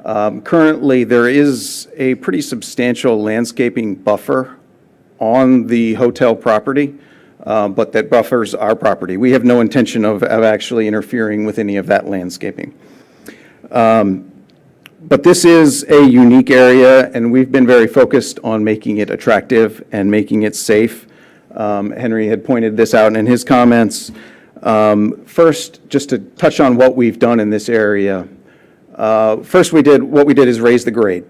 Currently, there is a pretty substantial landscaping buffer on the hotel property, but that buffers our property. We have no intention of actually interfering with any of that landscaping. But this is a unique area, and we've been very focused on making it attractive and making it safe. Henry had pointed this out in his comments. First, just to touch on what we've done in this area. First, what we did is raise the grade.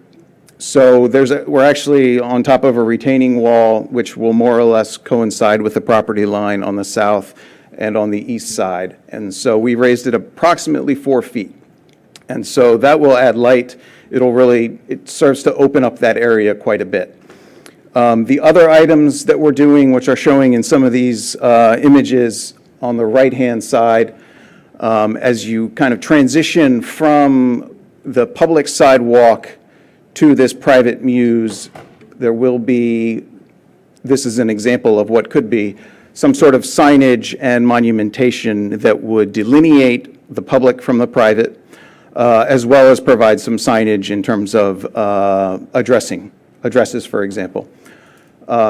So we're actually on top of a retaining wall, which will more or less coincide with the property line on the south and on the east side. And so we raised it approximately 4 feet. And so that will add light. It serves to open up that area quite a bit. The other items that we're doing, which are showing in some of these images on the right-hand side, as you kind of transition from the public sidewalk to this private mews, there will be, this is an example of what could be, some sort of signage and monumentation that would delineate the public from the private, as well as provide some signage in terms of addresses, for example.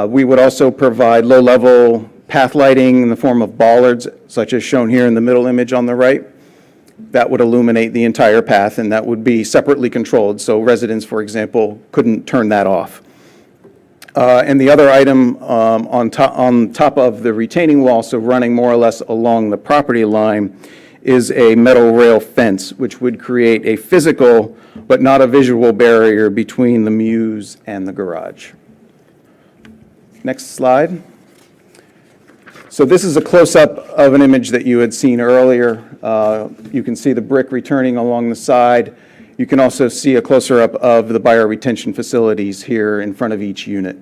We would also provide low-level path lighting in the form of bollards, such as shown here in the middle image on the right. That would illuminate the entire path, and that would be separately controlled, so residents, for example, couldn't turn that off. And the other item on top of the retaining wall, so running more or less along the property line, is a metal rail fence, which would create a physical but not a visual barrier between the mews and the garage. Next slide. So this is a close-up of an image that you had seen earlier. You can see the brick returning along the side. You can also see a closer-up of the bioretention facilities here in front of each unit.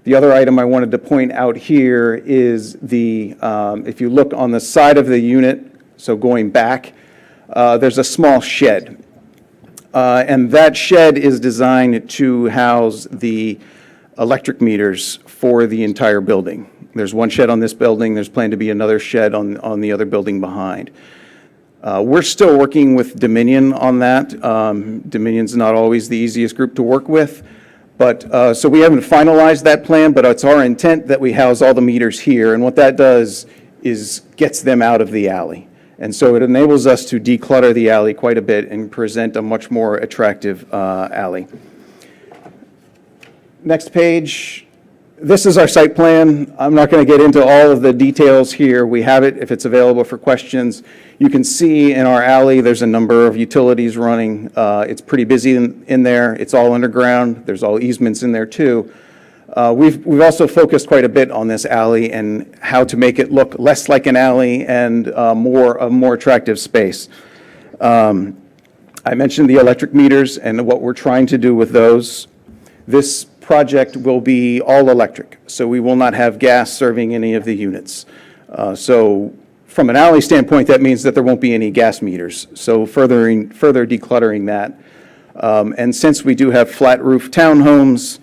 The other item I wanted to point out here is if you look on the side of the unit, so going back, there's a small shed. And that shed is designed to house the electric meters for the entire building. There's one shed on this building. There's planned to be another shed on the other building behind. We're still working with Dominion on that. Dominion's not always the easiest group to work with. But so we haven't finalized that plan, but it's our intent that we house all the meters here. And what that does is gets them out of the alley. And so it enables us to declutter the alley quite a bit and present a much more attractive alley. Next page. This is our site plan. I'm not going to get into all of the details here. We have it if it's available for questions. You can see in our alley, there's a number of utilities running. It's pretty busy in there. It's all underground. There's all easements in there too. We've also focused quite a bit on this alley and how to make it look less like an alley and a more attractive space. I mentioned the electric meters and what we're trying to do with those. This project will be all electric, so we will not have gas serving any of the units. So from an alley standpoint, that means that there won't be any gas meters, so further decluttering that. And since we do have flat roof townhomes,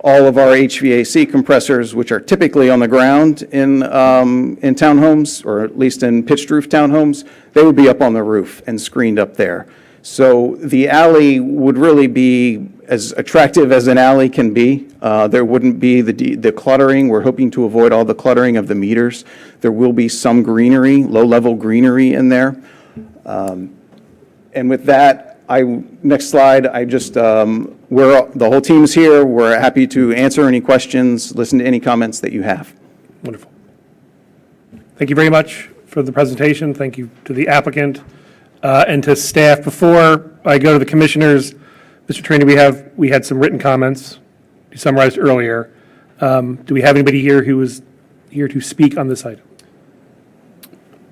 all of our HVAC compressors, which are typically on the ground in townhomes, or at least in pitched roof townhomes, they would be up on the roof and screened up there. So the alley would really be as attractive as an alley can be. There wouldn't be the cluttering. We're hoping to avoid all the cluttering of the meters. There will be some greenery, low-level greenery in there. And with that, next slide, the whole team's here. We're happy to answer any questions, listen to any comments that you have. Wonderful. Thank you very much for the presentation. Thank you to the applicant and to staff. Before I go to the commissioners, Mr. Trainor, we had some written comments you summarized earlier. Do we have anybody here who is here to speak on this item?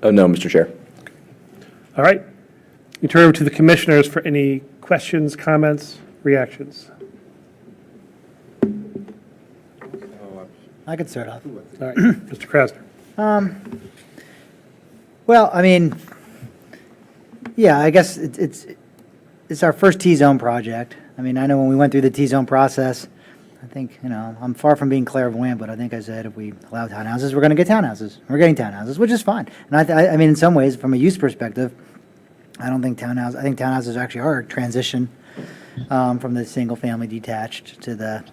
No, Mr. Chair. All right. We turn over to the commissioners for any questions, comments, reactions. I could start off. All right, Mr. Krasner. Well, I mean, yeah, I guess it's our first T-zone project. I mean, I know when we went through the T-zone process, I think, I'm far from being clairvoyant, but I think I said if we allow townhouses, we're going to get townhouses. We're getting townhouses, which is fine. And I mean, in some ways, from a use perspective, I think townhouses actually are a transition from the single-family detached to the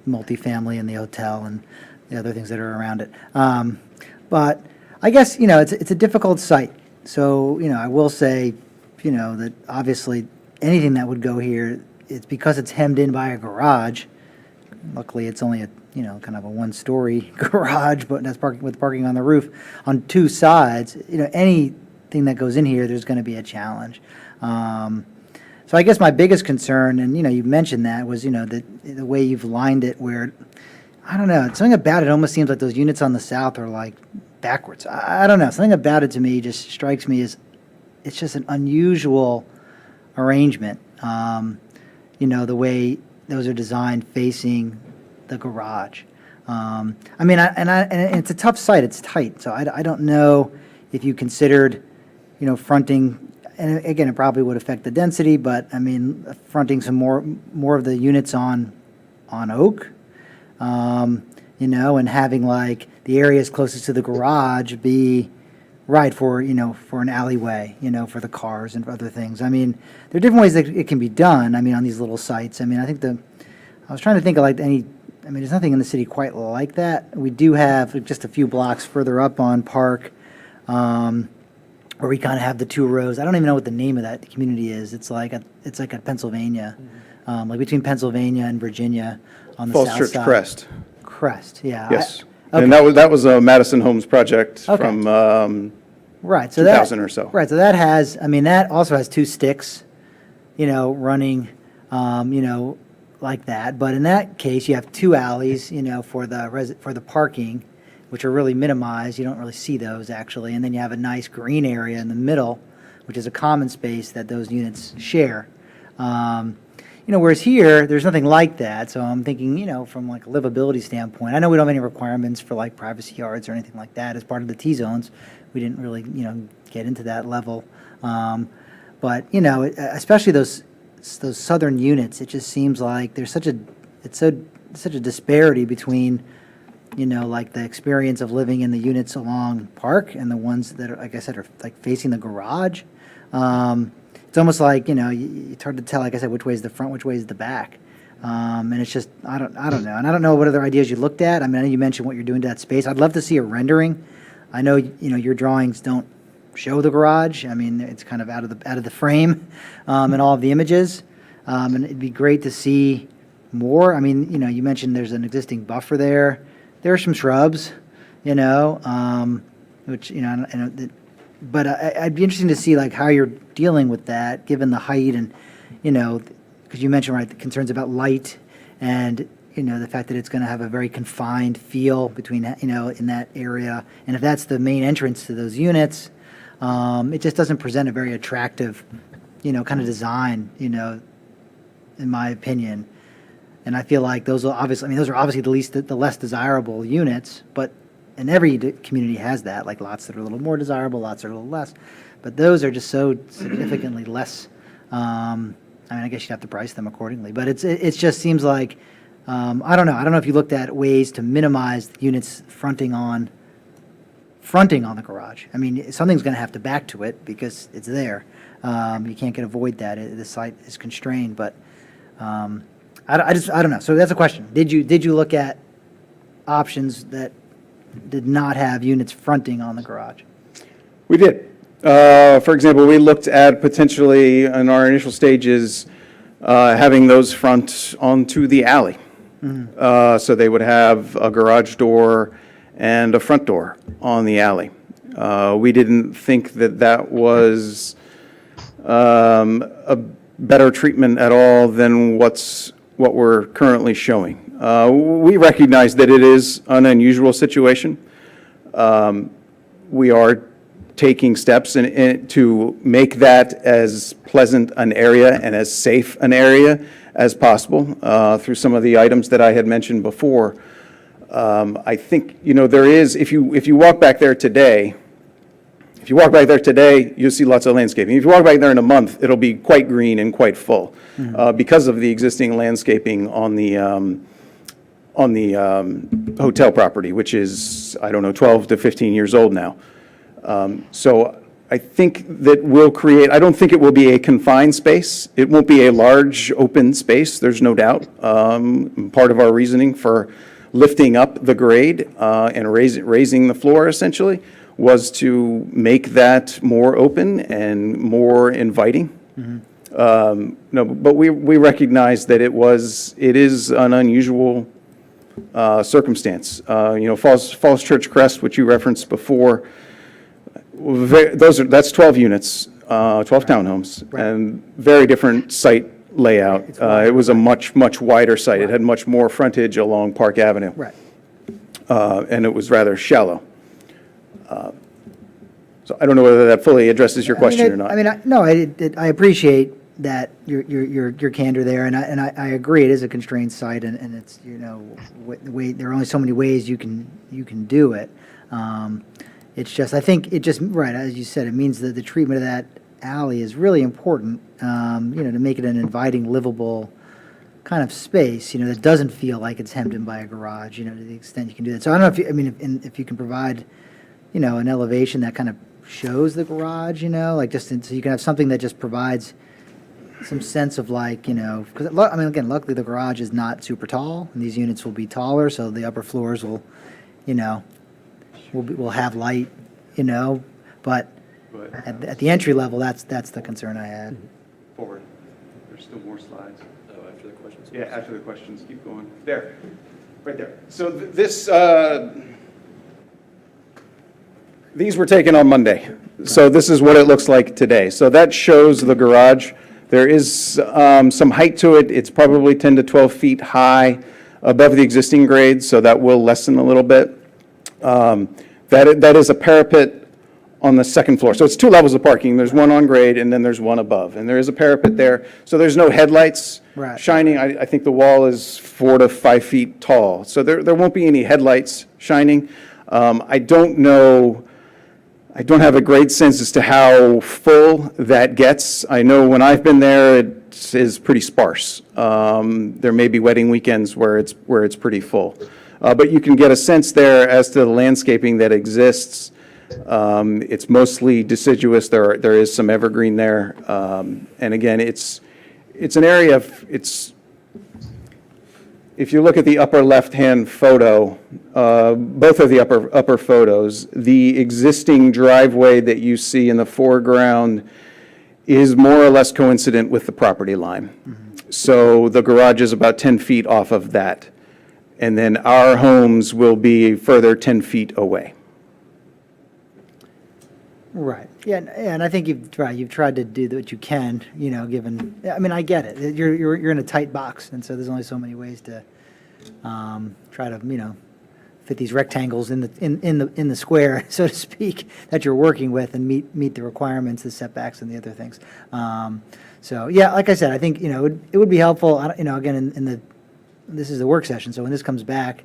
multifamily and the hotel and the other things that are around it. But I guess, it's a difficult site. So, I will say, that obviously anything that would go here, it's because it's hemmed in by a garage. Luckily, it's only a, kind of a one-story garage, but that's with parking on the roof on two sides. Anything that goes in here, there's going to be a challenge. So I guess my biggest concern, and you mentioned that, was the way you've lined it, where I don't know, something about it almost seems like those units on the south are like backwards. I don't know, something about it to me just strikes me as it's just an unusual arrangement. The way those are designed facing the garage. I mean, and it's a tough site. It's tight, so I don't know if you considered, fronting. And again, it probably would affect the density, but I mean, fronting some more of the units on Oak, and having like the areas closest to the garage be right for an alleyway, for the cars and for other things. I mean, there are different ways that it can be done. I mean, on these little sites. I mean, I was trying to think of there's nothing in the city quite like that. We do have just a few blocks further up on Park, where we kind of have the two rows. I don't even know what the name of that community is. It's like a Pennsylvania, like between Pennsylvania and Virginia on the Falls south Church side. Crest, yeah. Yes. Okay. And that was a Madison Homes project Okay. from Right, so 2000 or so. Right, so that also has two sticks, running, like that. But in that case, you have two alleys, for the parking, which are really minimized. You don't really see those actually. And then you have a nice green area in the middle, which is a common space that those units share. Whereas here, there's nothing like that. So I'm thinking, from like a livability standpoint, I know we don't have any requirements for like privacy yards or anything like that as part of the T-zones. We didn't really, get into that level. But, especially those southern units, it just seems like there's such a disparity between, like the experience of living in the units along Park and the ones that are, like I said, are like facing the garage. It's almost like, it's hard to tell, like I said, which way is the front, which way is the back. And it's just, I don't know. And I don't know what other ideas you looked at. I mean, I know you mentioned what you're doing to that space. I'd love to see a rendering. I know, your drawings don't show the garage. I mean, it's kind of out of the frame in all of the images. And it'd be great to see more. I mean, you mentioned there's an existing buffer there. There are some shrubs, which, but I'd be interested to see like how you're dealing with that, given the height and, because you mentioned, right, the concerns about light and, the fact that it's going to have a very confined feel between, in that area. And if that's the main entrance to those units, it just doesn't present a very attractive, kind of design, in my opinion. And I feel like those are obviously the less desirable units, but and every community has that, like lots that are a little more desirable, lots that are a little less. But those are just so significantly less. I guess you'd have to price them accordingly. But it just seems like I don't know. I don't know if you looked at ways to minimize the units fronting on the garage. I mean, something's going to have to back to it because it's there. You can't get avoid that. The site is constrained, but I don't know. So that's a question. Did you look at options that did not have units fronting on the garage? We did. For example, we looked at potentially, in our initial stages, having those front onto the alley. So they would have a garage door and a front door on the alley. We didn't think that that was a better treatment at all than what we're currently showing. We recognize that it is an unusual situation. We are taking steps to make that as pleasant an area and as safe an area as possible through some of the items that I had mentioned before. I think, there is, if you walk back there today, you'll see lots of landscaping. If you walk back there in a month, it'll be quite green and quite full because of the existing landscaping on the hotel property, which is, 12 to 15 years old now. So I think that I don't think it will be a confined space. It won't be a large open space, there's no doubt. Part of our reasoning for lifting up the grade and raising the floor essentially was to make that more open and more inviting. No, but we recognize that it is an unusual circumstance. Falls Church Crest, which you referenced before, that's 12 units, 12 townhomes, and very different site layout. It was a much wider site. It had much more frontage along Park Avenue. Right. And it was rather shallow. So I don't know whether that fully addresses your question or not. I appreciate that your candor there, and I agree. It is a constrained site, and it's there are only so many ways you can do it. It's just, I think it just, right, as you said, it means that the treatment of that alley is really important, to make it an inviting, livable kind of space, that doesn't feel like it's hemmed in by a garage, to the extent you can do that. So I don't know if you can provide, an elevation that kind of shows the garage, so you can have something that just provides some sense of because, again, luckily the garage is not super tall, and these units will be taller, so the upper floors will, will have light, but at the entry level, that's the concern I had. Forward. There's still more slides. Oh, after the questions? Yeah, after the questions. Keep going. There. Right there. So these were taken on Monday. So this is what it looks like today. So that shows the garage. There is some height to it. It's probably 10 to 12 feet high above the existing grade, so that will lessen a little bit. That is a parapet on the second floor. So it's two levels of parking. There's one on grade, and then there's one above. And there is a parapet there. So there's no headlights shining. I think the wall is 4 to 5 feet tall. So there won't be any headlights shining. I don't know. I don't have a great sense as to how full that gets. I know when I've been there, it is pretty sparse. There may be wedding weekends where it's pretty full. But you can get a sense there as to the landscaping that exists. It's mostly deciduous. There is some evergreen there. And again, it's an area if you look at the upper left-hand photo, both of the upper photos, the existing driveway that you see in the foreground is more or less coincident with the property line. So the garage is about 10 feet off of that. And then our homes will be further 10 feet away. Right. Yeah, and I think you've tried to do what you can, given, I get it. You're in a tight box, and so there's only so many ways to try to, fit these rectangles in the square, so to speak, that you're working with and meet the requirements, the setbacks, and the other things. So yeah, like I said, I think it would be helpful. Again, this is the work session, so when this comes back,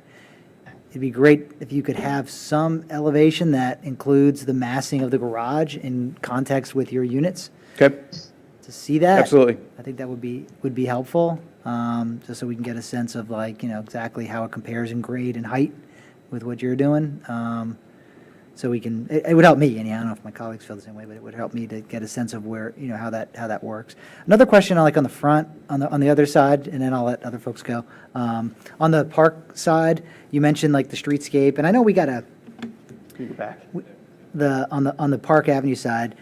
it'd be great if you could have some elevation that includes the massing of the garage in context with your units. Okay. see that. Absolutely. I think that would be helpful, just so we can get a sense of like, exactly how it compares in grade and height with what you're doing. So we can, it would help me, and I don't know if my colleagues feel the same way, but it would help me to get a sense of where, how that works. Another question, like on the front, on the other side, and then I'll let other folks go. On the park side, you mentioned like the streetscape, and I know we got Can you go back? on the Park Avenue side,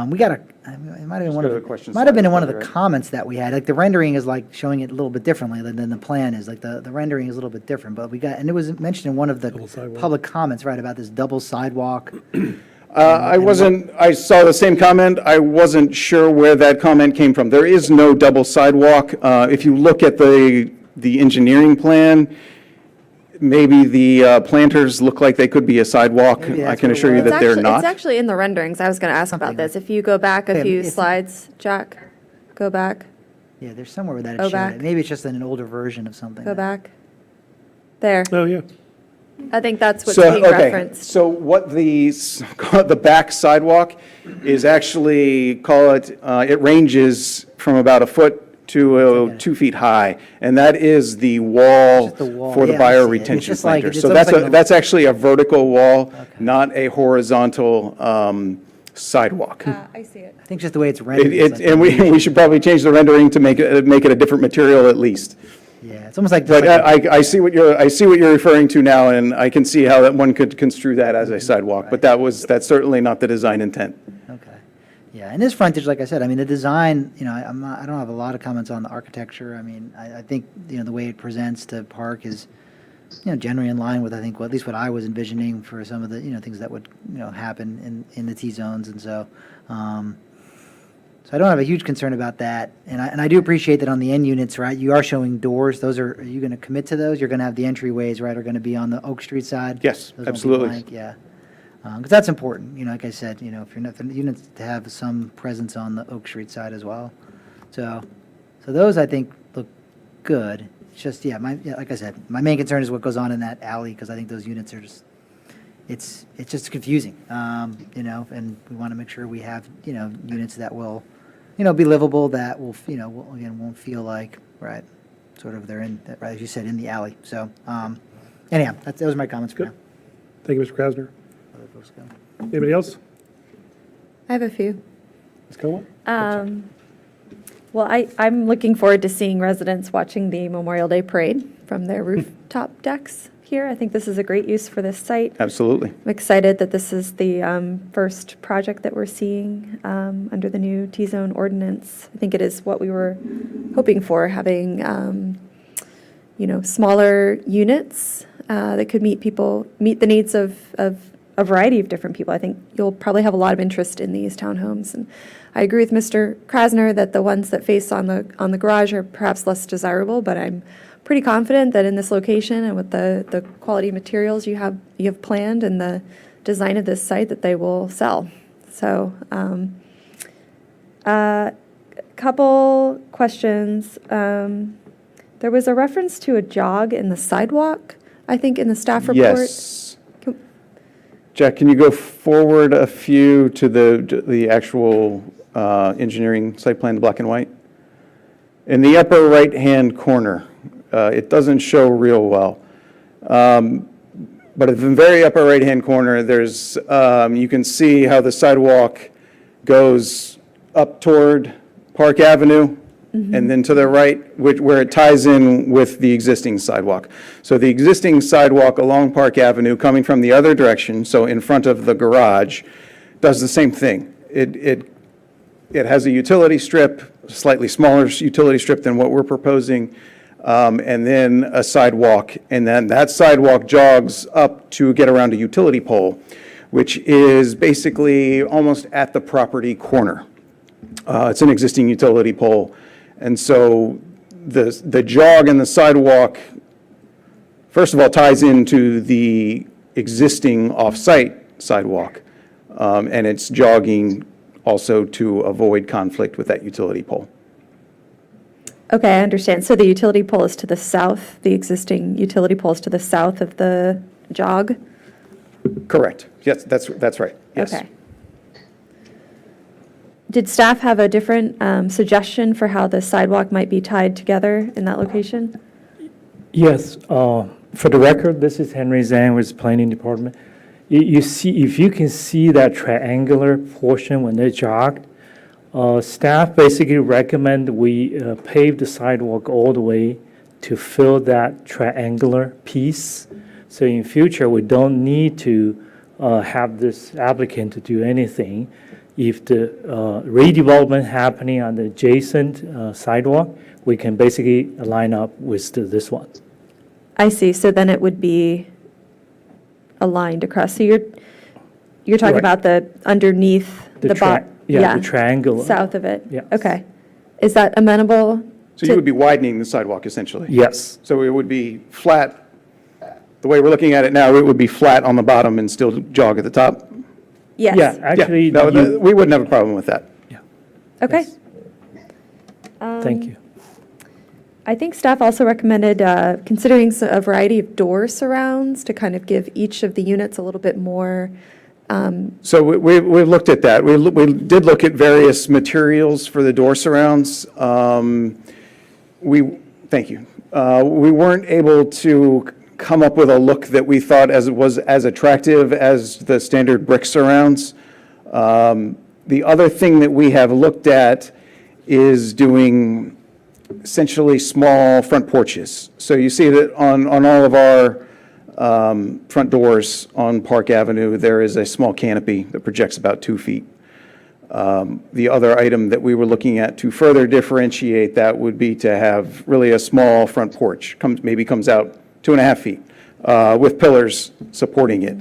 we got it might have been one go of to the, the question might have been slide, in one of the right? comments that we had, like the rendering is like showing it a little bit differently than the plan is, like the rendering is a little bit different, but and it was mentioned in one of the public comments, right, about this double sidewalk. I saw the same comment. I wasn't sure where that comment came from. There is no double sidewalk. If you look at the engineering plan, maybe the planters look like they could be a sidewalk. Maybe I that's can what it assure you was. that they're It's not. actually in the renderings. I was going to ask about Something this. If you go back a Okay, few it's- slides, Jack, go back, Yeah, there's somewhere where that Go is back. shown. Maybe it's just in an older version of something. go back. There. Oh, yeah. I think that's what's So, being okay, referenced. so what the back sidewalk is actually, it ranges from about a foot to 2 feet high, and that is the wall Just the wall. for the Yeah, I see it. It's bioretention just like- planter. it's So almost like that's actually a vertical wall, not a horizontal sidewalk. I see it. I think just the way it's rendered. is like- And we should probably change the rendering to make it a different material at least. Yeah, it's almost like. But I see what you're referring to now, and I can see how that one could construe that as a sidewalk, but that's certainly not the design intent. Okay. Yeah, and this frontage, like I said, I mean, the design, I don't have a lot of comments on the architecture. I mean, I think, the way it presents to Park is, generally in line with, I think, well, at least what I was envisioning for some of the, things that would, happen in the T-zones. And so, so I don't have a huge concern about that. And I do appreciate that on the end units, right, you are showing doors. Are you going to commit to those? You're going to have the entryways, right, are going to be on the Oak Street side? Yes, Those won't be absolutely. blank, yeah. Because that's important, like I said, if you're not, the units to have some presence on the Oak Street side as well. So those I think look good. It's just, like I said, my main concern is what goes on in that alley, because I think those units are just, it's just confusing, and we want to make sure we have, units that will, be livable, that will, won't feel like, right, sort of they're in, right, as you said, in the alley. So, anyhow, those are my comments for now. Thank you, Mr. Krasner. Other folks go. Anybody else? I have a few. Ms. Como? Well, I'm looking forward to seeing residents watching the Memorial Day Parade from their rooftop decks here. I think this is a great use for this site. Absolutely. I'm excited that this is the first project that we're seeing under the new T-zone ordinance. I think it is what we were hoping for, having, smaller units that could meet the needs of a variety of different people. I think you'll probably have a lot of interest in these townhomes. And I agree with Mr. Krasner that the ones that face on the garage are perhaps less desirable, but I'm pretty confident that in this location and with the quality materials you have planned and the design of this site, that they will sell. So, couple questions. There was a reference to a jog in the sidewalk, I think, in the staff report. Yes. Jack, can you go forward a few to the actual engineering site plan, the black and white? In the upper right-hand corner, it doesn't show real well. But at the very upper right-hand corner, there's, you can see how the sidewalk goes up toward Park Avenue, and then to the right, where it ties in with the existing sidewalk. So the existing sidewalk along Park Avenue, coming from the other direction, so in front of the garage, does the same thing. It has a utility strip, slightly smaller utility strip than what we're proposing, and then a sidewalk, and then that sidewalk jogs up to get around a utility pole, which is basically almost at the property corner. It's an existing utility pole. And so the jog and the sidewalk, first of all, ties into the existing off-site sidewalk, and it's jogging also to avoid conflict with that utility pole. Okay, I understand. So the utility pole is to the south, the existing utility pole is to the south of the jog? Correct. Yes, that's right. Yes. Okay. Did staff have a different suggestion for how the sidewalk might be tied together in that location? Yes, for the record, this is Henry Zhang with Planning Department. You see, if you can see that triangular portion when they jogged, staff basically recommend we pave the sidewalk all the way to fill that triangular piece. So in future, we don't need to have this applicant to do anything. If the redevelopment happening on the adjacent sidewalk, we can basically line up with this one. I see, so then it would be aligned across. So you're talking Right. about the underneath the Yeah, the triangle. south of it? Yes. Okay. Is that amenable? So you would be widening the sidewalk essentially? Yes, So it would be flat, the way we're looking at it now, it would be flat on the bottom and still jog at the top? Yes. yeah, actually, Yeah, no, you- we wouldn't have a problem with that. Okay. yes. Thank you. I think staff also recommended considering a variety of door surrounds to kind of give each of the units a little bit more. So we've looked at that. We did look at various materials for the door surrounds. Thank you. We weren't able to come up with a look that we thought was as attractive as the standard brick surrounds. The other thing that we have looked at is doing essentially small front porches. So you see that on all of our front doors on Park Avenue, there is a small canopy that projects about 2 feet. The other item that we were looking at to further differentiate that would be to have really a small front porch, maybe comes out 2.5 feet, with pillars supporting it.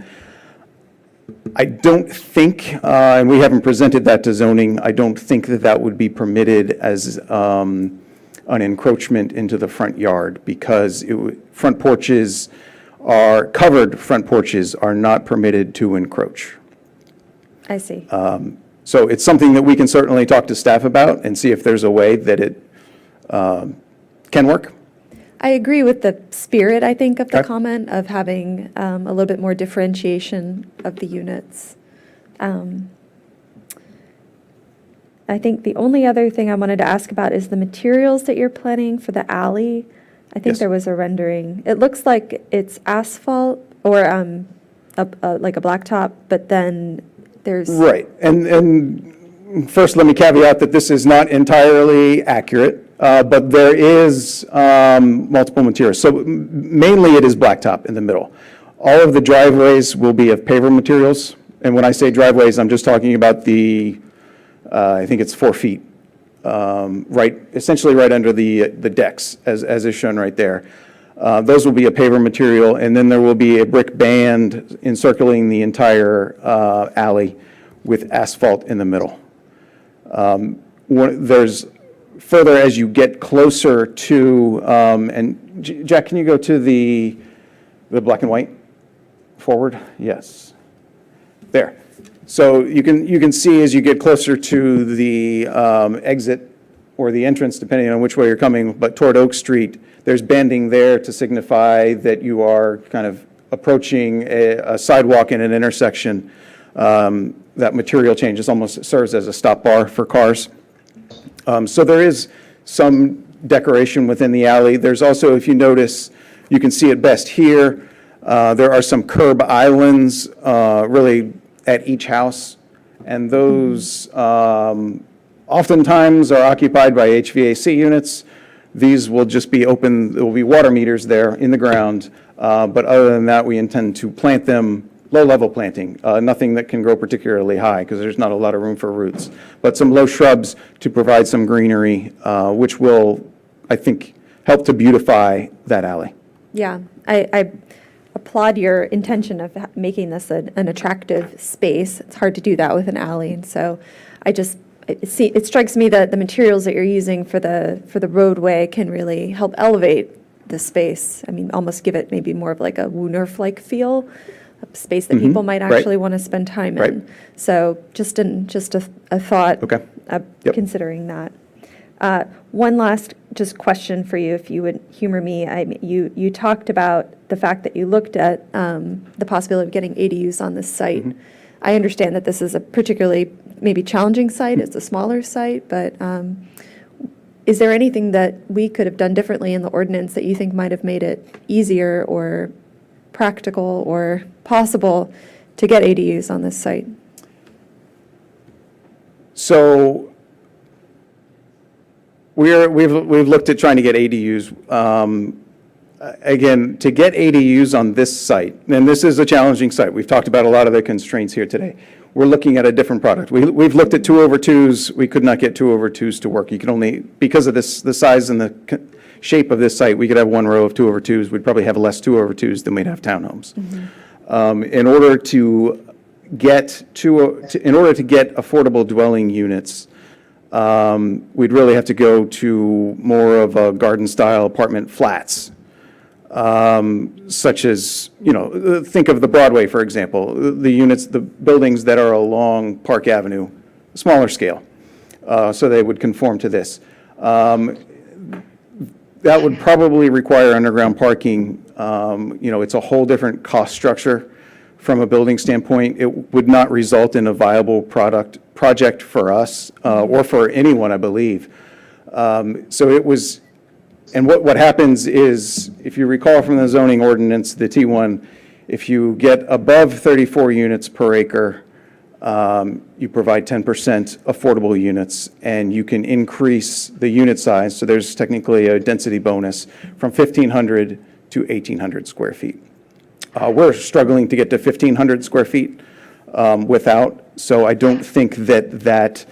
I don't think, and we haven't presented that to zoning, I don't think that that would be permitted as an encroachment into the front yard, because front porches covered front porches are not permitted to encroach. I see. So it's something that we can certainly talk to staff about and see if there's a way that it can work. I agree with the spirit, I think, of the Okay. comment of having a little bit more differentiation of the units. I think the only other thing I wanted to ask about is the materials that you're planning for the alley. I think Yes. there was a rendering. It looks like it's asphalt or like a blacktop, but then there's. Right. And first, let me caveat that this is not entirely accurate, but there is multiple materials. So mainly it is blacktop in the middle. All of the driveways will be of paver materials. And when I say driveways, I'm just talking about I think it's 4 feet, essentially right under the decks, as is shown right there. Those will be a paver material, and then there will be a brick band encircling the entire alley with asphalt in the middle. There's further as you get closer to, and Jack, can you go to the black and white forward? Yes. There. So you can see as you get closer to the exit or the entrance, depending on which way you're coming, but toward Oak Street, there's banding there to signify that you are kind of approaching a sidewalk in an intersection. That material change almost serves as a stop bar for cars. So there is some decoration within the alley. There's also, if you notice, you can see it best here, there are some curb islands really at each house, and those oftentimes are occupied by HVAC units. These will just be open, there will be water meters there in the ground, but other than that, we intend to plant them, low-level planting, nothing that can grow particularly high, because there's not a lot of room for roots, but some low shrubs to provide some greenery, which will, I think, help to beautify that alley. Yeah, I applaud your intention of making this an attractive space. It's hard to do that with an alley, and so it strikes me that the materials that you're using for the roadway can really help elevate the space. I mean, almost give it maybe more of like a Woonerf-like feel, a space that people might right. actually want to spend time Right. in. So just a thought. Okay. Yep. Considering that. One last just question for you, if you would humor me. You talked about the fact that you looked at the possibility of getting ADUs on this site. I understand that this is a particularly maybe challenging site, it's a smaller site, but is there anything that we could have done differently in the ordinance that you think might have made it easier or practical or possible to get ADUs on this site? So we've looked at trying to get ADUs. Again, to get ADUs on this site, and this is a challenging site. We've talked about a lot of the constraints here today. We're looking at a different product. We've looked at 2/2s. We could not get 2/2s to work. You could only, because of the size and the shape of this site, we could have one row of 2/2s. We'd probably have less 2/2s than we'd have townhomes. In order to get affordable dwelling units, we'd really have to go to more of a garden-style apartment flats, such as, think of the Broadway, for example, the buildings that are along Park Avenue, smaller scale, so they would conform to this. That would probably require underground parking. It's a whole different cost structure from a building standpoint. It would not result in a viable project for us, or for anyone, I believe. So it was, and what happens is, if you recall from the zoning ordinance, the T1, if you get above 34 units per acre, you provide 10% affordable units, and you can increase the unit size, so there's technically a density bonus, from 1,500 to 1,800 square feet. We're struggling to get to 1,500 square feet without, so I don't think that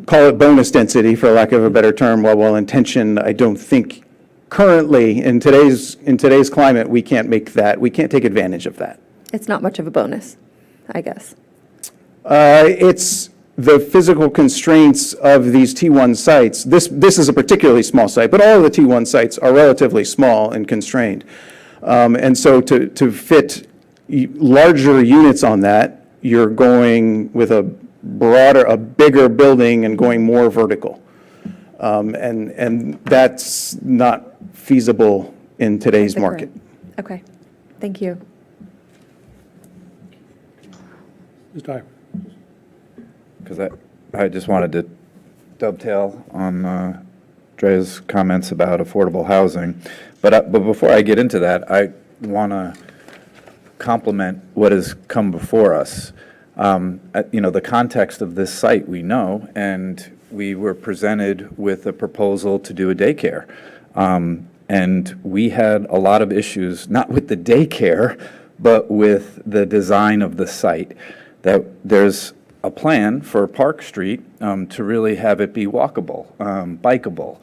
call it bonus density, for lack of a better term, while well-intentioned, I don't think currently, in today's climate, we can't make that, we can't take advantage of that. It's not much of a bonus, I guess. It's the physical constraints of these T1 sites. This is a particularly small site, but all of the T1 sites are relatively small and constrained. And so to fit larger units on that, you're going with a bigger building and going more vertical. And that's not feasible in today's market. Okay, thank you. Ms. Dyer. Because I just wanted to dovetail on Dre's comments about affordable housing. But before I get into that, I want to compliment what has come before us. The context of this site we know, and we were presented with a proposal to do a daycare. And we had a lot of issues, not with the daycare, but with the design of the site. That there's a plan for Park Street to really have it be walkable, bikeable.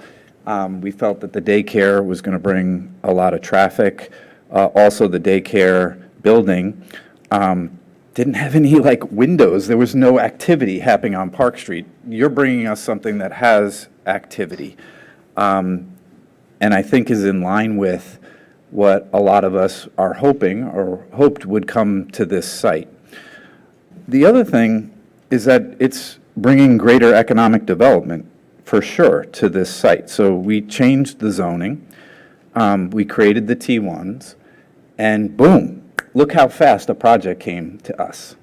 We felt that the daycare was going to bring a lot of traffic. Also, the daycare building didn't have any windows. There was no activity happening on Park Street. You're bringing us something that has activity, and I think is in line with what a lot of us are hoping or hoped would come to this site. The other thing is that it's bringing greater economic development, for sure, to this site. So we changed the zoning, we created the T1s, and boom, look how fast a project came to us.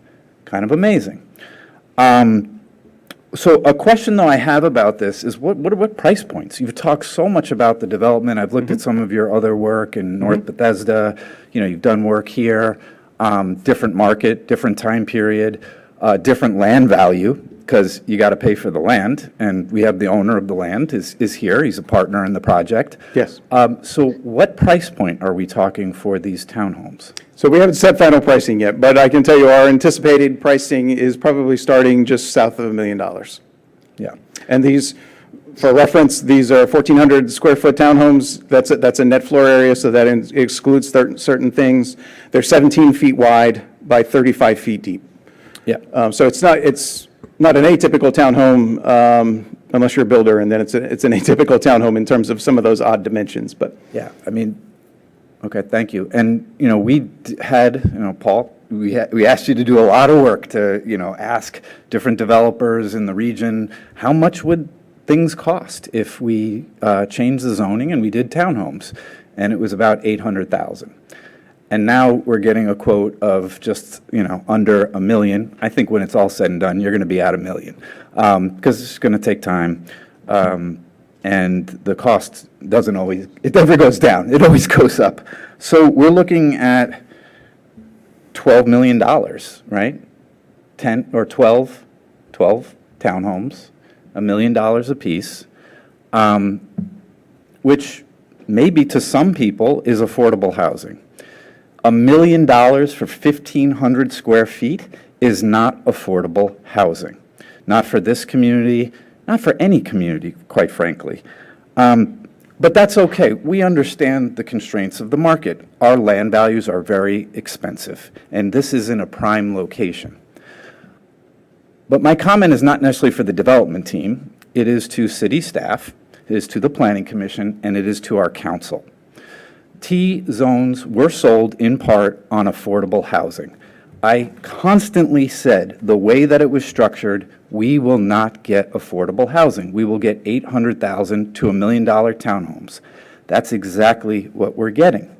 Kind of amazing. So a question, though, I have about this is what price points? You've talked so much about the development. I've looked at some of your other work in North Bethesda. You've done work here. Different market, different time period, different land value, because you got to pay for the land, and we have the owner of the land is here. He's a partner in the project. Yes. So what price point are we talking for these townhomes? So we haven't set final pricing yet, but I can tell you our anticipated pricing is probably starting just south of $1 million. Yeah. And these, for reference, these are 1,400 square foot townhomes. That's a net floor area, so that excludes certain things. They're 17 feet wide by 35 feet deep. Yeah. So it's not an atypical townhome, unless you're a builder, and then it's an atypical townhome in terms of some of those odd dimensions, but. Yeah, okay, thank you. And, we had, Paul, we asked you to do a lot of work to, ask different developers in the region, how much would things cost if we changed the zoning and we did townhomes? And it was about $800,000. And now we're getting a quote of just, under $1 million. I think when it's all said and done, you're going to be at $1 million, because it's going to take time. And the cost it never goes down. It always goes up. So we're looking at $12 million, right? 10 or 12 townhomes, $1 million apiece, which maybe to some people is affordable housing. $1 million for 1,500 square feet is not affordable housing. Not for this community, not for any community, quite frankly. But that's okay. We understand the constraints of the market. Our land values are very expensive, and this is in a prime location. But my comment is not necessarily for the development team. It is to city staff, it is to the Planning Commission, and it is to our council. T-zones were sold in part on affordable housing. I constantly said the way that it was structured, we will not get affordable housing. We will get $800,000 to $1 million townhomes. That's exactly what we're getting.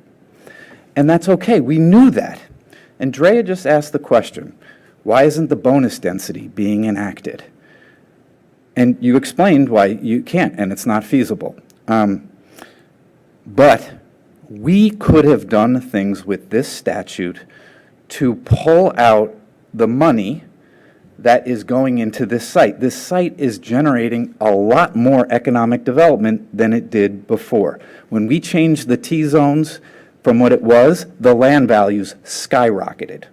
And that's okay. We knew that. And Drea just asked the question, why isn't the bonus density being enacted? And you explained why you can't, and it's not feasible. But we could have done things with this statute to pull out the money that is going into this site. This site is generating a lot more economic development than it did before. When we changed the T-zones from what it was, the land values skyrocketed.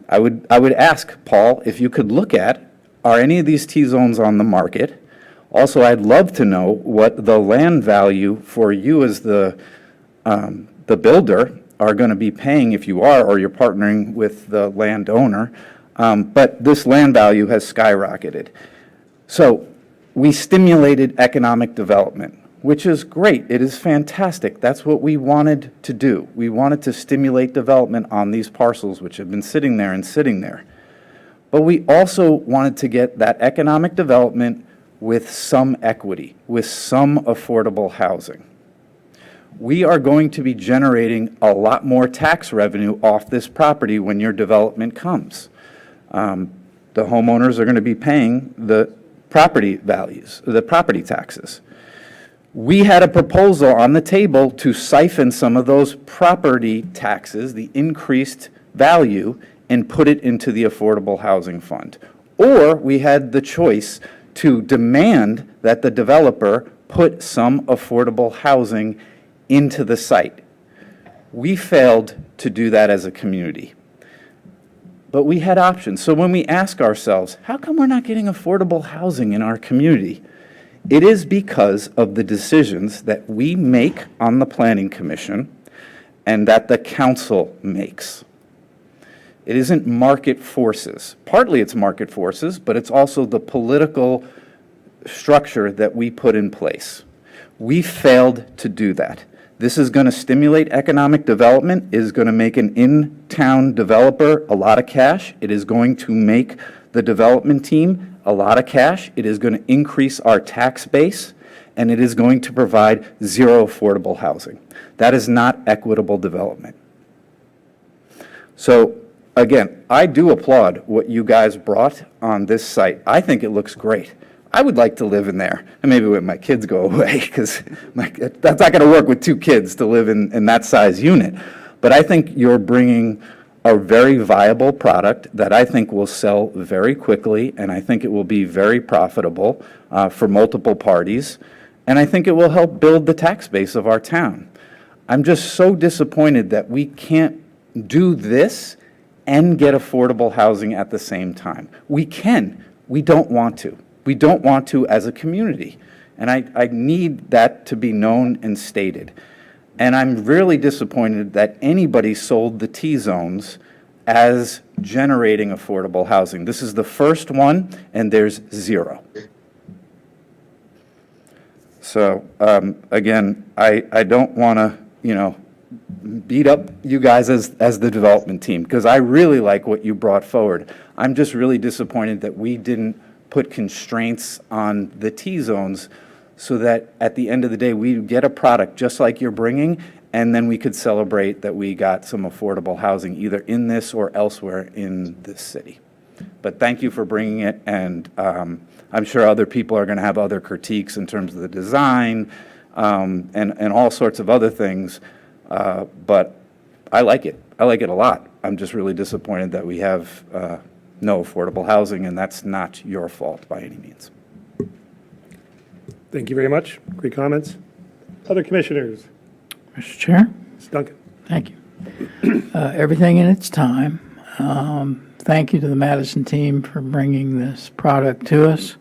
I would ask, Paul, if you could look at, are any of these T-zones on the market? Also, I'd love to know what the land value for you as the builder are going to be paying if you are, or you're partnering with the landowner. But this land value has skyrocketed. So we stimulated economic development, which is great. It is fantastic. That's what we wanted to do. We wanted to stimulate development on these parcels, which have been sitting there and sitting there. But we also wanted to get that economic development with some equity, with some affordable housing. We are going to be generating a lot more tax revenue off this property when your development comes. The homeowners are going to be paying the property values, the property taxes. We had a proposal on the table to siphon some of those property taxes, the increased value, and put it into the Affordable Housing Fund. Or we had the choice to demand that the developer put some affordable housing into the site. We failed to do that as a community. But we had options. So when we ask ourselves, how come we're not getting affordable housing in our community? It is because of the decisions that we make on the Planning Commission and that the council makes. It isn't market forces. Partly it's market forces, but it's also the political structure that we put in place. We failed to do that. This is going to stimulate economic development, is going to make an in-town developer a lot of cash. It is going to make the development team a lot of cash. It is going to increase our tax base, and it is going to provide zero affordable housing. That is not equitable development. So, again, I do applaud what you guys brought on this site. I think it looks great. I would like to live in there, and maybe when my kids go away, because that's not going to work with 2 kids to live in that size unit. But I think you're bringing a very viable product that I think will sell very quickly, and I think it will be very profitable for multiple parties, and I think it will help build the tax base of our town. I'm just so disappointed that we can't do this and get affordable housing at the same time. We can. We don't want to. We don't want to as a community. And I need that to be known and stated. And I'm really disappointed that anybody sold the T-zones as generating affordable housing. This is the first one, and there's 0. So, again, I don't want to, beat up you guys as the development team, because I really like what you brought forward. I'm just really disappointed that we didn't put constraints on the T-zones so that at the end of the day, we get a product just like you're bringing, and then we could celebrate that we got some affordable housing either in this or elsewhere in this city. But thank you for bringing it, and I'm sure other people are going to have other critiques in terms of the design and all sorts of other things, but I like it. I like it a lot. I'm just really disappointed that we have no affordable housing, and that's not your fault by any means. Thank you very much. Great comments. Other commissioners? Mr. Chair? Ms. Duncan? Thank you. Everything in its time. Thank you to the Madison team for bringing this product to us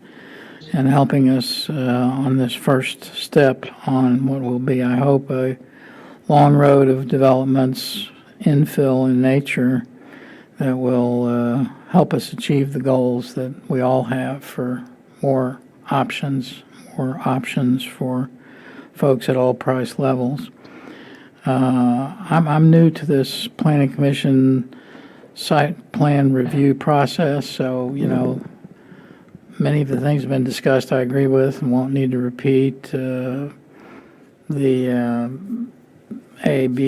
and helping us on this first step on what will be, I hope, a long road of developments, infill in nature, that will help us achieve the goals that we all have for more options for folks at all price levels. I'm new to this Planning Commission site plan review process, so, you know, many of the things have been discussed I agree with and won't need to repeat. The AAB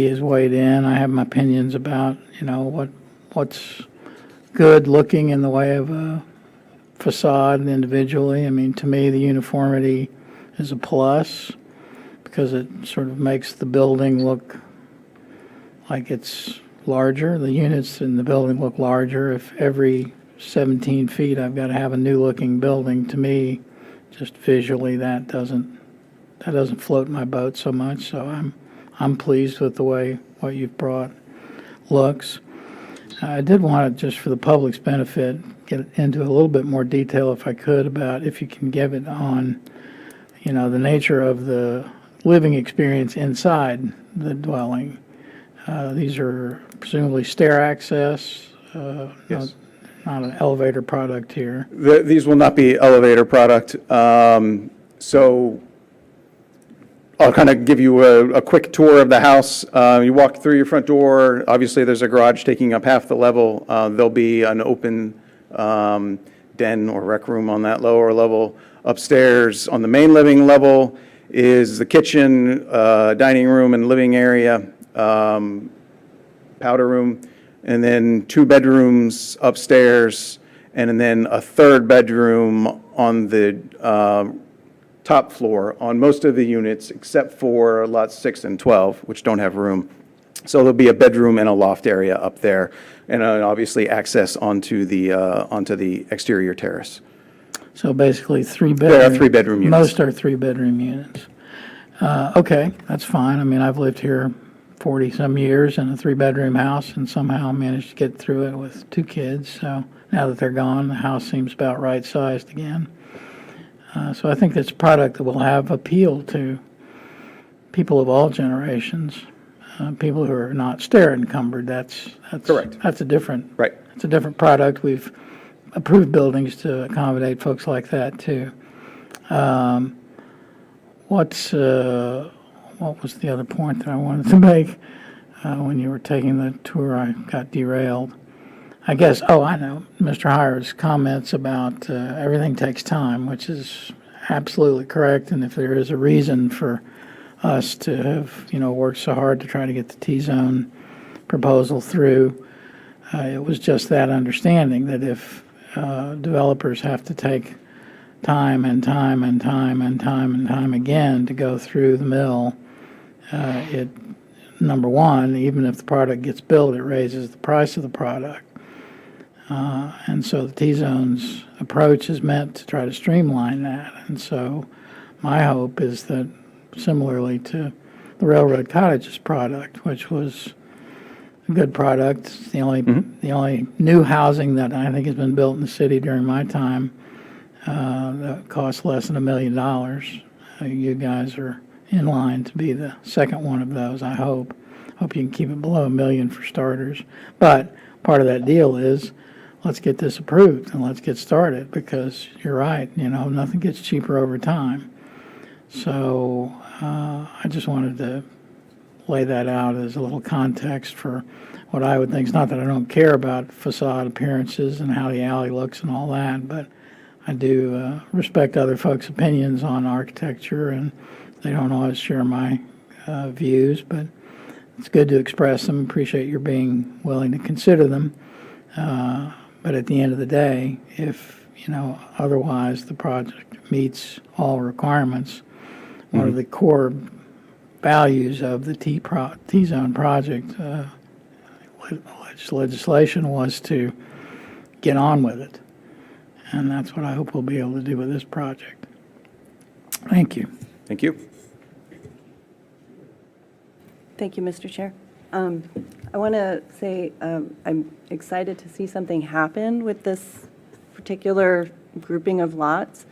has weighed in. I have my opinions about, you know, what's good looking in the way of a facade individually. I mean, to me, the uniformity is a plus because it sort of makes the building look like it's larger. The units in the building look larger. If every 17 feet I've got to have a new looking building, to me, just visually, that doesn't float my boat so much. So I'm pleased with the way what you've brought looks. I did want to, just for the public's benefit, get into a little bit more detail, if I could, about if you can give it on, you know, the nature of the living experience inside the dwelling. These are presumably stair access, Yes. not an elevator product here. These will not be elevator product. So I'll kind of give you a quick tour of the house. You walk through your front door. Obviously, there's a garage taking up half the level. There'll be an open den or rec room on that lower level. Upstairs on the main living level is the kitchen, dining room and living area, powder room, and then 2 bedrooms upstairs, and then a 3rd bedroom on the top floor on most of the units except for lots 6 and 12, which don't have room. So there'll be a bedroom and a loft area up there, and obviously access onto the exterior terrace. So basically 3 bedroom. There are 3-bedroom units. Most are 3-bedroom units. Okay, that's fine. I mean, I've lived here 40-some years in a 3-bedroom house and somehow managed to get through it with 2 kids. So now that they're gone, the house seems about right-sized again. So I think it's a product that will have appeal to people of all generations, people who are not stair encumbered. That's Correct. That's a different. Right. It's a different product. We've approved buildings to accommodate folks like that too. What was the other point that I wanted to make? When you were taking the tour, I got derailed. I guess, I know, Mr. Hires' comments about everything takes time, which is absolutely correct. And if there is a reason for us to have, worked so hard to try to get the T-zone proposal through, it was just that understanding that if developers have to take time and time and time and time and time again to go through the mill, number one, even if the product gets built, it raises the price of the product. And so the T-zone's approach is meant to try to streamline that. And so my hope is that similarly to the Railroad Cottages product, which was a good product, it's the only new housing that I think has been built in the city during my time that cost less than $1 million. You guys are in line to be the second one of those, I hope. Hope you can keep it below $1 million for starters. But part of that deal is, let's get this approved and let's get started, because you're right, nothing gets cheaper over time. So I just wanted to lay that out as a little context for what I would think. It's not that I don't care about facade appearances and how the alley looks and all that, but I do respect other folks' opinions on architecture, and they don't always share my views. But it's good to express them, appreciate your being willing to consider them. But at the end of the day, if, otherwise the project meets all requirements, one of the core values of the T-zone project legislation was to get on with it. And that's what I hope we'll be able to do with this project. Thank you. Thank you. Thank you, Mr. Chair. I want to say I'm excited to see something happen with this particular grouping of lots.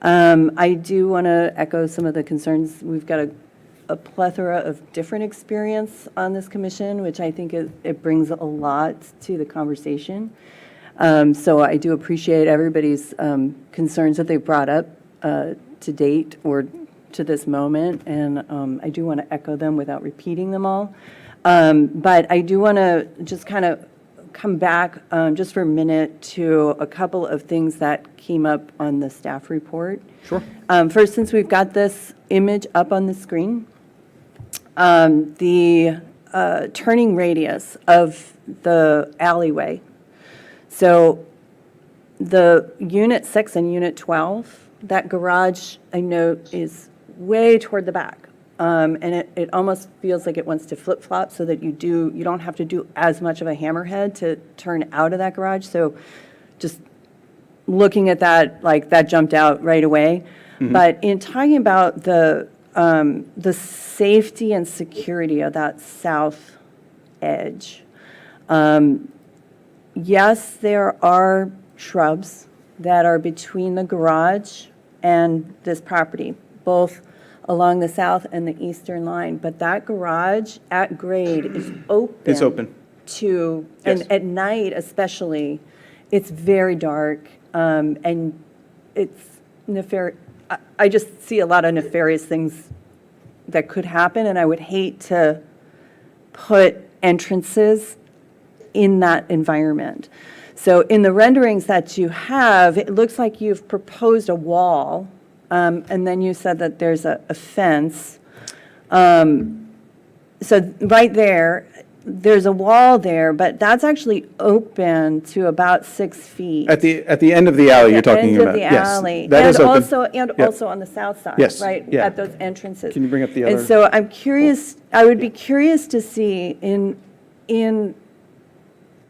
I do want to echo some of the concerns. We've got a plethora of different experience on this commission, which I think it brings a lot to the conversation. So I do appreciate everybody's concerns that they've brought up to date or to this moment, and I do want to echo them without repeating them all. But I do want to just kind of come back just for a minute to a couple of things that came up on the staff report. Sure. First, since we've got this image up on the screen, the turning radius of the alleyway. So the Unit 6 and Unit 12, that garage, I note, is way toward the back. And it almost feels like it wants to flip-flop so that you don't have to do as much of a hammerhead to turn out of that garage. So just looking at that, like, that jumped out right away. But in talking about the safety and security of that south edge, yes, there are shrubs that are between the garage and this property, both along the south and the eastern line, but that garage at grade is open. It's open. To, Yes. and at night especially, it's very dark, and it's nefarious. I just see a lot of nefarious things that could happen, and I would hate to put entrances in that environment. So in the renderings that you have, it looks like you've proposed a wall, and then you said that there's a fence. So right there, there's a wall there, but that's actually open to about 6 feet. At the end of the alley you're talking about? End of the Yes, alley. that is open. And Yep. also on the south side, Yes, right? yeah. At those entrances. Can you bring up the other? And so I'm curious, I would be curious to see in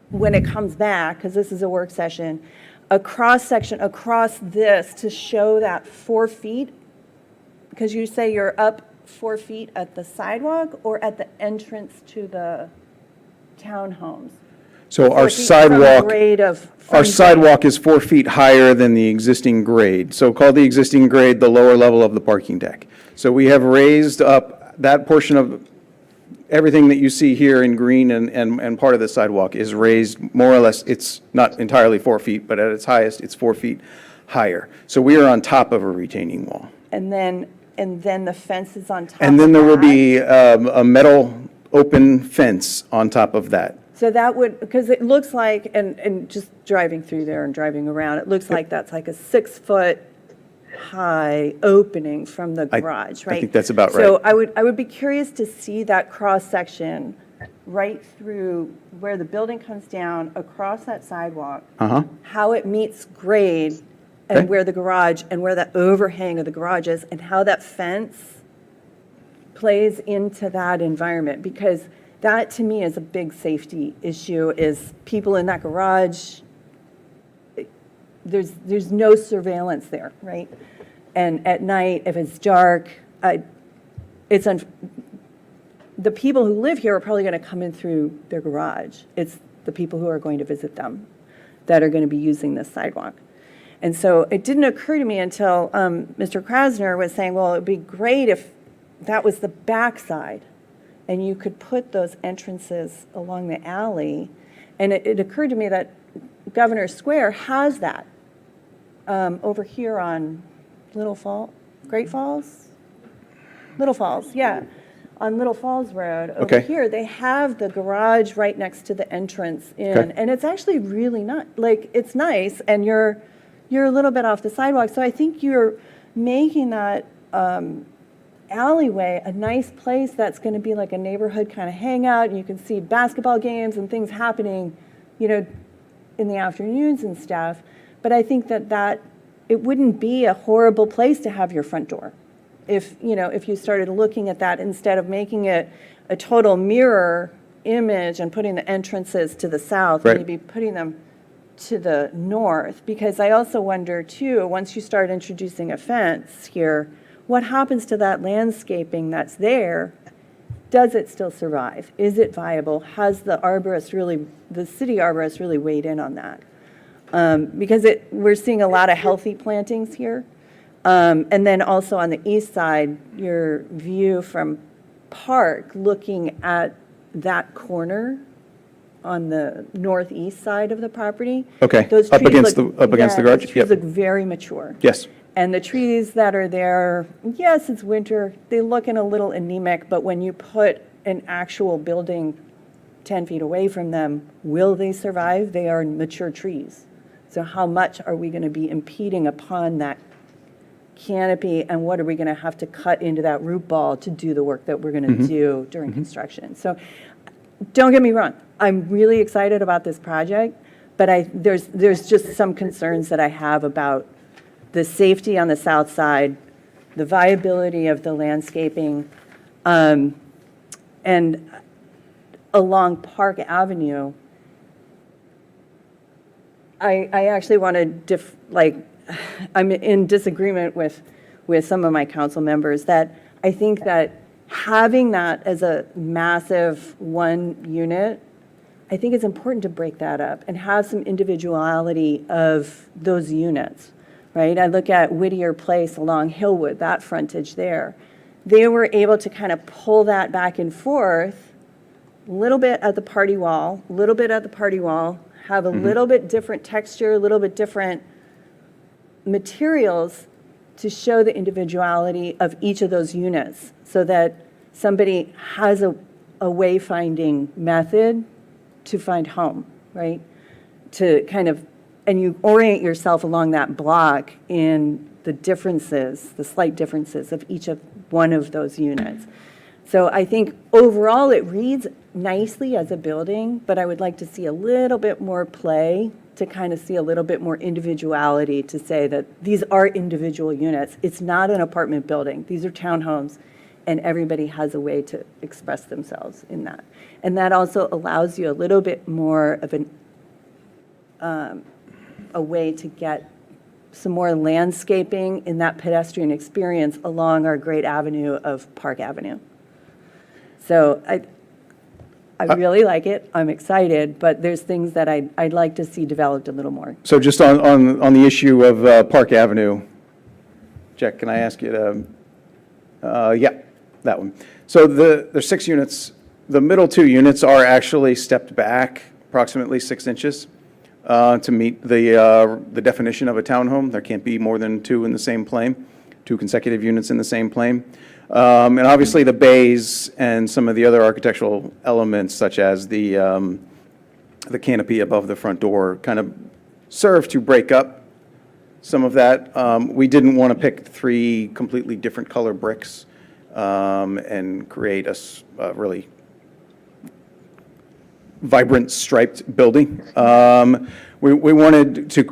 when it comes back, because this is a work session, a cross-section across this to show that 4 feet, because you say you're up 4 feet at the sidewalk or at the entrance to the townhomes? So 4 our feet from sidewalk, grade of our from sidewalk is 4 feet higher than the existing grade. So call the existing grade the lower level of the parking deck. So we have raised up that portion of, everything that you see here in green and part of the sidewalk is raised more or less, it's not entirely 4 feet, but at its highest, it's 4 feet higher. So we are on top of a retaining wall. And then the fence is on top And then of there will that? be a metal open fence on top of that. So that would, because it looks like, and just driving through there and driving around, it looks like that's like a 6-foot high opening from the garage, right? I think that's about So right. I would be curious to see that cross-section right through where the building comes down, across that sidewalk, Uh-huh. how it meets grade and Okay. where the garage, and where that overhang of the garage is, and how that fence plays into that environment, because that, to me, is a big safety issue, is people in that garage, there's no surveillance there, right? And at night, if it's dark, the people who live here are probably going to come in through their garage. It's the people who are going to visit them that are going to be using this sidewalk. And so it didn't occur to me until Mr. Krasner was saying, well, it would be great if that was the backside, and you could put those entrances along the alley. And it occurred to me that Governor Square has that over here on Great Falls? Little Falls, yeah. On Little Falls Road, over Okay. here, they have the garage right next to the entrance in. Okay. And it's actually really not, like, it's nice, and you're a little bit off the sidewalk. So I think you're making that alleyway, a nice place that's going to be like a neighborhood kind of hangout, and you can see basketball games and things happening, you know, in the afternoons and stuff. But I think that it wouldn't be a horrible place to have your front door. If, you know, if you started looking at that instead of making it a total mirror image and putting the entrances to the south, Right. maybe putting them to the north. Because I also wonder too, once you start introducing a fence here, what happens to that landscaping that's there? Does it still survive? Is it viable? Has the city arborist really weighed in on that? Because we're seeing a lot of healthy plantings here. And then also on the east side, your view from Park, looking at that corner on the northeast side of the property. Okay, Those up trees against look- the yeah, garage? those trees Yep. look very mature. Yes. And the trees that are there, yes, it's winter, they look a little anemic, but when you put an actual building 10 feet away from them, will they survive? They are mature trees. So how much are we going to be impeding upon that canopy, and what are we going to have to cut into that root ball to do the work that we're going to do during construction? So don't get me wrong, I'm really excited about this project, but there's just some concerns that I have about the safety on the south side, the viability of the landscaping, and along Park Avenue. I actually want to I'm in disagreement with some of my council members that I think that having that as a massive one unit, I think it's important to break that up and have some individuality of those units, right? I look at Whittier Place along Hillwood, that frontage there. They were able to kind of pull that back and forth, a little bit at the party wall, a little bit at the party wall, have a little bit different texture, a little bit different materials to show the individuality of each of those units so that somebody has a wayfinding method to find home, right? To kind of, and you orient yourself along that block in the differences, the slight differences of each of one of those units. So I think overall it reads nicely as a building, but I would like to see a little bit more play to kind of see a little bit more individuality to say that these are individual units. It's not an apartment building. These are townhomes, and everybody has a way to express themselves in that. And that also allows you a little bit more of a way to get some more landscaping in that pedestrian experience along our great avenue of Park Avenue. So I really like it. I'm excited, but there's things that I'd like to see developed a little more. So just on the issue of Park Avenue, Jack, can I ask you to, yeah, that one. So there's 6 units. The middle 2 units are actually stepped back approximately 6 inches to meet the definition of a townhome. There can't be more than 2 in the same plane, 2 consecutive units in the same plane. And obviously the bays and some of the other architectural elements such as the canopy above the front door kind of serve to break up some of that. We didn't want to pick 3 completely different color bricks and create a really vibrant striped building. We wanted to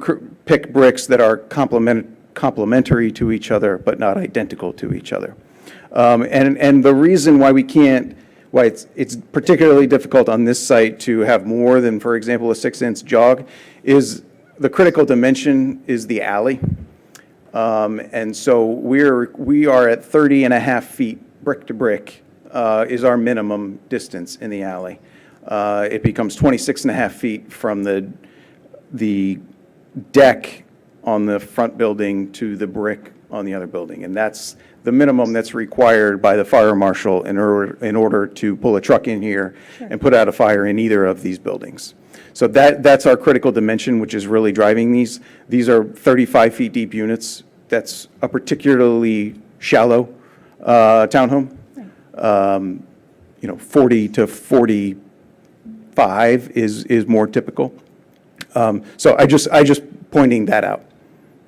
pick bricks that are complementary to each other but not identical to each other. And the reason why it's particularly difficult on this site to have more than, for example, a 6-inch jog is the critical dimension is the alley. And so we are at 30 and a half feet brick to brick is our minimum distance in the alley. It becomes 26 and a half feet from the deck on the front building to the brick on the other building. And that's the minimum that's required by the fire marshal in order to pull a truck in here and put out a fire in either of these buildings. So that's our critical dimension, which is really driving these. These are 35 feet deep units. That's a particularly shallow townhome. 40 to 45 is more typical. So I just pointing that out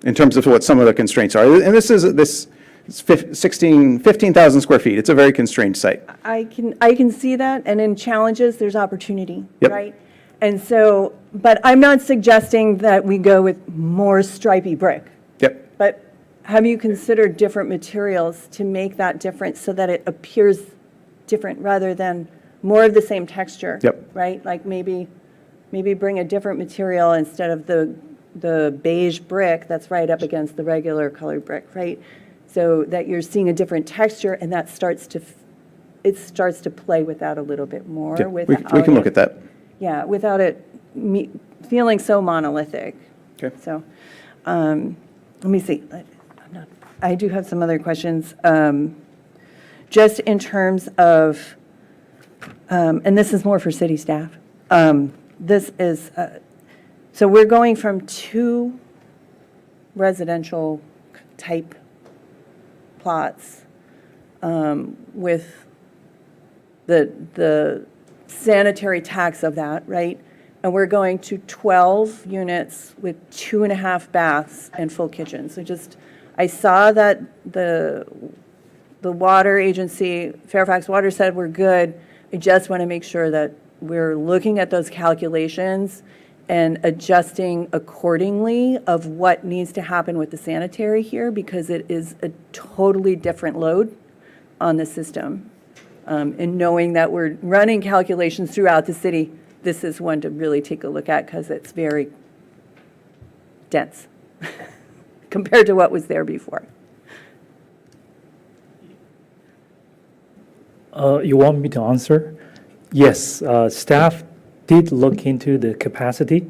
in terms of what some of the constraints are. And this It's 15,000 square feet. It's a very constrained site. I can see that, and in challenges, there's opportunity, Yep. right? And so, but I'm not suggesting that we go with more stripy brick. Yep. But have you considered different materials to make that different so that it appears different rather than more of the same texture? Yep. Right? Like maybe bring a different material instead of the beige brick that's right up against the regular colored brick, right? So that you're seeing a different texture and that starts to play with that a little bit more. Yeah, we without can look it- at that. Yeah, without it feeling so monolithic. Okay. So, let me see. I do have some other questions. Just in terms of, and this is more for city staff. This is, so we're going from 2 residential type plots with the sanitary tax of that, right? And we're going to 12 units with 2.5 baths and full kitchen. So just, I saw that the water agency, Fairfax Water, said we're good. I just want to make sure that we're looking at those calculations and adjusting accordingly of what needs to happen with the sanitary here, because it is a totally different load on the system. And knowing that we're running calculations throughout the city, this is one to really take a look at because it's very dense compared to what was there before. You want me to answer? Yes, staff did look into the capacity,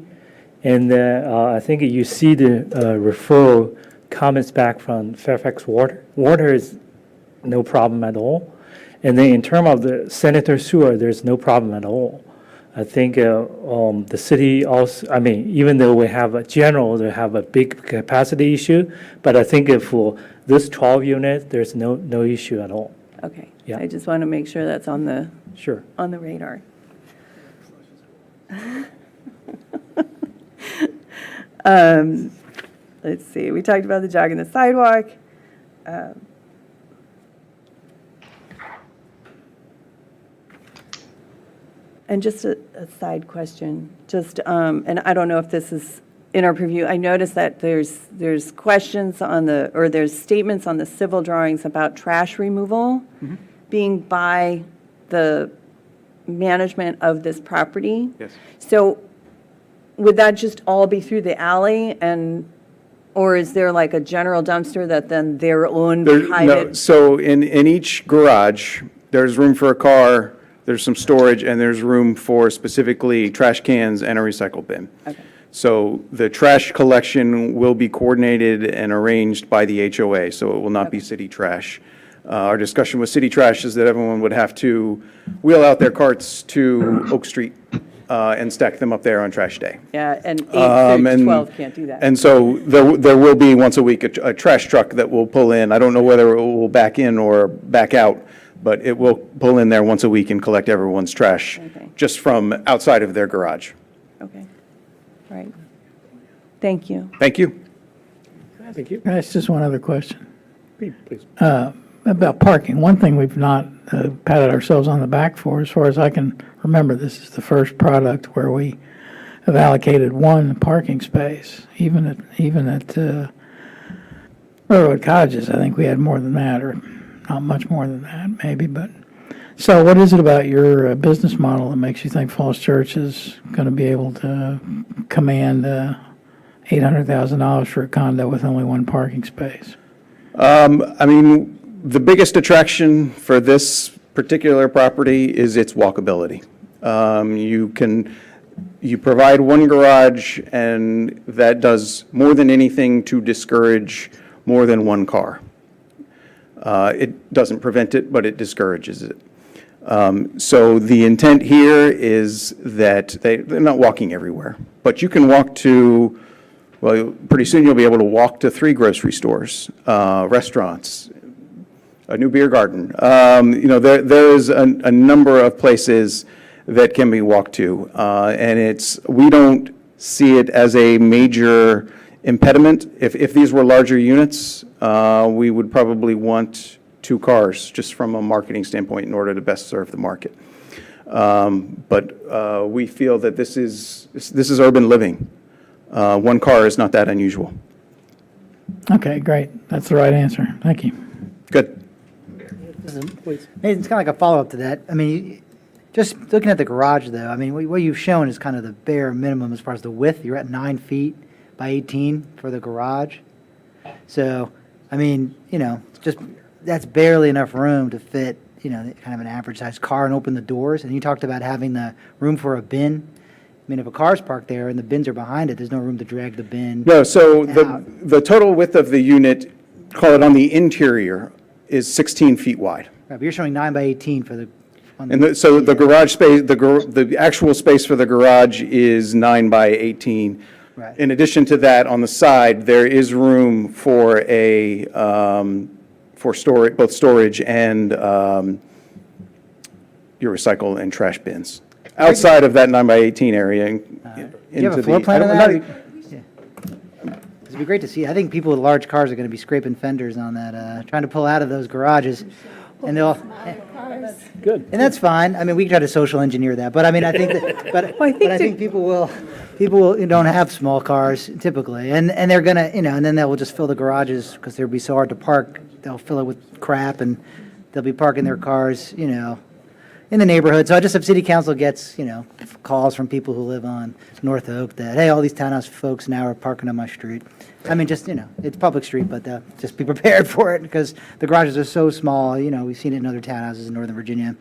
and I think you see the referral comments back from Fairfax Water. Water is no problem at all. And then in terms of the sanitary sewer, there's no problem at all. I think the city also, I mean, even though we have a general, they have a big capacity issue, but I think for this 12 units, there's no issue at all. Okay. Yeah. I just want to make sure that's on the Sure. radar. Let's see, we talked about the jog and the sidewalk. And just a side question, just, and I don't know if this is in our preview, I noticed that there's questions on or there's statements on the civil drawings about trash removal being by the management of this property. Yes. So would that just all be through the alley or is there like a general dumpster that then their own No, private? so in each garage, there's room for a car, there's some storage, and there's room for specifically trash cans and a recycle bin. Okay. So the trash collection will be coordinated and arranged by the HOA, so it will not be city trash. Our discussion with city trash is that everyone would have to wheel out their carts to Oak Street and stack them up there on trash day. Yeah, and 8 Um, through and- 12 can't do that. And so there will be once a week a trash truck that will pull in. I don't know whether it will back in or back out, but it will pull in there once a week and collect everyone's trash Okay. just from outside of their garage. Okay, all right. Thank you. Thank you. Thank you. Guys, just one other question. Please. About parking. One thing we've not patted ourselves on the back for, as far as I can remember, this is the first product where we have allocated 1 parking space. Even at Railroad Cottages, I think we had more than that, or not much more than that, maybe. But so, what is it about your business model that makes you think Falls Church is going to be able to command $800,000 for a condo with only 1 parking space? I mean, the biggest attraction for this particular property is its walkability. You provide 1 garage, and that does more than anything to discourage more than 1 car. It doesn't prevent it, but it discourages it. So the intent here is that they're not walking everywhere, but you can walk to, well, pretty soon you'll be able to walk to 3 grocery stores, restaurants, a new beer garden. There is a number of places that can be walked to, and we don't see it as a major impediment. If these were larger units, we would probably want 2 cars, just from a marketing standpoint, in order to best serve the market. But we feel that this is urban living. 1 car is not that unusual. Okay, great. That's the right answer. Thank you. Good. Hey, it's kind of like a follow-up to that. I mean, just looking at the garage, though, I mean, what you've shown is kind of the bare minimum as far as the width. You're at 9 feet by 18 for the garage. So, I mean, you know, just, that's barely enough room to fit, you know, kind of an average-sized car and open the doors. And you talked about having the room for a bin. I mean, if a car's parked there and the bins are behind it, there's no room to drag the bin. No, so out. the total width of the unit, call it on the interior, is 16 feet wide. Right, but you're showing 9 by 18 for the. And so the garage space, the actual space for the garage is 9 by 18. Right. In addition to that, on the side, there is room for for storage, both storage and your recycle and trash bins. Outside of that 9 by 18 area. Do you have a floor plan on that? Yeah. It'd be great to see. I think people with large cars are going to be scraping fenders on that, trying to pull out of those garages. And they'll. Good. And that's fine. I mean, we can try to social engineer that, but I mean, I think that, but I think people will, don't have small cars typically, and they're gonna, you know, and then they will just fill the garages because they'll be so hard to park. They'll fill it with crap, and they'll be parking their cars, you know, in the neighborhood. So I just, if city council gets, you know, calls from people who live on North Oak that, hey, all these townhouse folks now are parking on my street. I mean, just, you know, it's public street, but just be prepared for it because the garages are so small. You know, we've seen it in other townhouses in Northern Virginia.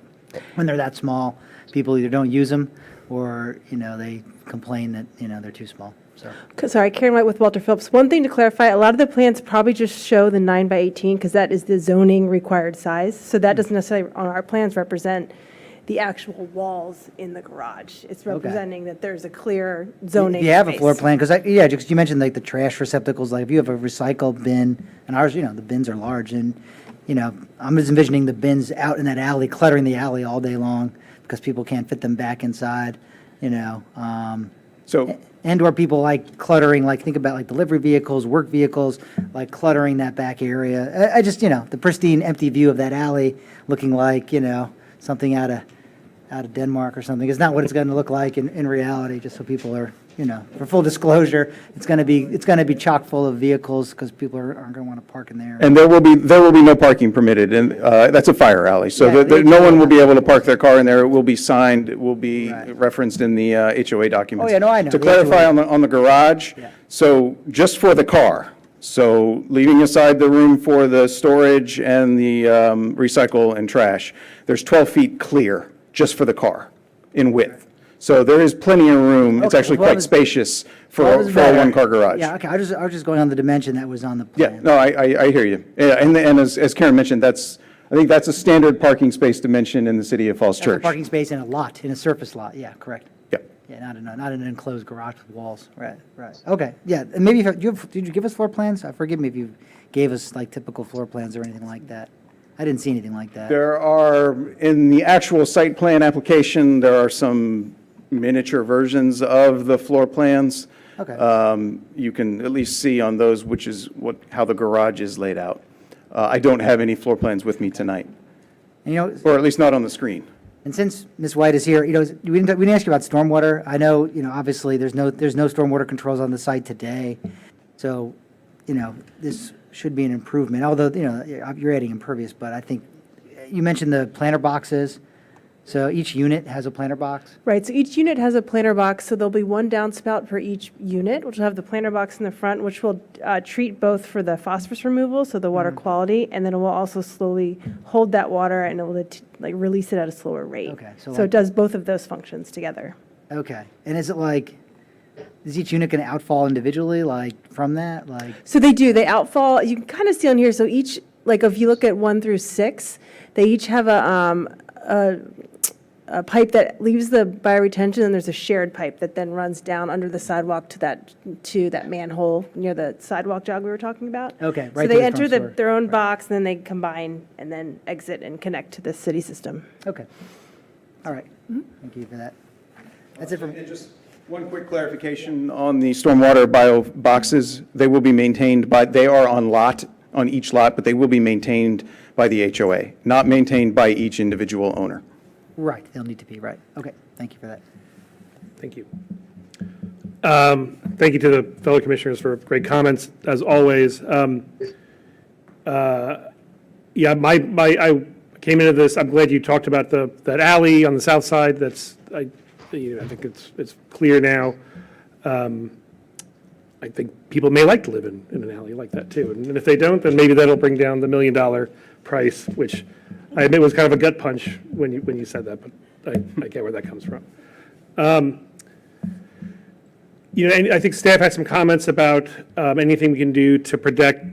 When they're that small, people either don't use them or, you know, they complain that, you know, they're too small. So. Sorry, Karen White with Walter Phillips. One thing to clarify, a lot of the plans probably just show the 9 by 18 because that is the zoning required size. So that doesn't necessarily, on our plans, represent the actual walls in the garage. It's representing that there's a clear zoning. You have a space. floor plan, because, yeah, just you mentioned like the trash receptacles, like if you have a recycle bin, and ours, you know, the bins are large, and, you know, I'm just envisioning the bins out in that alley, cluttering the alley all day long, because people can't fit them back inside, you know. And/or people like cluttering, like, think about like delivery vehicles, work vehicles, like cluttering that back area. I just, you know, the pristine, empty view of that alley looking like, you know, something out of Denmark or something. It's not what it's going to look like in reality, just so people are, you know, for full disclosure, it's going to be chock full of vehicles because people aren't going to want to park in there. And there will be no parking permitted, and that's a fire alley, so Yeah, no one will be able to park their car in there. It will be signed, it will be referenced in the HOA documents. Oh, yeah, no, I know. To The clarify HOA. on the garage, Yeah. so just for the car, so leaving aside the room for the storage and the recycle and trash, there's 12 feet clear just for the car in width. So there is plenty of room. It's Okay, actually well, quite it's- spacious for Well, it was a better. one-car garage. Yeah, okay, I was just going on the dimension that was on the Yeah, plan. no, I hear you. Yeah, and as Karen mentioned, I think that's a standard parking space dimension in the city of Falls That's a Church. parking space in a lot, in a surface lot, yeah, correct. Yep. Yeah, not in an enclosed garage with walls, right. Okay, yeah, and maybe, did you give us floor plans? Forgive me if you gave us like typical floor plans or anything like that. I didn't see anything like that. There are, in the actual site plan application, there are some miniature versions of the floor plans. Okay. You can at least see on those, which is how the garage is laid out. I don't have any floor plans with me tonight, And, you know, or at least not on the screen. and since Ms. White is here, you know, we didn't ask you about stormwater. I know, you know, obviously, there's no stormwater controls on the site today. So, you know, this should be an improvement, although, you know, you're adding impervious, but I think, you mentioned the planter boxes. So each unit has a planter box? Right, so each unit has a planter box, so there'll be one downspout per each unit, which will have the planter box in the front, which will treat both for the phosphorus removal, so the Mm-hmm. water quality, and then it will also slowly hold that water and it will like release it at a slower rate. Okay, so So like- it does both of those functions together. Okay. And is it like, is each unit going to outfall individually, like, from that? Like, So they do, they outfall, you can kind of see on here, so each, like if you look at 1 through 6, they each have a pipe that leaves the bioretention, and there's a shared pipe that then runs down under the sidewalk to that manhole near the sidewalk jog we were talking about. Okay, So right to they the enter front store. their own box, and then they combine and then exit and connect to the city system. okay. All right. Thank you for that. That's it for me. One quick clarification on the stormwater bio boxes. They will be maintained by, they are on each lot, but they will be maintained by the HOA, not maintained by each individual owner. Right, they'll need to be, right. Okay, thank you for that. Thank you. Thank you to the fellow commissioners for great comments, as always. Yeah, I came into this, I'm glad you talked about that alley on the south side. I think it's clear now. I think people may like to live in an alley like that, too. And if they don't, then maybe that'll bring down the $1 million price, which I admit was kind of a gut punch when you said that, but I get where that comes from. And I think staff had some comments about anything we can do to protect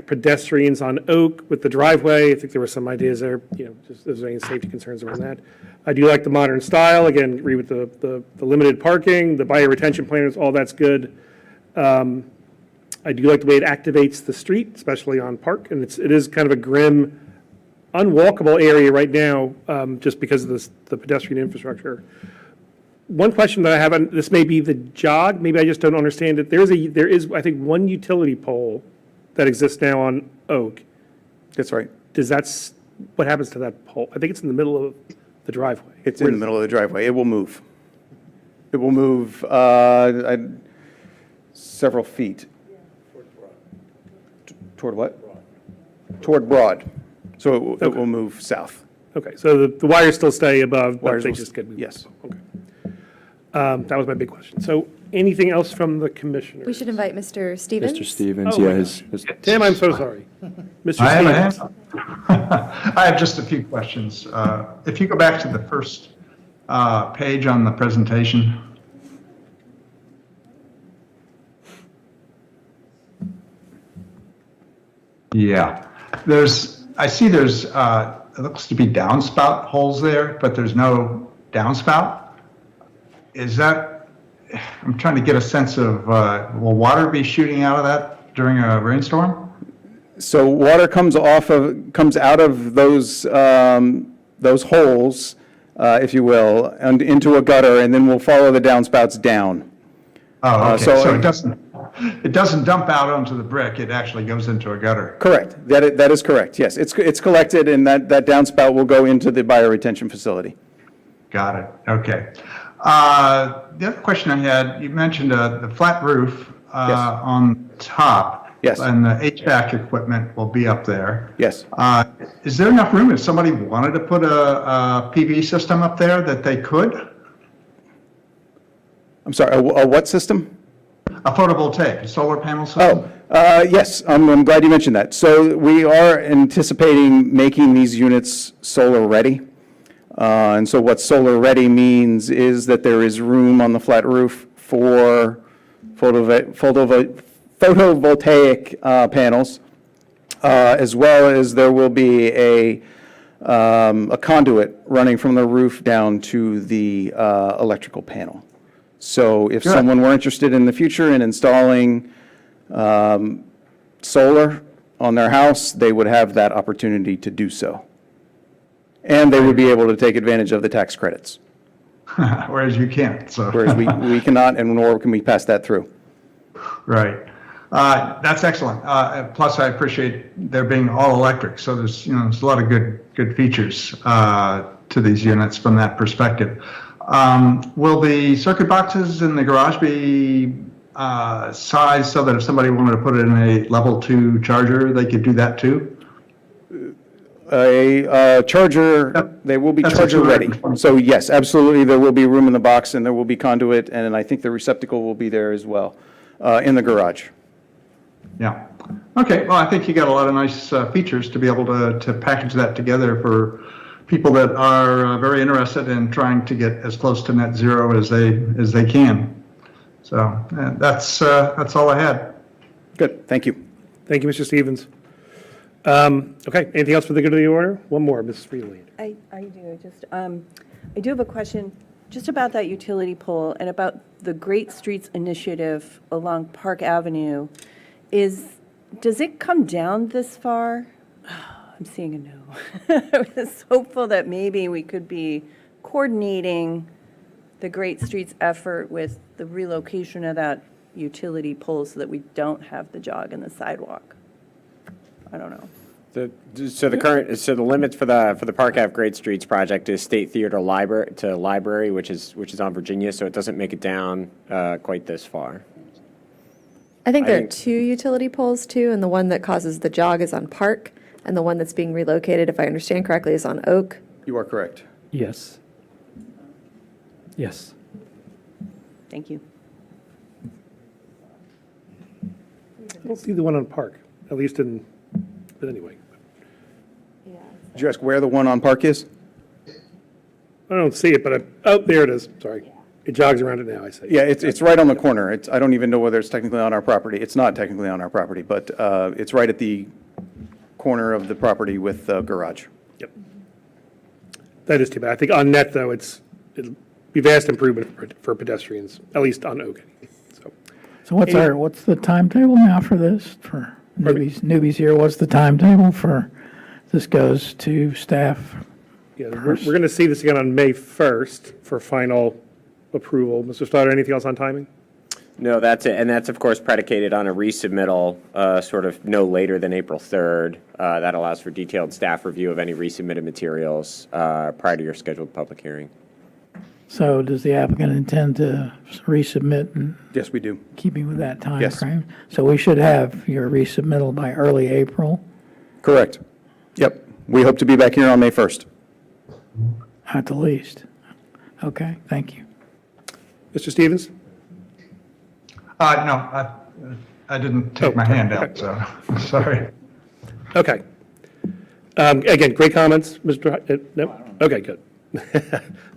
pedestrians on Oak with the driveway. I think there were some ideas there, just if there's any safety concerns around that. I do like the modern style. Again, agree with the limited parking, the buyer retention planners, all that's good. I do like the way it activates the street, especially on Park, and it is kind of a grim, unwalkable area right now, just because of the pedestrian infrastructure. One question that I have, and this may be the jog, maybe I just don't understand it. There is, I think, one utility pole that exists now on Oak. That's right. What happens to that pole? I think it's in the middle of the driveway. It's in the middle of the driveway. It will move. It will move several feet. Toward what? Toward Broad. So it will move south. Okay, so the wires still stay above, but Wires they will just get moved. Yes. Okay. That was my big question. So anything else from the commissioner? We should invite Mr. Stevens. Mr. Stevens, Oh, yeah, my his Tim, I'm so sorry. Mr. I have a Stevens. I have just a few questions. If you go back to the first page on the presentation. Yeah, I see there's, it looks to be downspout holes there, but there's no downspout. Is that, I'm trying to get a sense of, will water be shooting out of that during a rainstorm? So water comes out of those holes, if you will, and into a gutter, and then we'll follow the downspouts down. Oh, okay, so it doesn't dump out onto the brick, it actually goes into a gutter? Correct. That is correct, yes. It's collected, and that downspout will go into the bioretention facility. Got it, okay. The other question I had, you mentioned the flat roof on top. Yes. And the HVAC equipment will be up there. Yes. Is there enough room if somebody wanted to put a PV system up there that they could? I'm sorry, a what system? A photovoltaic, a solar panel system? Yes, I'm glad you mentioned that. So we are anticipating making these units solar ready. And so what solar ready means is that there is room on the flat roof for photovoltaic panels, as well as there will be a conduit running from the roof down to the electrical panel. So if someone were interested in the future in installing solar on their house, they would have that opportunity to do so. And they would be able to take advantage of the tax credits. Whereas you can't, so. Whereas we cannot, and nor can we pass that through. Right. That's excellent. Plus, I appreciate there being all electric, so there's a lot of good features to these units from that perspective. Will the circuit boxes in the garage be sized so that if somebody wanted to put in a level 2 charger, they could do that too? A charger, they will be charger ready. So yes, absolutely, there will be room in the box, and there will be conduit, and I think the receptacle will be there as well, in the garage. Yeah. Okay, well, I think you got a lot of nice features to be able to package that together for people that are very interested in trying to get as close to net zero as they can. So that's all I had. Good, thank you. Thank you, Mr. Stevens. Okay, anything else for the good of the order? One more, Mrs. Freeland. I do, I do have a question just about that utility pole and about the Great Streets Initiative along Park Avenue. Does it come down this far? I'm seeing a no. I was hopeful that maybe we could be coordinating the Great Streets effort with the relocation of that utility pole so that we don't have the jog and the sidewalk. I don't know. So the limits for the Park Ave Great Streets project is State Theater Library, which is on Virginia, so it doesn't make it down quite this far. I think there are think- 2 utility poles too, and the one that causes the jog is on Park, and the one that's being relocated, if I understand correctly, is on Oak. You are correct. Yes. Yes. Thank you. I don't see the one on Park, at least but anyway. Did you ask where the one on Park is? I don't see it, but there it is, sorry. It jogs around it now, I see. Yeah, it's right on the corner. I don't even know whether it's technically on our property. It's not technically on our property, but it's right at the corner of the property with the garage. Yep. That is too bad. I think on net, though, it'll be vast improvement for pedestrians, at least on Oak. So what's the timetable now for this, for newbies here? What's the timetable for, this goes to staff? Yeah, we're going to see this again on May 1st for final approval. Mr. Stoddard, anything else on timing? No, that's it, and that's of course predicated on a resubmittal, sort of no later than April 3rd. That allows for detailed staff review of any resubmitted materials prior to your scheduled public hearing. So does the applicant intend to resubmit in Yes, we do. keeping with that time Yes. frame? So we should have your resubmittal by early April Correct. Yep. We hope to be back here on May 1st. at the least. Okay, thank you. Mr. Stevens? No, I didn't take my hand out, so, sorry. Okay. Again, great comments, Mr. No? Okay, good.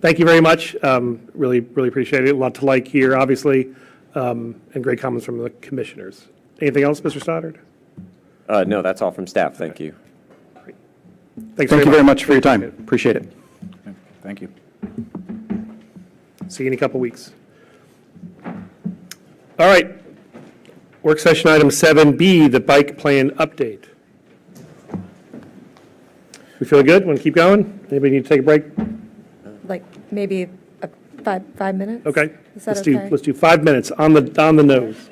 Thank you very much. Really appreciate it. A lot to like here, obviously, and great comments from the commissioners. Anything else, Mr. Stoddard? No, that's all from staff. Thank you. Thanks Thank you very much for your time. Appreciate it. Thank you. See you in a couple weeks. All right. Work session item 7B, the bike plan update. We feel good? Want to keep going? Anybody need to take a break? Like maybe 5 minutes? Okay. Is that Let's okay? do 5 minutes on the nose.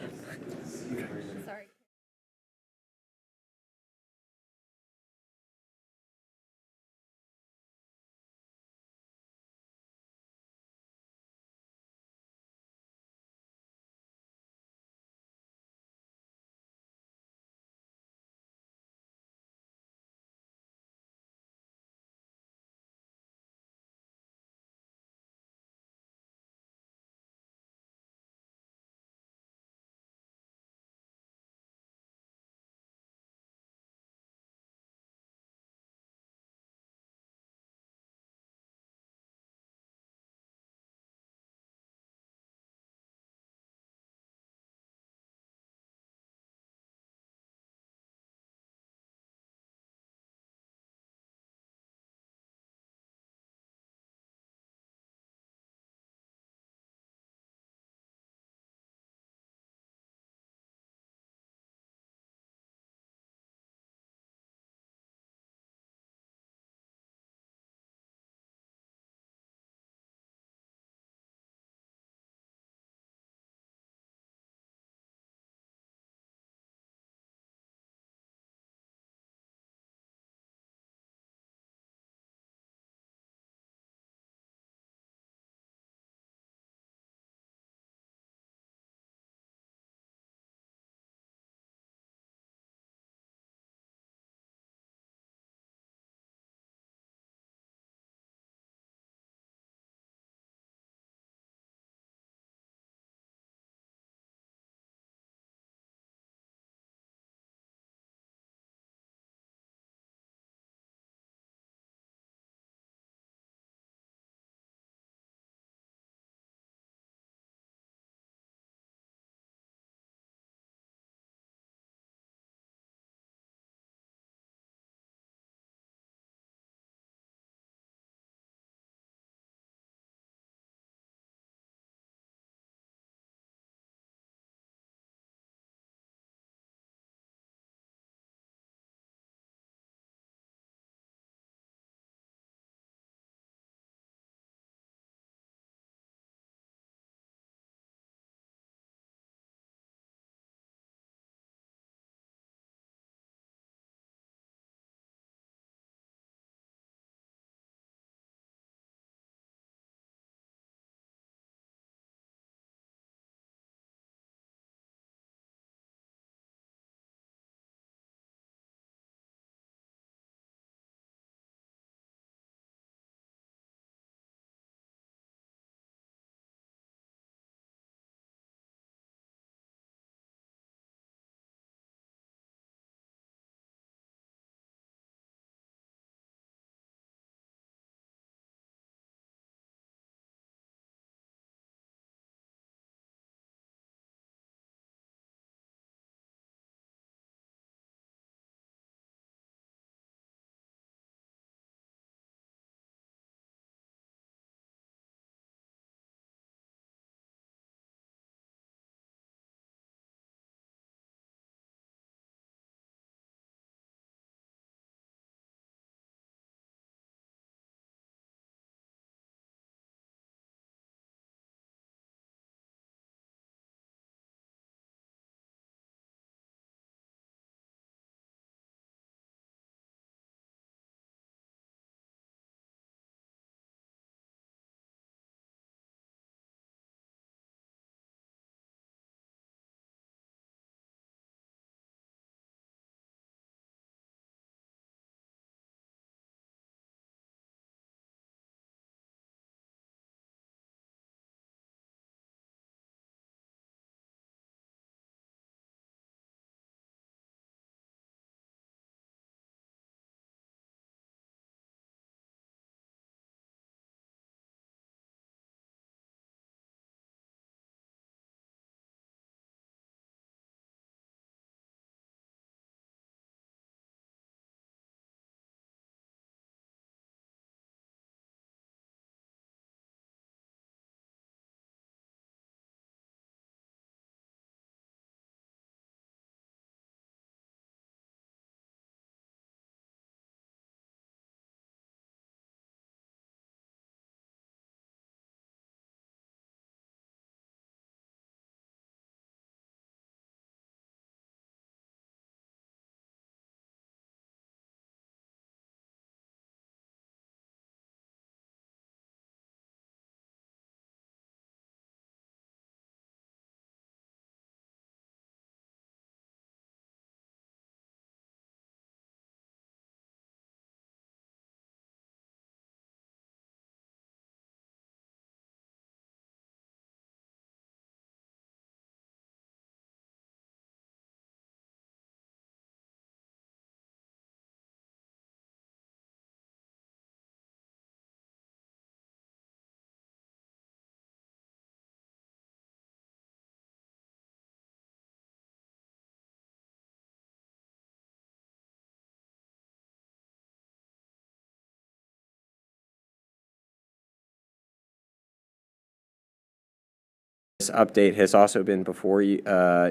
This update has also been before you,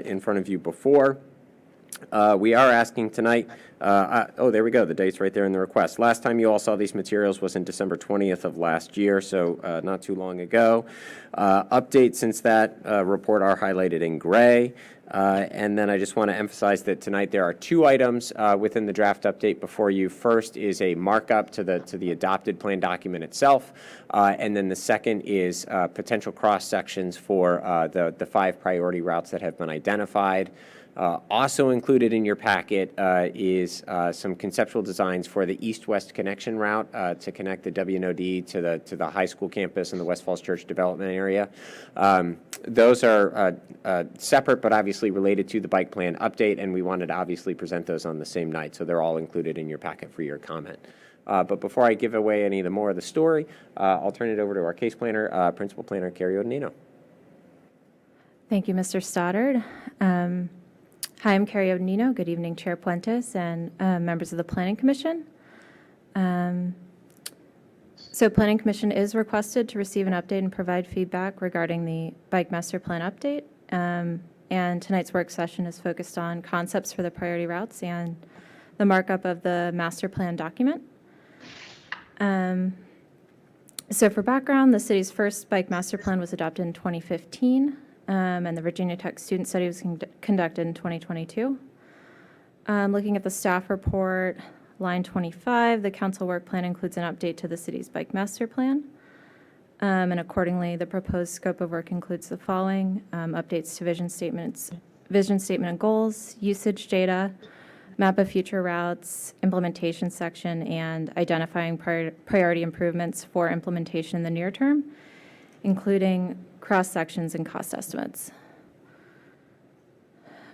in front of you before. We are asking tonight, oh, there we go, the date's right there in the request. Last time you all saw these materials was in December 20th of last year, so not too long ago. Updates since that report are highlighted in gray. And then I just want to emphasize that tonight there are two items within the draft update before you. First is a markup to the adopted plan document itself, and then the second is potential cross sections for the 5 priority routes that have been identified. Also included in your packet is some conceptual designs for the east-west connection route to connect the WNOD to the high school campus and the West Falls Church development area. Those are separate but obviously related to the bike plan update, and we wanted to obviously present those on the same night, so they're all included in your packet for your comment. But before I give away any of the more of the story, I'll turn it over to our case planner, Principal Planner Carrie Odonino. Thank you, Mr. Stoddard. Hi, I'm Carrie Odonino. Good evening, Chair Puentes and members of the Planning Commission. So Planning Commission is requested to receive an update and provide feedback regarding the Bike Master Plan update. And tonight's work session is focused on concepts for the priority routes and the markup of the master plan document. So for background, the city's first Bike Master Plan was adopted in 2015. And the Virginia Tech Student Study was conducted in 2022. Looking at the staff report, line 25, the council work plan includes an update to the city's bike master plan. And accordingly, the proposed scope of work includes the following: updates to vision statement and goals, usage data, map of future routes, implementation section, and identifying priority improvements for implementation in the near term, including cross-sections and cost estimates.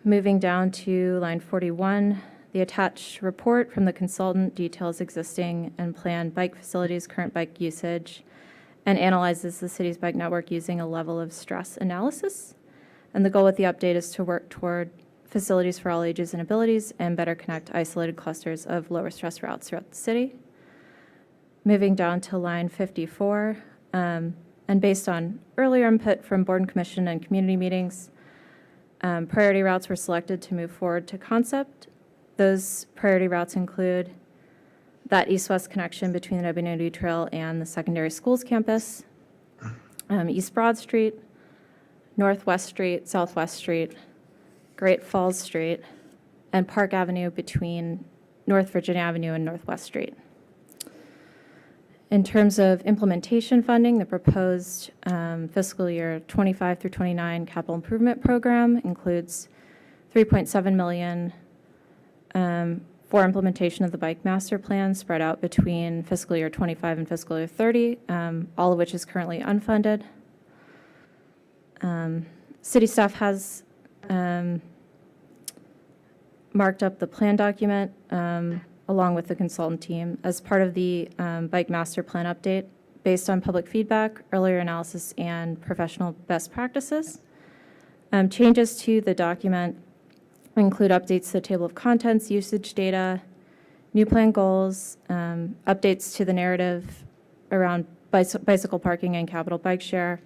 Moving down to line 41, the attached report from the consultant details existing and planned bike facilities, current bike usage, and analyzes the city's bike network using a level of stress analysis. And the goal with the update is to work toward facilities for all ages and abilities and better connect isolated clusters of lower stress routes throughout the city. Moving down to line 54, and based on earlier input from Board and Commission and community meetings, priority routes were selected to move forward to concept. Those priority routes include that east-west connection between the WNOD Trail and the secondary schools campus, East Broad Street, Northwest Street, Southwest Street, Great Falls Street, and Park Avenue between North Virginia Avenue and Northwest Street. In terms of implementation funding, the proposed fiscal year 25 through 29 capital improvement program includes $3.7 million for implementation of the bike master plan spread out between fiscal year 25 and fiscal year 30, all of which is currently unfunded. City staff has marked up the plan document along with the consultant team as part of the bike master plan update based on public feedback, earlier analysis, and professional best practices. Changes to the document include updates to the table of contents, usage data, new plan goals, updates to the narrative around bicycle parking and capital bike share,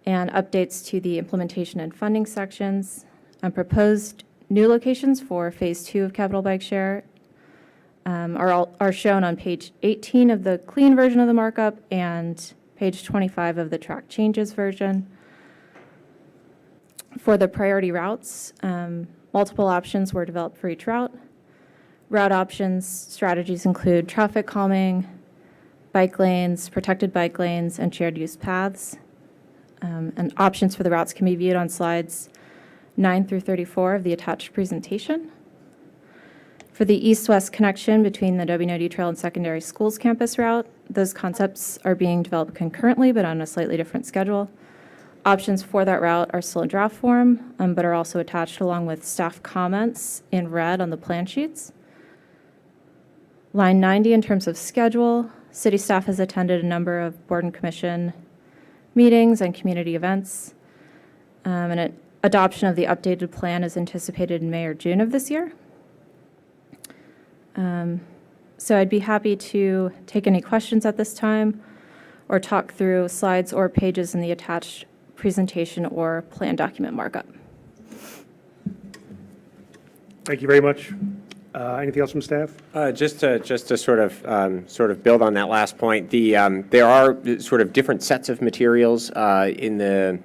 and updates to the implementation and funding sections, and proposed new locations for Phase 2 of capital bike share are shown on page 18 of the clean version of the markup and page 25 of the track changes version. For the priority routes, multiple options were developed for each route. Route options strategies include traffic calming, bike lanes, protected bike lanes, and shared use paths. And options for the routes can be viewed on slides 9 through 34 of the attached presentation. For the east-west connection between the WNOD Trail and secondary schools campus route, those concepts are being developed concurrently but on a slightly different schedule. Options for that route are still in draft form, but are also attached along with staff comments in red on the plan sheets. Line 90, in terms of schedule, city staff has attended a number of board and commission meetings and community events. And adoption of the updated plan is anticipated in May or June of this year. So I'd be happy to take any questions at this time or talk through slides or pages in the attached presentation or plan document markup. Thank you very much. Anything else from staff? Just to sort of build on that last point, there are sort of different sets of materials in the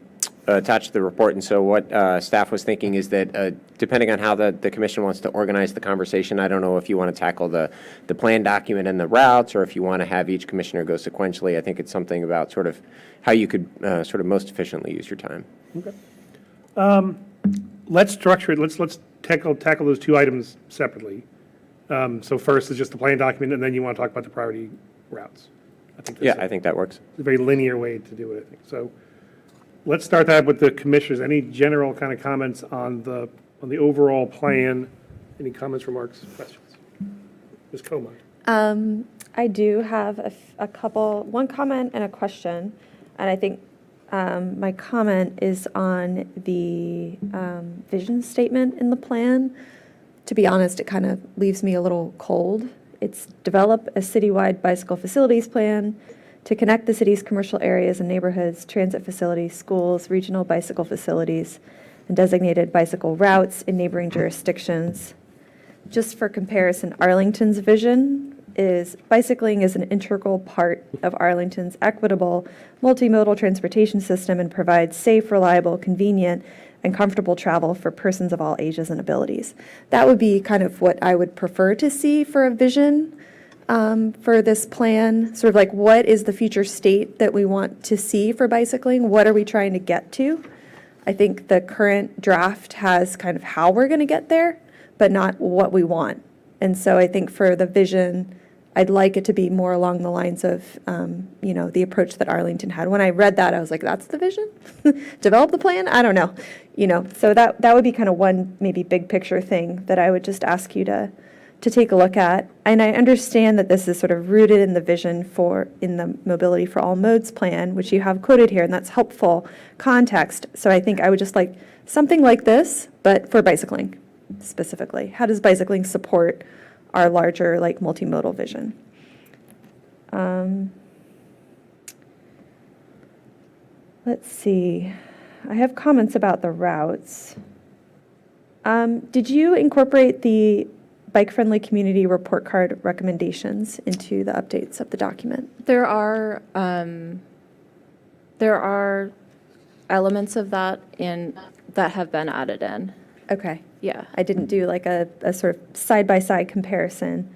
attached to the report, and so what staff was thinking is that depending on how the commission wants to organize the conversation, I don't know if you want to tackle the plan document and the routes, or if you want to have each commissioner go sequentially. I think it's something about sort of how you could sort of most efficiently use your time. Okay. Let's structure it. Let's tackle those two items separately. So first is just the plan document, and then you want to talk about the priority routes. I think that works. A very linear way to do it, I think. So let's start that with the commissioners. Any general kind of comments on the overall plan? Any comments, remarks, questions? Ms. Coma. I do have one comment and a question, and I think my comment is on the vision statement in the plan. To be honest, it kind of leaves me a little cold. It's develop a citywide bicycle facilities plan to connect the city's commercial areas and neighborhoods, transit facilities, schools, regional bicycle facilities, and designated bicycle routes in neighboring jurisdictions. Just for comparison, Arlington's vision is bicycling is an integral part of Arlington's equitable multimodal transportation system and provides safe, reliable, convenient, and comfortable travel for persons of all ages and abilities. That would be kind of what I would prefer to see for a vision for this plan, sort of like what is the future state that we want to see for bicycling? What are we trying to get to? I think the current draft has kind of how we're going to get there, but not what we want. And so I think for the vision, I'd like it to be more along the lines of, the approach that Arlington had. When I read that, I was like, that's the vision? Develop the plan? I don't know. So that would be kind of one maybe big picture thing that I would just ask you to take a look at. And I understand that this is sort of rooted in the vision in the Mobility for All Modes plan, which you have quoted here, and that's helpful context. So I think I would just like something like this, but for bicycling specifically. How does bicycling support our larger multimodal vision? Let's see. I have comments about the routes. Did you incorporate the bike-friendly community report card recommendations into the updates of the document? There are elements of that that have been added in. Okay. Yeah. I didn't do like a sort of side-by-side comparison.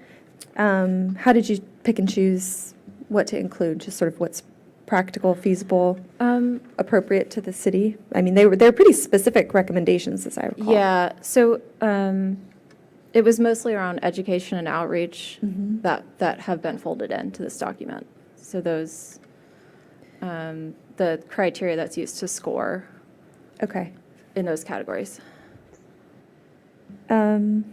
How did you pick and choose what to include? Just sort of what's practical, feasible, appropriate to the city? I mean, they're pretty specific recommendations, as I recall. Yeah. So it was mostly around education and outreach that have been folded into this document. So those, the criteria that's used to score. Okay. In those categories. I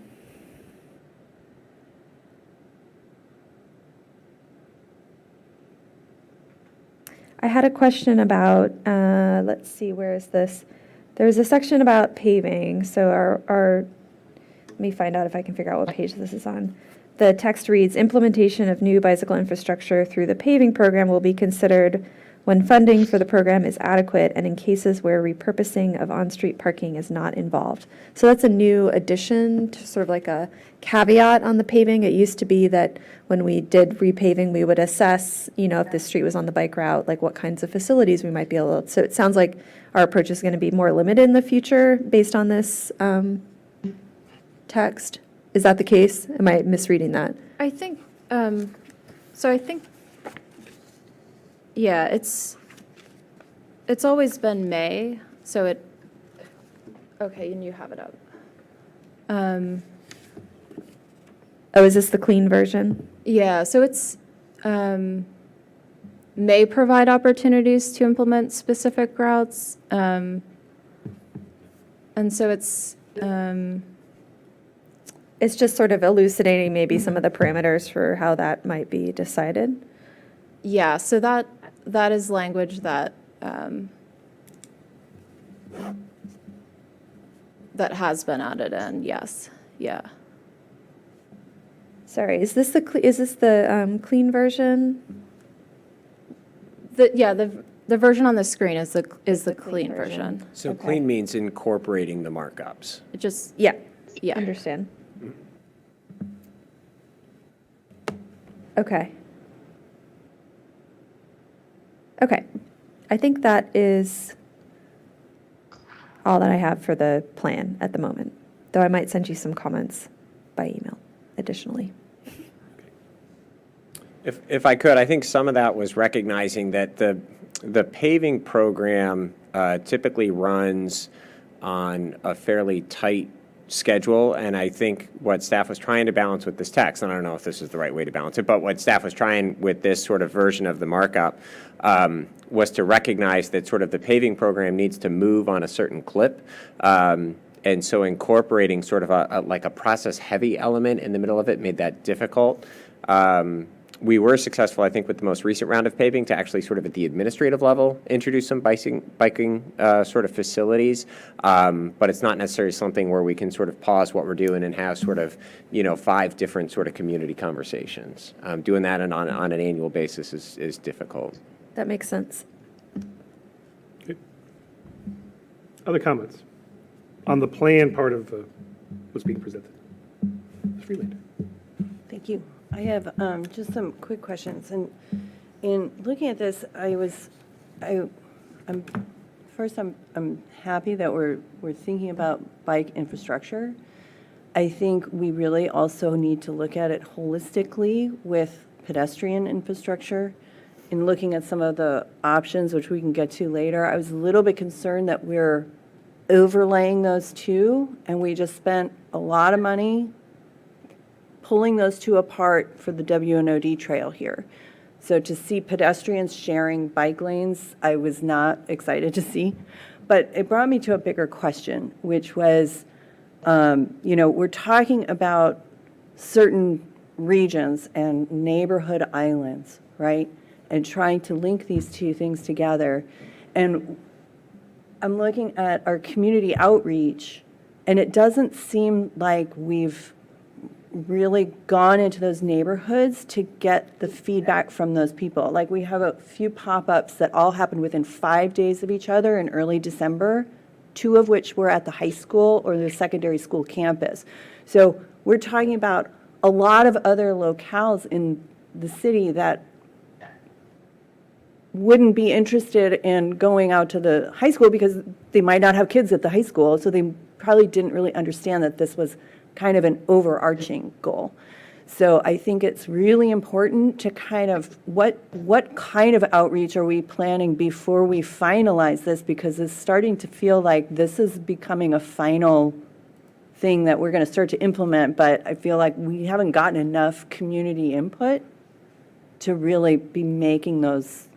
had a question about, let's see, where is this? There's a section about paving, so let me find out if I can figure out what page this is on. The text reads, implementation of new bicycle infrastructure through the paving program will be considered when funding for the program is adequate and in cases where repurposing of on-street parking is not involved. So that's a new addition to sort of like a caveat on the paving. It used to be that when we did repaving, we would assess, if the street was on the bike route, like what kinds of facilities we might be able to. So it sounds like our approach is going to be more limited in the future based on this text. Is that the case? Am I misreading that? I think, yeah, it's always been May, so okay, and you have it up. Is this the clean version? Yeah, so it's, may provide opportunities to implement specific routes. And so it's just sort of elucidating maybe some of the parameters for how that might be decided. Yeah, so that is language that that has been added in. Yes, yeah. Sorry, is this the clean version? The The version on the screen is the clean version. So clean means incorporating the markups. It just, Yeah, yeah. understand. Okay. Okay. I think that is all that I have for the plan at the moment, though I might send you some comments by email additionally. If I could, I think some of that was recognizing that the paving program typically runs on a fairly tight schedule, and I think what staff was trying to balance with this text, and I don't know if this is the right way to balance it, but what staff was trying with this sort of version of the markup was to recognize that sort of the paving program needs to move on a certain clip. And so incorporating sort of like a process-heavy element in the middle of it made that difficult. We were successful, I think, with the most recent round of paving to actually sort of at the administrative level introduce some biking sort of facilities, but it's not necessarily something where we can sort of pause what we're doing and have sort of, 5 different sort of community conversations. Doing that on an annual basis is difficult. That makes sense. Other comments on the plan part of what's being presented? Ms. Freeland. Thank you. I have just some quick questions. And in looking at this, I'm happy that we're thinking about bike infrastructure. I think we really also need to look at it holistically with pedestrian infrastructure. In looking at some of the options, which we can get to later, I was a little bit concerned that we're overlaying those two, and we just spent a lot of money pulling those two apart for the WNOD trail here. So to see pedestrians sharing bike lanes, I was not excited to see. But it brought me to a bigger question, which was, we're talking about certain regions and neighborhood islands, right? And trying to link these two things together. And I'm looking at our community outreach, and it doesn't seem like we've really gone into those neighborhoods to get the feedback from those people. Like, we have a few pop-ups that all happened within 5 days of each other in early December, 2 of which were at the high school or the secondary school campus. So we're talking about a lot of other locales in the city that wouldn't be interested in going out to the high school because they might not have kids at the high school, so they probably didn't really understand that this was kind of an overarching goal. So I think it's really important to kind of, what kind of outreach are we planning before we finalize this? Because it's starting to feel like this is becoming a final thing that we're going to start to implement, but I feel like we haven't gotten enough community input to really be making those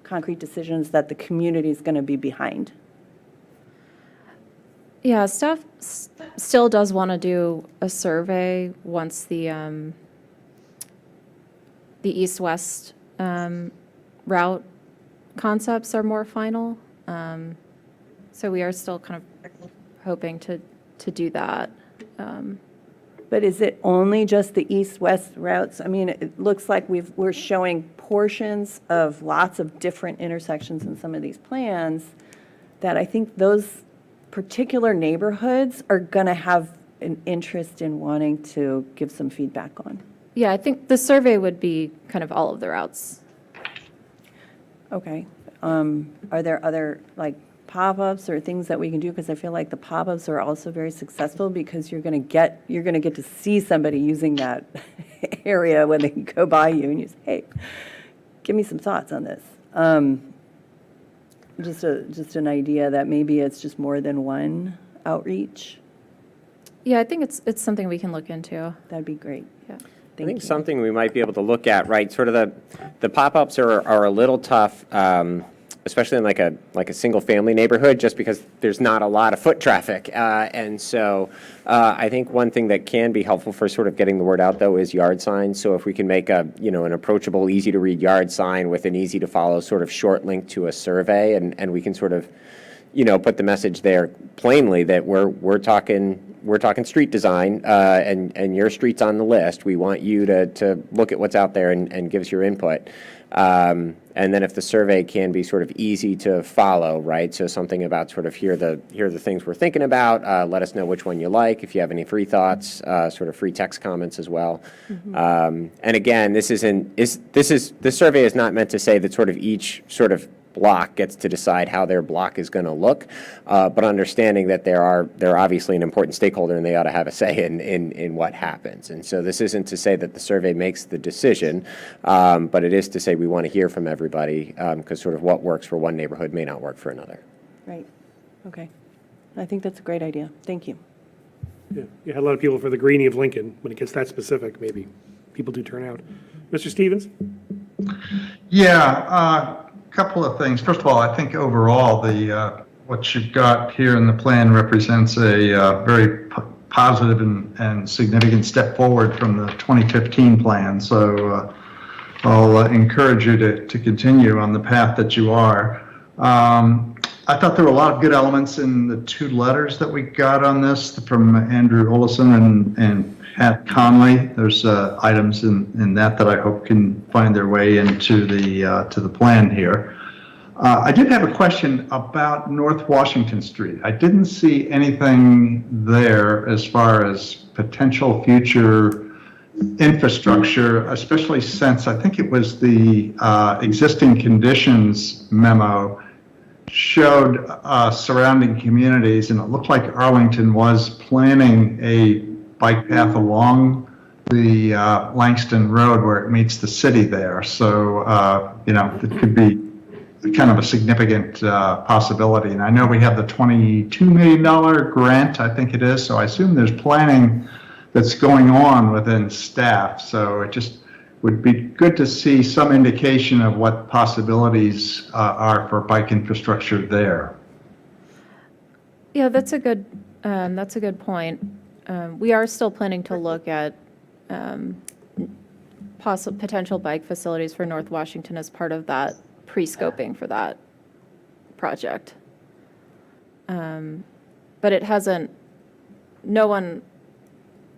concrete decisions that the community is going to be behind. Yeah, staff still does want to do a survey once the east-west route concepts are more final. So we are still kind of hoping to do that. But is it only just the east-west routes? I mean, it looks like we're showing portions of lots of different intersections in some of these plans that I think those particular neighborhoods are going to have an interest in wanting to give some feedback on. Yeah, I think the survey would be kind of all of the routes. Okay. Are there other, like, pop-ups or things that we can do? Because I feel like the pop-ups are also very successful because you're going to get to see somebody using that area when they go by you and you say, hey, give me some thoughts on this. Just an idea that maybe it's just more than one outreach. Yeah, I think it's something we can look into. That'd be great. Yeah. I think something we might be able to look at, right, sort of the pop-ups are a little tough, especially in like a single-family neighborhood, just because there's not a lot of foot traffic. And so I think one thing that can be helpful for sort of getting the word out, though, is yard signs. So if we can make an approachable, easy-to-read yard sign with an easy-to-follow sort of short link to a survey, and we can sort of, put the message there plainly that we're talking street design, and your street's on the list. We want you to look at what's out there and give us your input. And then if the survey can be sort of easy to follow, right? So something about sort of here are the things we're thinking about. Let us know which one you like. If you have any free thoughts, sort of free text comments as well. And again, this survey is not meant to say that sort of each sort of block gets to decide how their block is going to look, but understanding that they're obviously an important stakeholder and they ought to have a say in what happens. And so this isn't to say that the survey makes the decision, but it is to say we want to hear from everybody, because sort of what works for one neighborhood may not work for another. Right. Okay. I think that's a great idea. Thank you. Yeah, you had a lot of people for the Greenie of Lincoln. When it gets that specific, maybe people do turn out. Mr. Stevens? Yeah, couple of things. First of all, I think overall, what you've got here in the plan represents a very positive and significant step forward from the 2015 plan. So I'll encourage you to continue on the path that you are. I thought there were a lot of good elements in the two letters that we got on this from Andrew Olson and Pat Conley. There's items in that I hope can find their way into the plan here. I did have a question about North Washington Street. I didn't see anything there as far as potential future infrastructure, especially since I think it was the existing conditions memo showed surrounding communities, and it looked like Arlington was planning a bike path along the Langston Road where it meets the city there. So, it could be kind of a significant possibility. And I know we have the $22 million grant, I think it is, so I assume there's planning that's going on within staff. So it just would be good to see some indication of what possibilities are for bike infrastructure there. Yeah, that's a good point. We are still planning to look at potential bike facilities for North Washington as part of that pre-scoping for that project. But it hasn't, no one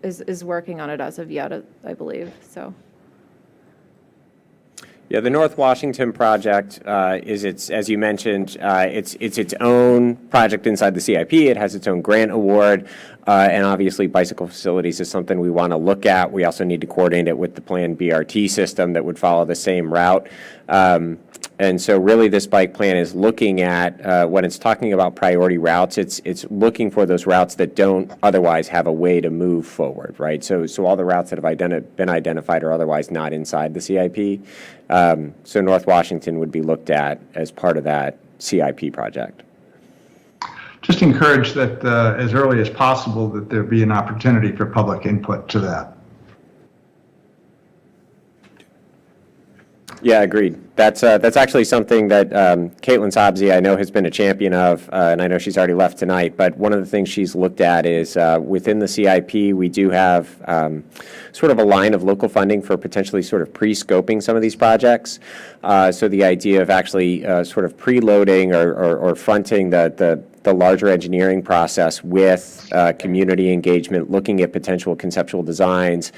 is working on it as of yet, I believe, so. Yeah, the North Washington project as you mentioned, it's its own project inside the CIP. It has its own grant award, and obviously bicycle facilities is something we want to look at. We also need to coordinate it with the planned BRT system that would follow the same route. And so really this bike plan is looking at, when it's talking about priority routes, it's looking for those routes that don't otherwise have a way to move forward, right? So all the routes that have been identified are otherwise not inside the CIP. So North Washington would be looked at as part of that CIP project. Just encourage that as early as possible that there be an opportunity for public input to that. Yeah, agreed. That's actually something that Caitlin Sobsey, I know, has been a champion of, and I know she's already left tonight, but one of the things she's looked at is within the CIP, we do have sort of a line of local funding for potentially sort of pre-scoping some of these projects. So the idea of actually sort of preloading or fronting the larger engineering process with community engagement, looking at potential conceptual designs,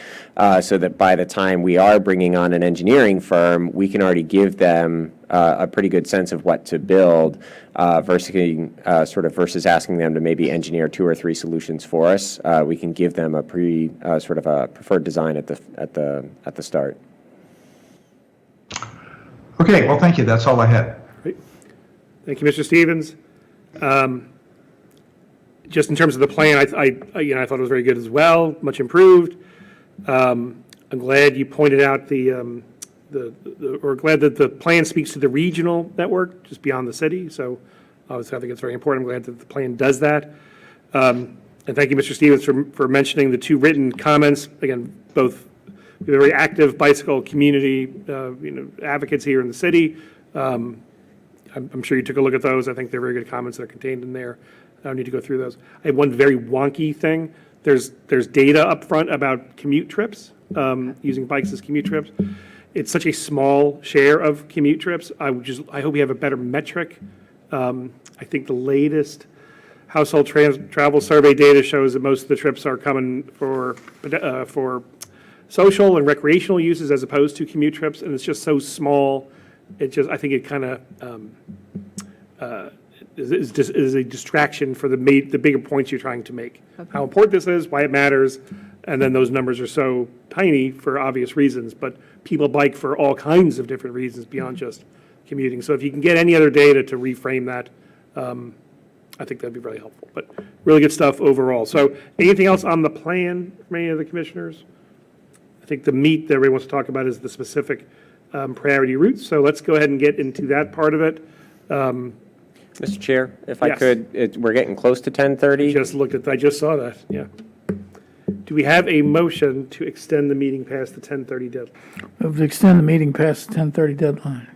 so that by the time we are bringing on an engineering firm, we can already give them a pretty good sense of what to build, versus asking them to maybe engineer 2 or 3 solutions for us. We can give them a sort of a preferred design at the start. Okay, well, thank you. That's all I had. Great. Thank you, Mr. Stevens. Just in terms of the plan, I thought it was very good as well, much improved. I'm glad you pointed out glad that the plan speaks to the regional network, just beyond the city. So obviously, I think it's very important. I'm glad that the plan does that. And thank you, Mr. Stevens, for mentioning the 2 written comments. Again, both very active bicycle community, advocates here in the city. I'm sure you took a look at those. I think they're very good comments that are contained in there. I don't need to go through those. I have one very wonky thing. There's data up front about commute trips, using bikes as commute trips. It's such a small share of commute trips. I hope we have a better metric. I think the latest household travel survey data shows that most of the trips are coming for social and recreational uses as opposed to commute trips, and it's just so small It just, I think it kind of is a distraction for the bigger points you're trying to make. How important this is, why it matters, and then those numbers are so tiny for obvious reasons, but people bike for all kinds of different reasons beyond just commuting. So if you can get any other data to reframe that, I think that'd be really helpful. But really good stuff overall. So anything else on the plan from any of the commissioners? I think the meat that everybody wants to talk about is the specific priority routes. So let's go ahead and get into that part of it. Mr. Chair, if I Yes. could, we're getting close to 10:30. I just saw that, yeah. Do we have a motion to extend the meeting past the 10:30 deadline? Move to extend the meeting past the 10:30 deadline.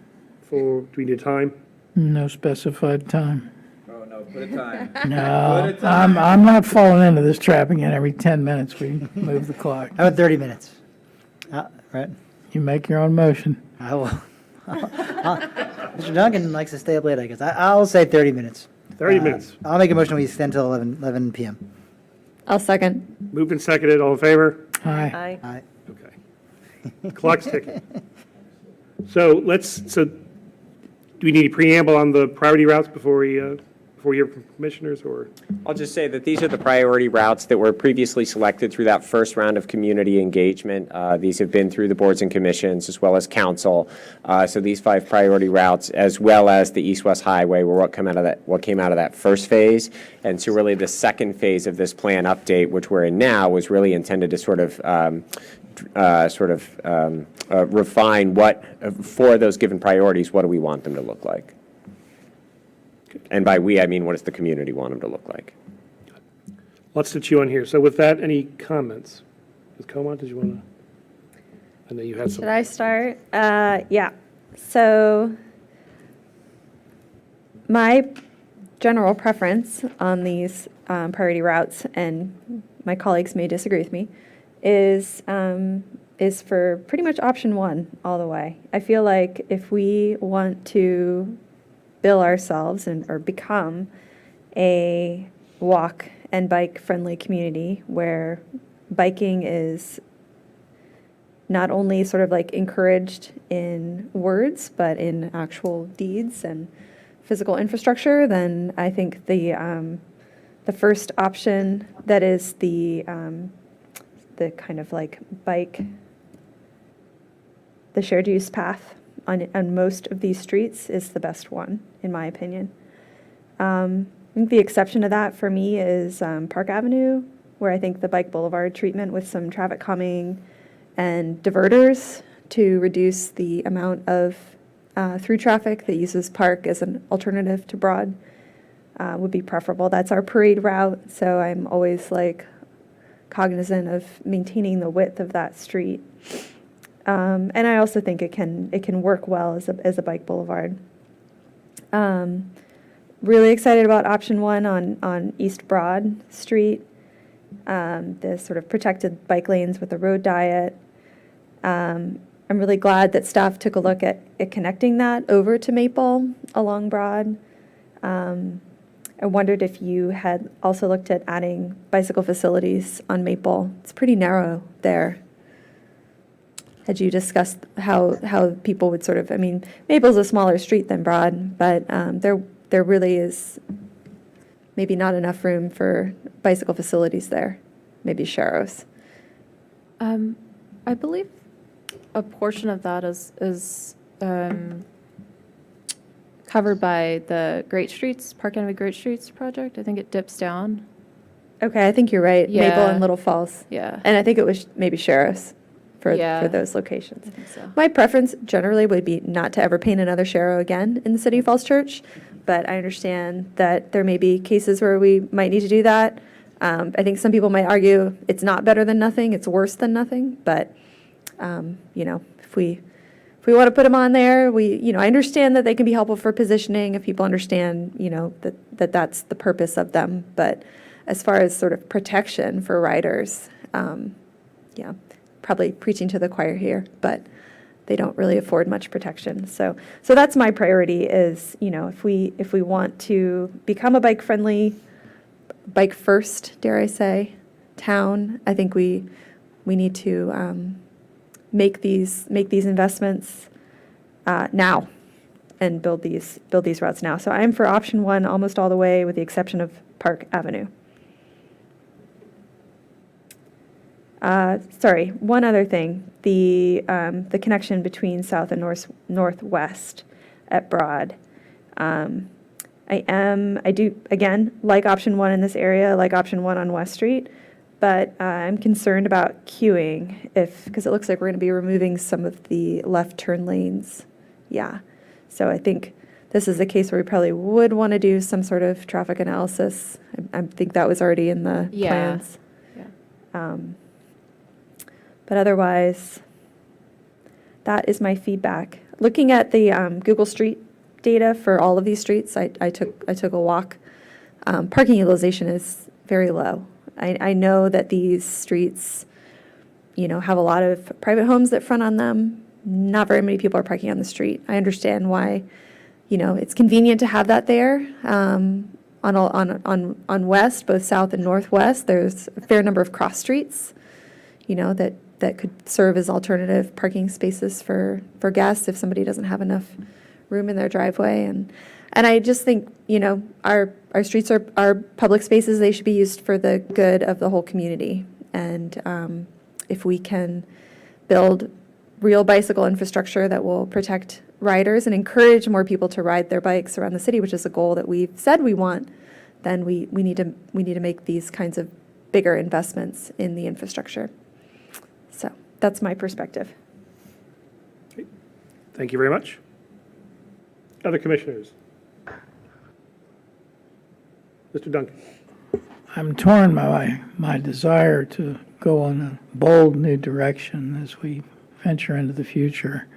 Do we need time? No specified time. Oh, no, put a time. No, I'm not falling into this trap again. Every 10 minutes, we move the clock. How about 30 minutes? Right? You make your own motion. I will. Mr. Duncan likes to stay up late, I guess. I'll say 30 minutes. 30 minutes. I'll make a motion we extend till 11 p.m. I'll second. Moved and seconded, all in favor? Aye. Aye. Okay. Clock's ticking. So do we need a preamble on the priority routes before we hear from commissioners, or? I'll just say that these are the priority routes that were previously selected through that first round of community engagement. These have been through the boards and commissions as well as council. So these 5 priority routes, as well as the East-West Highway, were what came out of that first phase. And so really the second phase of this plan update, which we're in now, was really intended to sort of refine what, for those given priorities, what do we want them to look like? And by we, I mean, what does the community want them to look like? Lots to chew on here. So with that, any comments? Ms. Comont, did you want to? I know you had some. Should I start? Yeah. So my general preference on these priority routes, and my colleagues may disagree with me, is for pretty much option 1 all the way. I feel like if we want to bill ourselves or become a walk and bike friendly community where biking is not only sort of like encouraged in words, but in actual deeds and physical infrastructure, then I think the first option that is the kind of like bike, the shared use path on most of these streets is the best one, in my opinion. I think the exception to that for me is Park Avenue, where I think the bike boulevard treatment with some traffic calming and diverters to reduce the amount of through traffic that uses Park as an alternative to Broad would be preferable. That's our parade route, so I'm always like cognizant of maintaining the width of that street. And I also think it can work well as a bike boulevard. Really excited about option 1 on East Broad Street, the sort of protected bike lanes with the road diet. I'm really glad that staff took a look at connecting that over to Maple along Broad. I wondered if you had also looked at adding bicycle facilities on Maple. It's pretty narrow there. Had you discussed how people would sort of, I mean, Maple's a smaller street than Broad, but there really is maybe not enough room for bicycle facilities there, maybe Sharrows. I believe a portion of that is covered by the Great Streets, Park Avenue Great Streets project. I think it dips down. Okay, I think you're right. Maple Yeah. and Little Falls. Yeah. And I think it was maybe Sharrows for those locations. My preference generally would be not to ever paint another Sharrow again in the City of Falls Church, but I understand that there may be cases where we might need to do that. I think some people might argue it's not better than nothing, it's worse than nothing, but, if we want to put them on there, I understand that they can be helpful for positioning if people understand, that that's the purpose of them. But as far as sort of protection for riders, probably preaching to the choir here, but they don't really afford much protection. So that's my priority is, if we want to become a bike-friendly, bike-first, dare I say, town, I think we need to make these investments now, and build these routes now. So I'm for option one almost all the way, with the exception of Park Avenue. Sorry, one other thing, the connection between south and northwest at Broad. I do, again, like option one in this area, like option one on West Street, but I'm concerned about queuing because it looks like we're going to be removing some of the left turn lanes. Yeah, so I think this is a case where we probably would want to do some sort of traffic analysis. I think that was already in the plans. Yeah. But otherwise, that is my feedback. Looking at the Google Street data for all of these streets, I took a walk. Parking utilization is very low. I know that these streets, have a lot of private homes that front on them. Not very many people are parking on the street. I understand why, it's convenient to have that there. On West, both South and Northwest, there's a fair number of cross streets, that could serve as alternative parking spaces for guests if somebody doesn't have enough room in their driveway. And I just think, our streets are public spaces. They should be used for the good of the whole community. And if we can build real bicycle infrastructure that will protect riders and encourage more people to ride their bikes around the city, which is a goal that we've said we want, then we need to make these kinds of bigger investments in the infrastructure. So that's my perspective. Thank you very much. Other commissioners? Mr. Duncan? I'm torn by my desire to go in a bold new direction as we venture into the future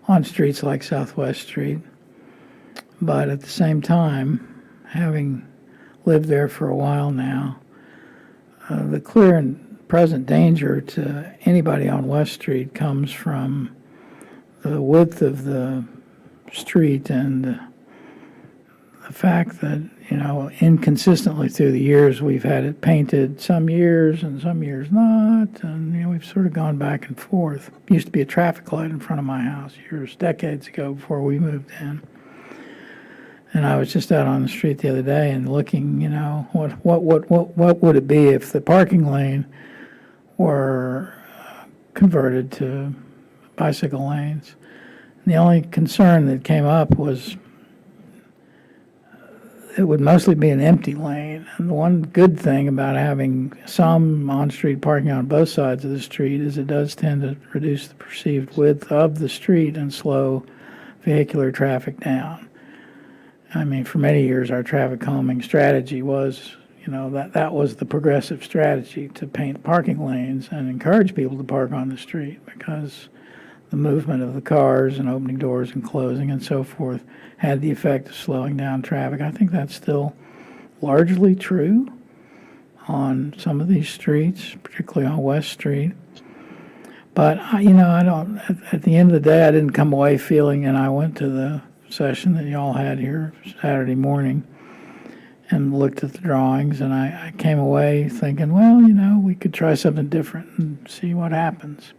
on streets like Southwest Street. But at the same time, having lived there for a while now, the clear and present danger to anybody on West Street comes from the width of the street and the fact that, inconsistently through the years, we've had it painted some years and some years not, and, we've sort of gone back and forth. Used to be a traffic light in front of my house decades ago before we moved in. And I was just out on the street the other day and looking, what would it be if the parking lane were converted to bicycle lanes? And the only concern that came up was it would mostly be an empty lane. And the one good thing about having some on-street parking on both sides of the street is it does tend to reduce the perceived width of the street and slow vehicular traffic down. I mean, for many years, our traffic calming strategy was, that was the progressive strategy, to paint parking lanes and encourage people to park on the street, because the movement of the cars and opening doors and closing and so forth had the effect of slowing down traffic. I think that's still largely true on some of these streets, particularly on West Street. But, I don't, at the end of the day, I didn't come away feeling, and I went to the session that y'all had here Saturday morning and looked at the drawings, and I came away thinking, well, we could try something different and see what happens.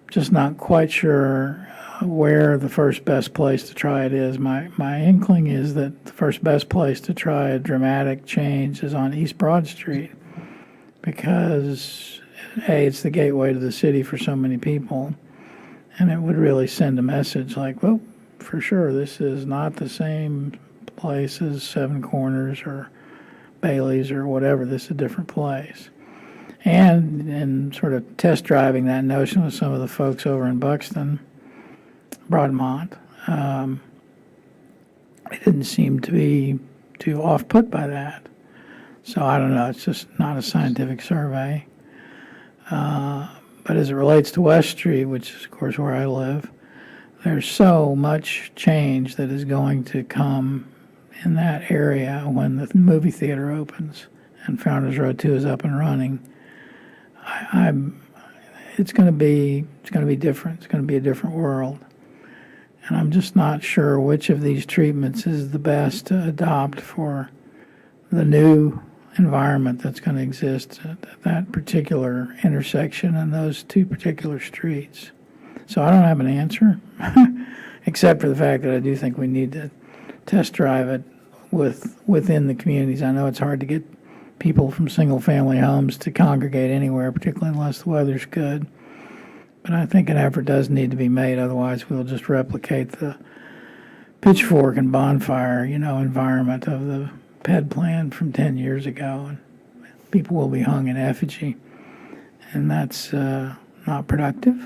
Just not quite sure where the first best place to try it is. My inkling is that the first best place to try a dramatic change is on East Broad Street, because A, it's the gateway to the city for so many people, and it would really send a message like, well, for sure, this is not the same place as Seven Corners or Bailey's or whatever. This is a different place. And sort of test driving that notion with some of the folks over in Buxton, Broadmont, it didn't seem to be too off-put by that. So I don't know, it's just not a scientific survey. But as it relates to West Street, which is, of course, where I live, there's so much change that is going to come in that area when the movie theater opens and Founders Road 2 is up and running. It's going to be different. It's going to be a different world. And I'm just not sure which of these treatments is the best to adopt for the new environment that's going to exist at that particular intersection and those two particular streets. So I don't have an answer. except for the fact that I do think we need to test drive it within the communities. I know it's hard to get people from single-family homes to congregate anywhere, particularly unless the weather's good. But I think an effort does need to be made, otherwise we'll just replicate the pitchfork and bonfire, environment of the PED plan from 10 years ago, and people will be hung in effigy, and that's not productive.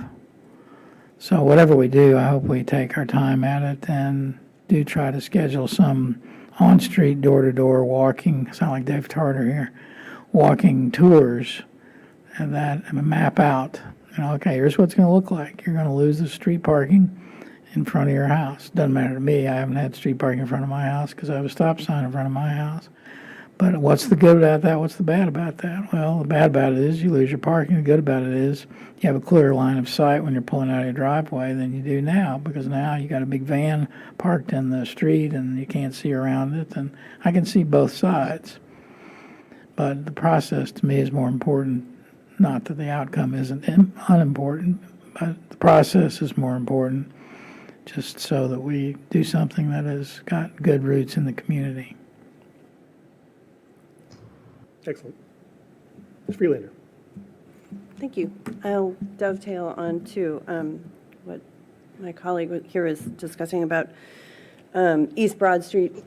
So whatever we do, I hope we take our time at it and do try to schedule some on-street, door-to-door walking, sound like Dave Tarter here, walking tours, and that map out, okay, here's what it's going to look like. You're going to lose the street parking in front of your house. Doesn't matter to me. I haven't had street parking in front of my house because I have a stop sign in front of my house. But what's the good about that? What's the bad about that? Well, the bad about it is you lose your parking. The good about it is you have a clearer line of sight when you're pulling out of your driveway than you do now, because now you got a big van parked in the street and you can't see around it. And I can see both sides. But the process to me is more important. Not that the outcome isn't unimportant, but the process is more important, just so that we do something that has got good roots in the community. Excellent. Ms. Freelander. Thank you. I'll dovetail on to what my colleague here was discussing about East Broad Street.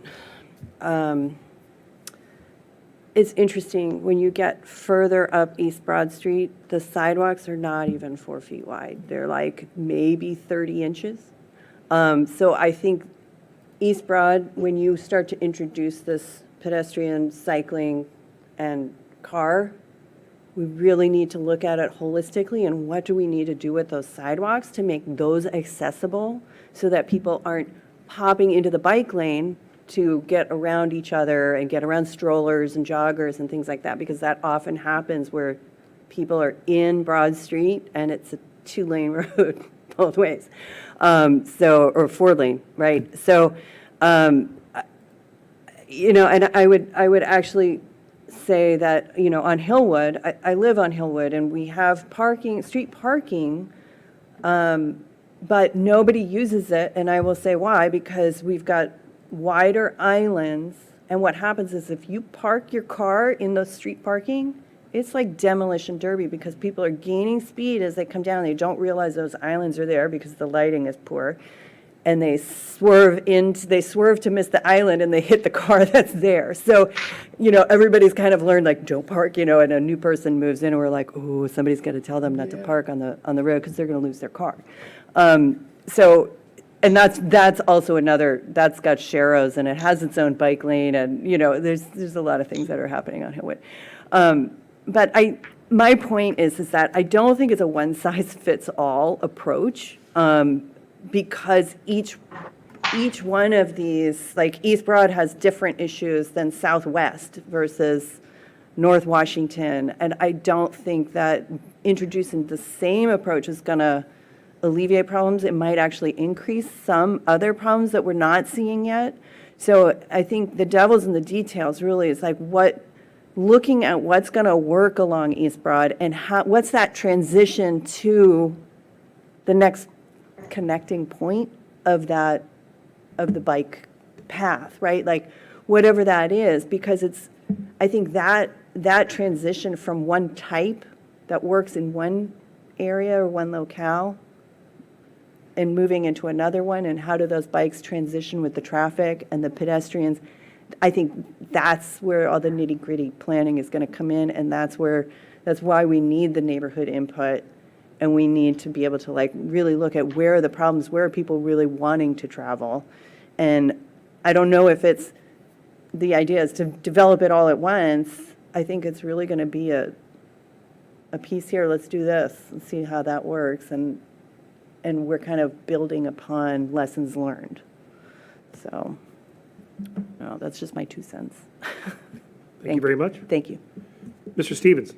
It's interesting, when you get further up East Broad Street, the sidewalks are not even 4 feet wide. They're like maybe 30 inches. So I think East Broad, when you start to introduce this pedestrian, cycling, and car, we really need to look at it holistically, and what do we need to do with those sidewalks to make those accessible so that people aren't popping into the bike lane to get around each other and get around strollers and joggers and things like that, because that often happens where people are in Broad Street and it's a 2-lane road both ways. Or 4-lane, right? So, and I would actually say that, on Hillwood, I live on Hillwood, and we have street parking, but nobody uses it, and I will say why, because we've got wider islands, and what happens is if you park your car in the street parking, it's like demolition derby, because people are gaining speed as they come down. They don't realize those islands are there because the lighting is poor, and they swerve to miss the island, and they hit the car that's there. So, everybody's kind of learned, like, don't park, and a new person moves in, and we're like, oh, somebody's got to tell them not to park on the road because they're going to lose their car. And that's also that's got Sharrows, and it has its own bike lane, and, there's a lot of things that are happening on Hillwood. But my point is that I don't think it's a one-size-fits-all approach, because each one of these, like East Broad has different issues than Southwest versus North Washington, and I don't think that introducing the same approach is going to alleviate problems. It might actually increase some other problems that we're not seeing yet. So I think the devil's in the details really is like looking at what's going to work along East Broad, and what's that transition to the next connecting point of the bike path, right? Like whatever that is, because I think that transition from one type that works in one area or one locale and moving into another one, and how do those bikes transition with the traffic and the pedestrians, I think that's where all the nitty-gritty planning is going to come in, and that's why we need the neighborhood input, and we need to be able to really look at where are the problems, where are people really wanting to travel. And I don't know if the idea is to develop it all at once. I think it's really going to be a piece here, let's do this and see how that works, and we're kind of building upon lessons learned. So, that's just my 2 cents. Thank you very much. Thank you. Mr. Stevens.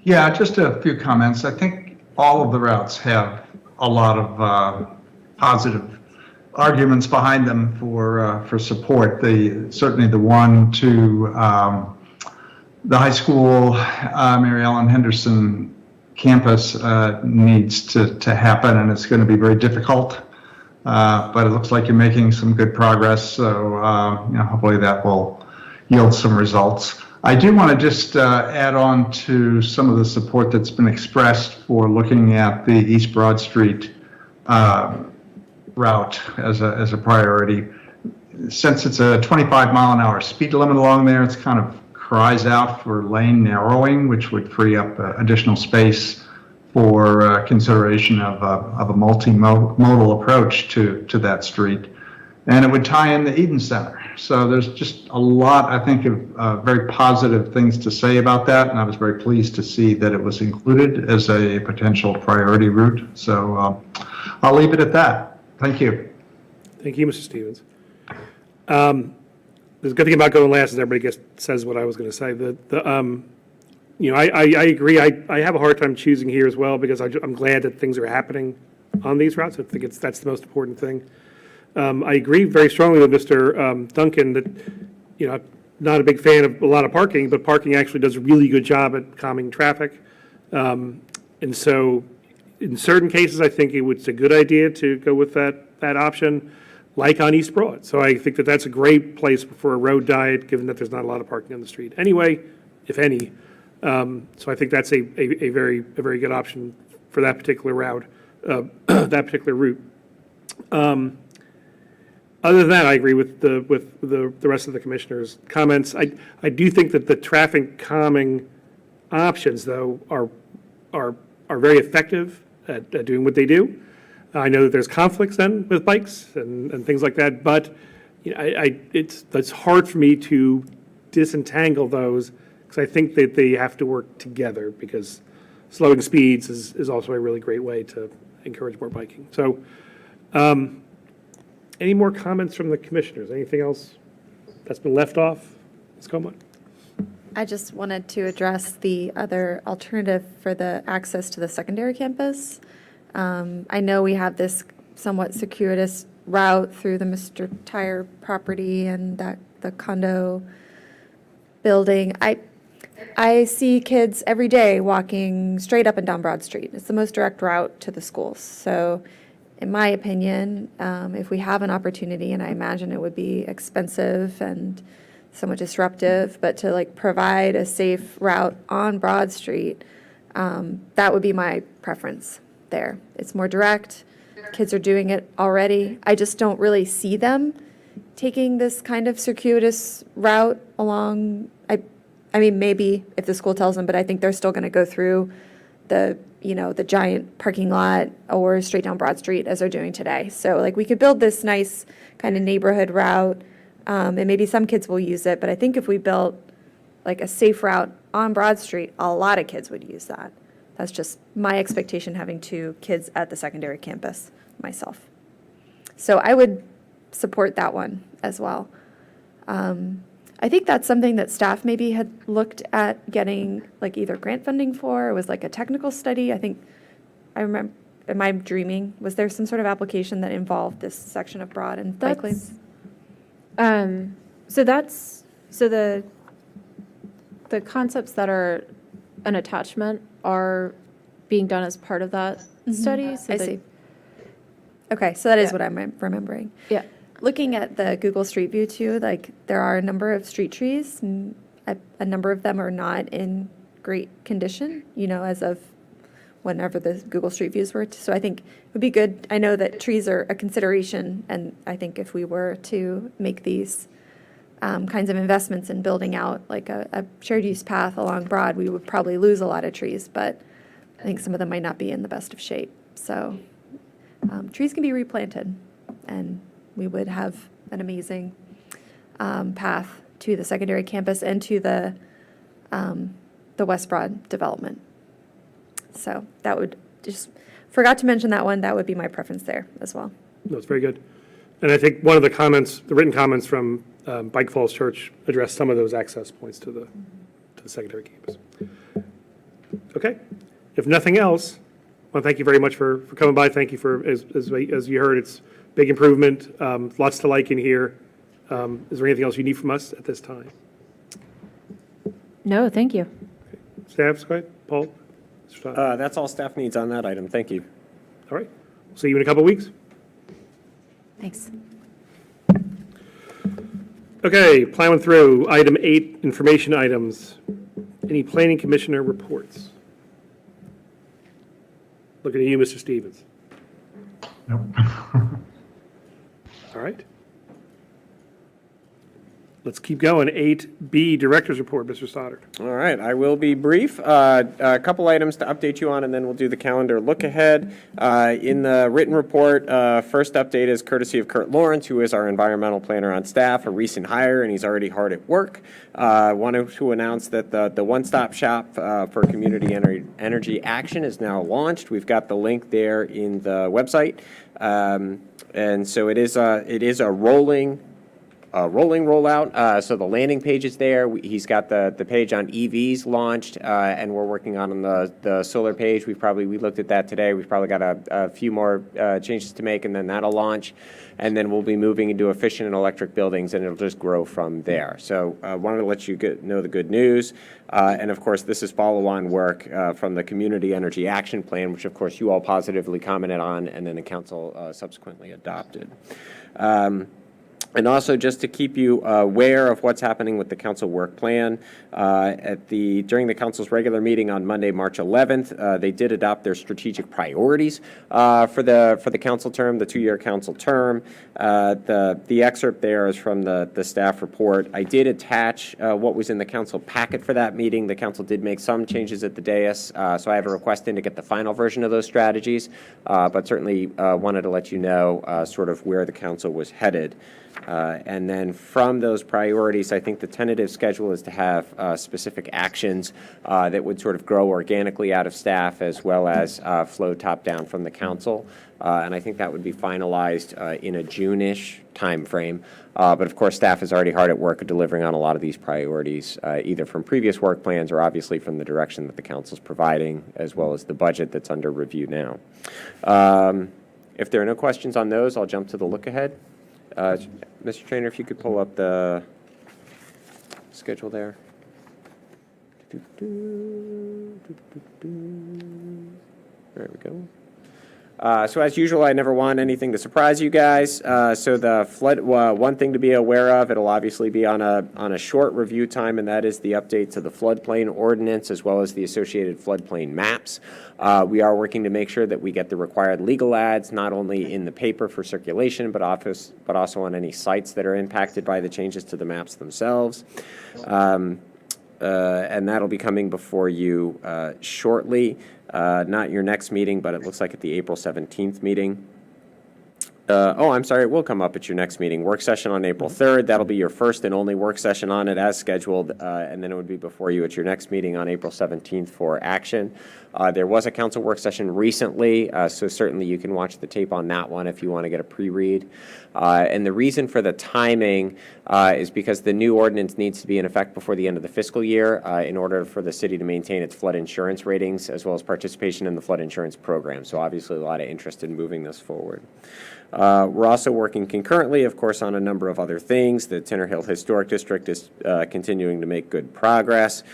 Yeah, just a few comments. I think all of the routes have a lot of positive arguments behind them for support. Certainly the one to the high school, Mary Ellen Henderson campus needs to happen, and it's going to be very difficult but it looks like you're making some good progress, so hopefully that will yield some results. I do want to just add on to some of the support that's been expressed for looking at the East Broad Street route as a priority. Since it's a 25-mile-an-hour speed limit along there, it's kind of cries out for lane narrowing, which would free up additional space for consideration of a multimodal approach to that street. And it would tie in the Eden Center. So there's just a lot, I think, of very positive things to say about that. And I was very pleased to see that it was included as a potential priority route. So I'll leave it at that. Thank you. Thank you, Mr. Stevens. The good thing about going last is everybody says what I was going to say. I agree. I have a hard time choosing here as well because I'm glad that things are happening on these routes. I think that's the most important thing. I agree very strongly with Mr. Duncan that, I'm not a big fan of a lot of parking, but parking actually does a really good job at calming traffic. And so in certain cases, I think it's a good idea to go with that option, like on East Broad. So I think that's a great place for a road diet, given that there's not a lot of parking on the street anyway, if any. So I think that's a very good option for that particular route, that particular route. Other than that, I agree with the rest of the commissioners' comments. I do think that the traffic calming options, though, are very effective at doing what they do. I know that there's conflicts then with bikes and things like that, but it's hard for me to disentangle those because I think that they have to work together because slowing speeds is also a really great way to encourage more biking. So any more comments from the commissioners? Anything else that's been left off? Ms. Como? I just wanted to address the other alternative for the access to the secondary campus. I know we have this somewhat circuitous route through the Mr. Tire property and the condo building. I see kids every day walking straight up and down Broad Street. It's the most direct route to the schools. So in my opinion, if we have an opportunity, and I imagine it would be expensive and somewhat disruptive, but to provide a safe route on Broad Street, that would be my preference there. It's more direct. Kids are doing it already. I just don't really see them taking this kind of circuitous route along. I mean, maybe if the school tells them, but I think they're still going to go through the giant parking lot or straight down Broad Street as they're doing today. So we could build this nice kind of neighborhood route, and maybe some kids will use it, but I think if we built a safe route on Broad Street, a lot of kids would use that. That's just my expectation, having 2 kids at the secondary campus myself. So I would support that one as well. I think that's something that staff maybe had looked at getting either grant funding for. It was a technical study. I remember, am I dreaming? Was there some sort of application that involved this section of Broad and bike lanes? So the concepts that are an attachment are being done as part of that study. So I see. Okay, so that is what I'm remembering. Yeah. Looking at the Google Street View too, there are a number of street trees, and a number of them are not in great condition, as of whenever the Google Street Views were. So I think it would be good. I know that trees are a consideration, and I think if we were to make these kinds of investments in building out a shared use path along Broad, we would probably lose a lot of trees, but I think some of them might not be in the best of shape. So trees can be replanted, and we would have an amazing path to the secondary campus and to the West Broad development. So that would forgot to mention that one. That would be my preference there as well. That's very good. And I think one of the comments, the written comments from Bike Falls Church addressed some of those access points to the secondary campus. Okay. If nothing else, I want to thank you very much for coming by. Thank you for, as you heard, it's big improvement, lots to like in here. Is there anything else you need from us at this time? No, thank you. Staff, go ahead. Paul? Mr. Todd? That's all staff needs on that item. Thank you. All right. See you in a couple of weeks. Thanks. Okay, plowing through. Item 8, information items. Any planning commissioner reports? Looking at you, Mr. Stevens. Nope. All right. Let's keep going. 8B, Director's Report, Mr. Stoddard. All right, I will be brief. A couple items to update you on, and then we'll do the calendar look ahead. In the written report, first update is courtesy of Kurt Lawrence, who is our environmental planner on staff, a recent hire, and he's already hard at work. Wanted to announce that the one-stop shop for community energy action is now launched. We've got the link there in the website. And so it is a rolling rollout. So the landing page is there. He's got the page on EVs launched, and we're working on the solar page. We looked at that today. We've probably got a few more changes to make, and then that'll launch. And then we'll be moving into efficient and electric buildings, and it'll just grow from there. So I wanted to let you know the good news. And of course, this is follow-on work from the Community Energy Action Plan, which of course you all positively commented on, and then the council subsequently adopted. And also, just to keep you aware of what's happening with the council work plan, during the council's regular meeting on Monday, March 11th, they did adopt their strategic priorities for the council term, the 2-year council term. The excerpt there is from the staff report. I did attach what was in the council packet for that meeting. The council did make some changes at the dais, so I have a request in to get the final version of those strategies, but certainly wanted to let you know sort of where the council was headed. And then from those priorities, I think the tentative schedule is to have specific actions that would sort of grow organically out of staff as well as flow top-down from the council. And I think that would be finalized in a June-ish timeframe. But of course, staff is already hard at work at delivering on a lot of these priorities, either from previous work plans or obviously from the direction that the council is providing, as well as the budget that's under review now. If there are no questions on those, I'll jump to the look ahead. Mr. Trainer, if you could pull up the schedule there. There we go. So as usual, I never want anything to surprise you guys. So the flood, one thing to be aware of, it'll obviously be on a short review time, and that is the update to the floodplain ordinance as well as the associated floodplain maps. We are working to make sure that we get the required legal ads, not only in the paper for circulation, but also on any sites that are impacted by the changes to the maps themselves. And that'll be coming before you shortly. Not your next meeting, but it looks like at the April 17th meeting. I'm sorry, it will come up at your next meeting. Work session on April 3rd. That'll be your first and only work session on it as scheduled, and then it would be before you at your next meeting on April 17th for action. There was a council work session recently, so certainly you can watch the tape on that one if you want to get a pre-read. And the reason for the timing is because the new ordinance needs to be in effect before the end of the fiscal year in order for the city to maintain its flood insurance ratings as well as participation in the flood insurance program. So obviously a lot of interest in moving this forward. We're also working concurrently, of course, on a number of other things. The Tinner Hill Historic District is continuing to make good progress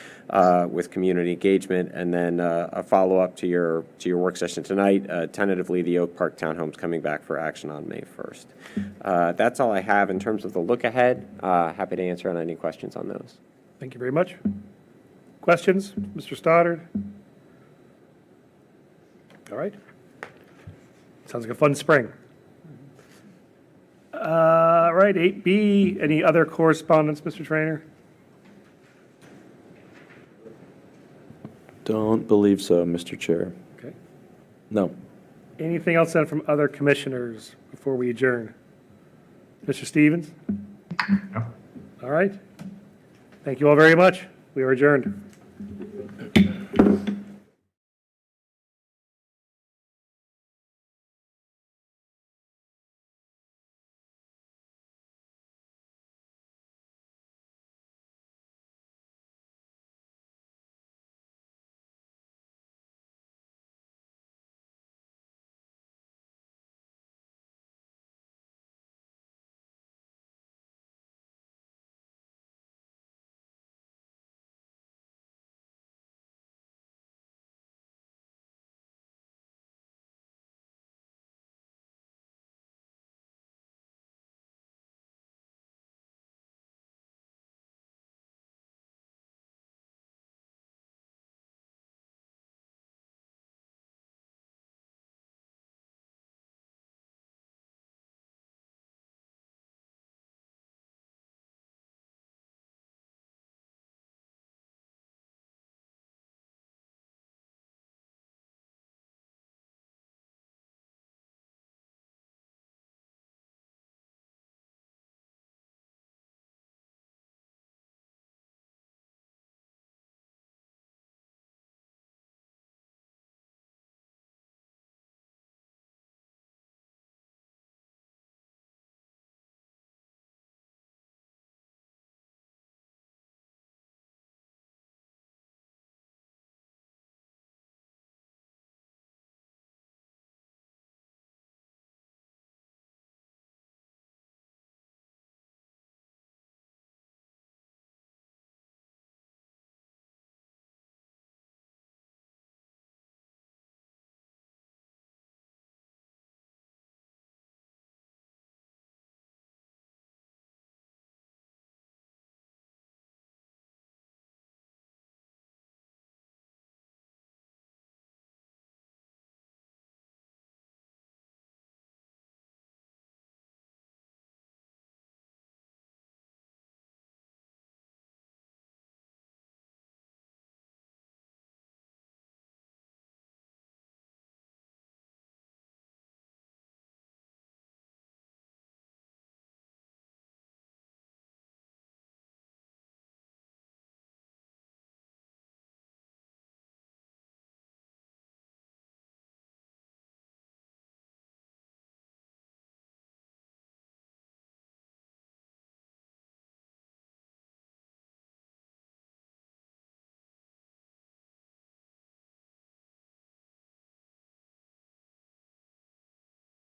with community engagement, and then a follow-up to your work session tonight. Tentatively, the Oak Park Townhomes coming back for action on May 1st. That's all I have in terms of the look ahead. Happy to answer on any questions on those. Thank you very much. Questions? Mr. Stoddard? All right. Sounds like a fun spring. All right, 8B, any other correspondence, Mr. Trainer? Don't believe so, Mr. Chair. Okay. No. Anything else then from other commissioners before we adjourn? Mr. Stevens? No. All right. Thank you all very much. We are adjourned.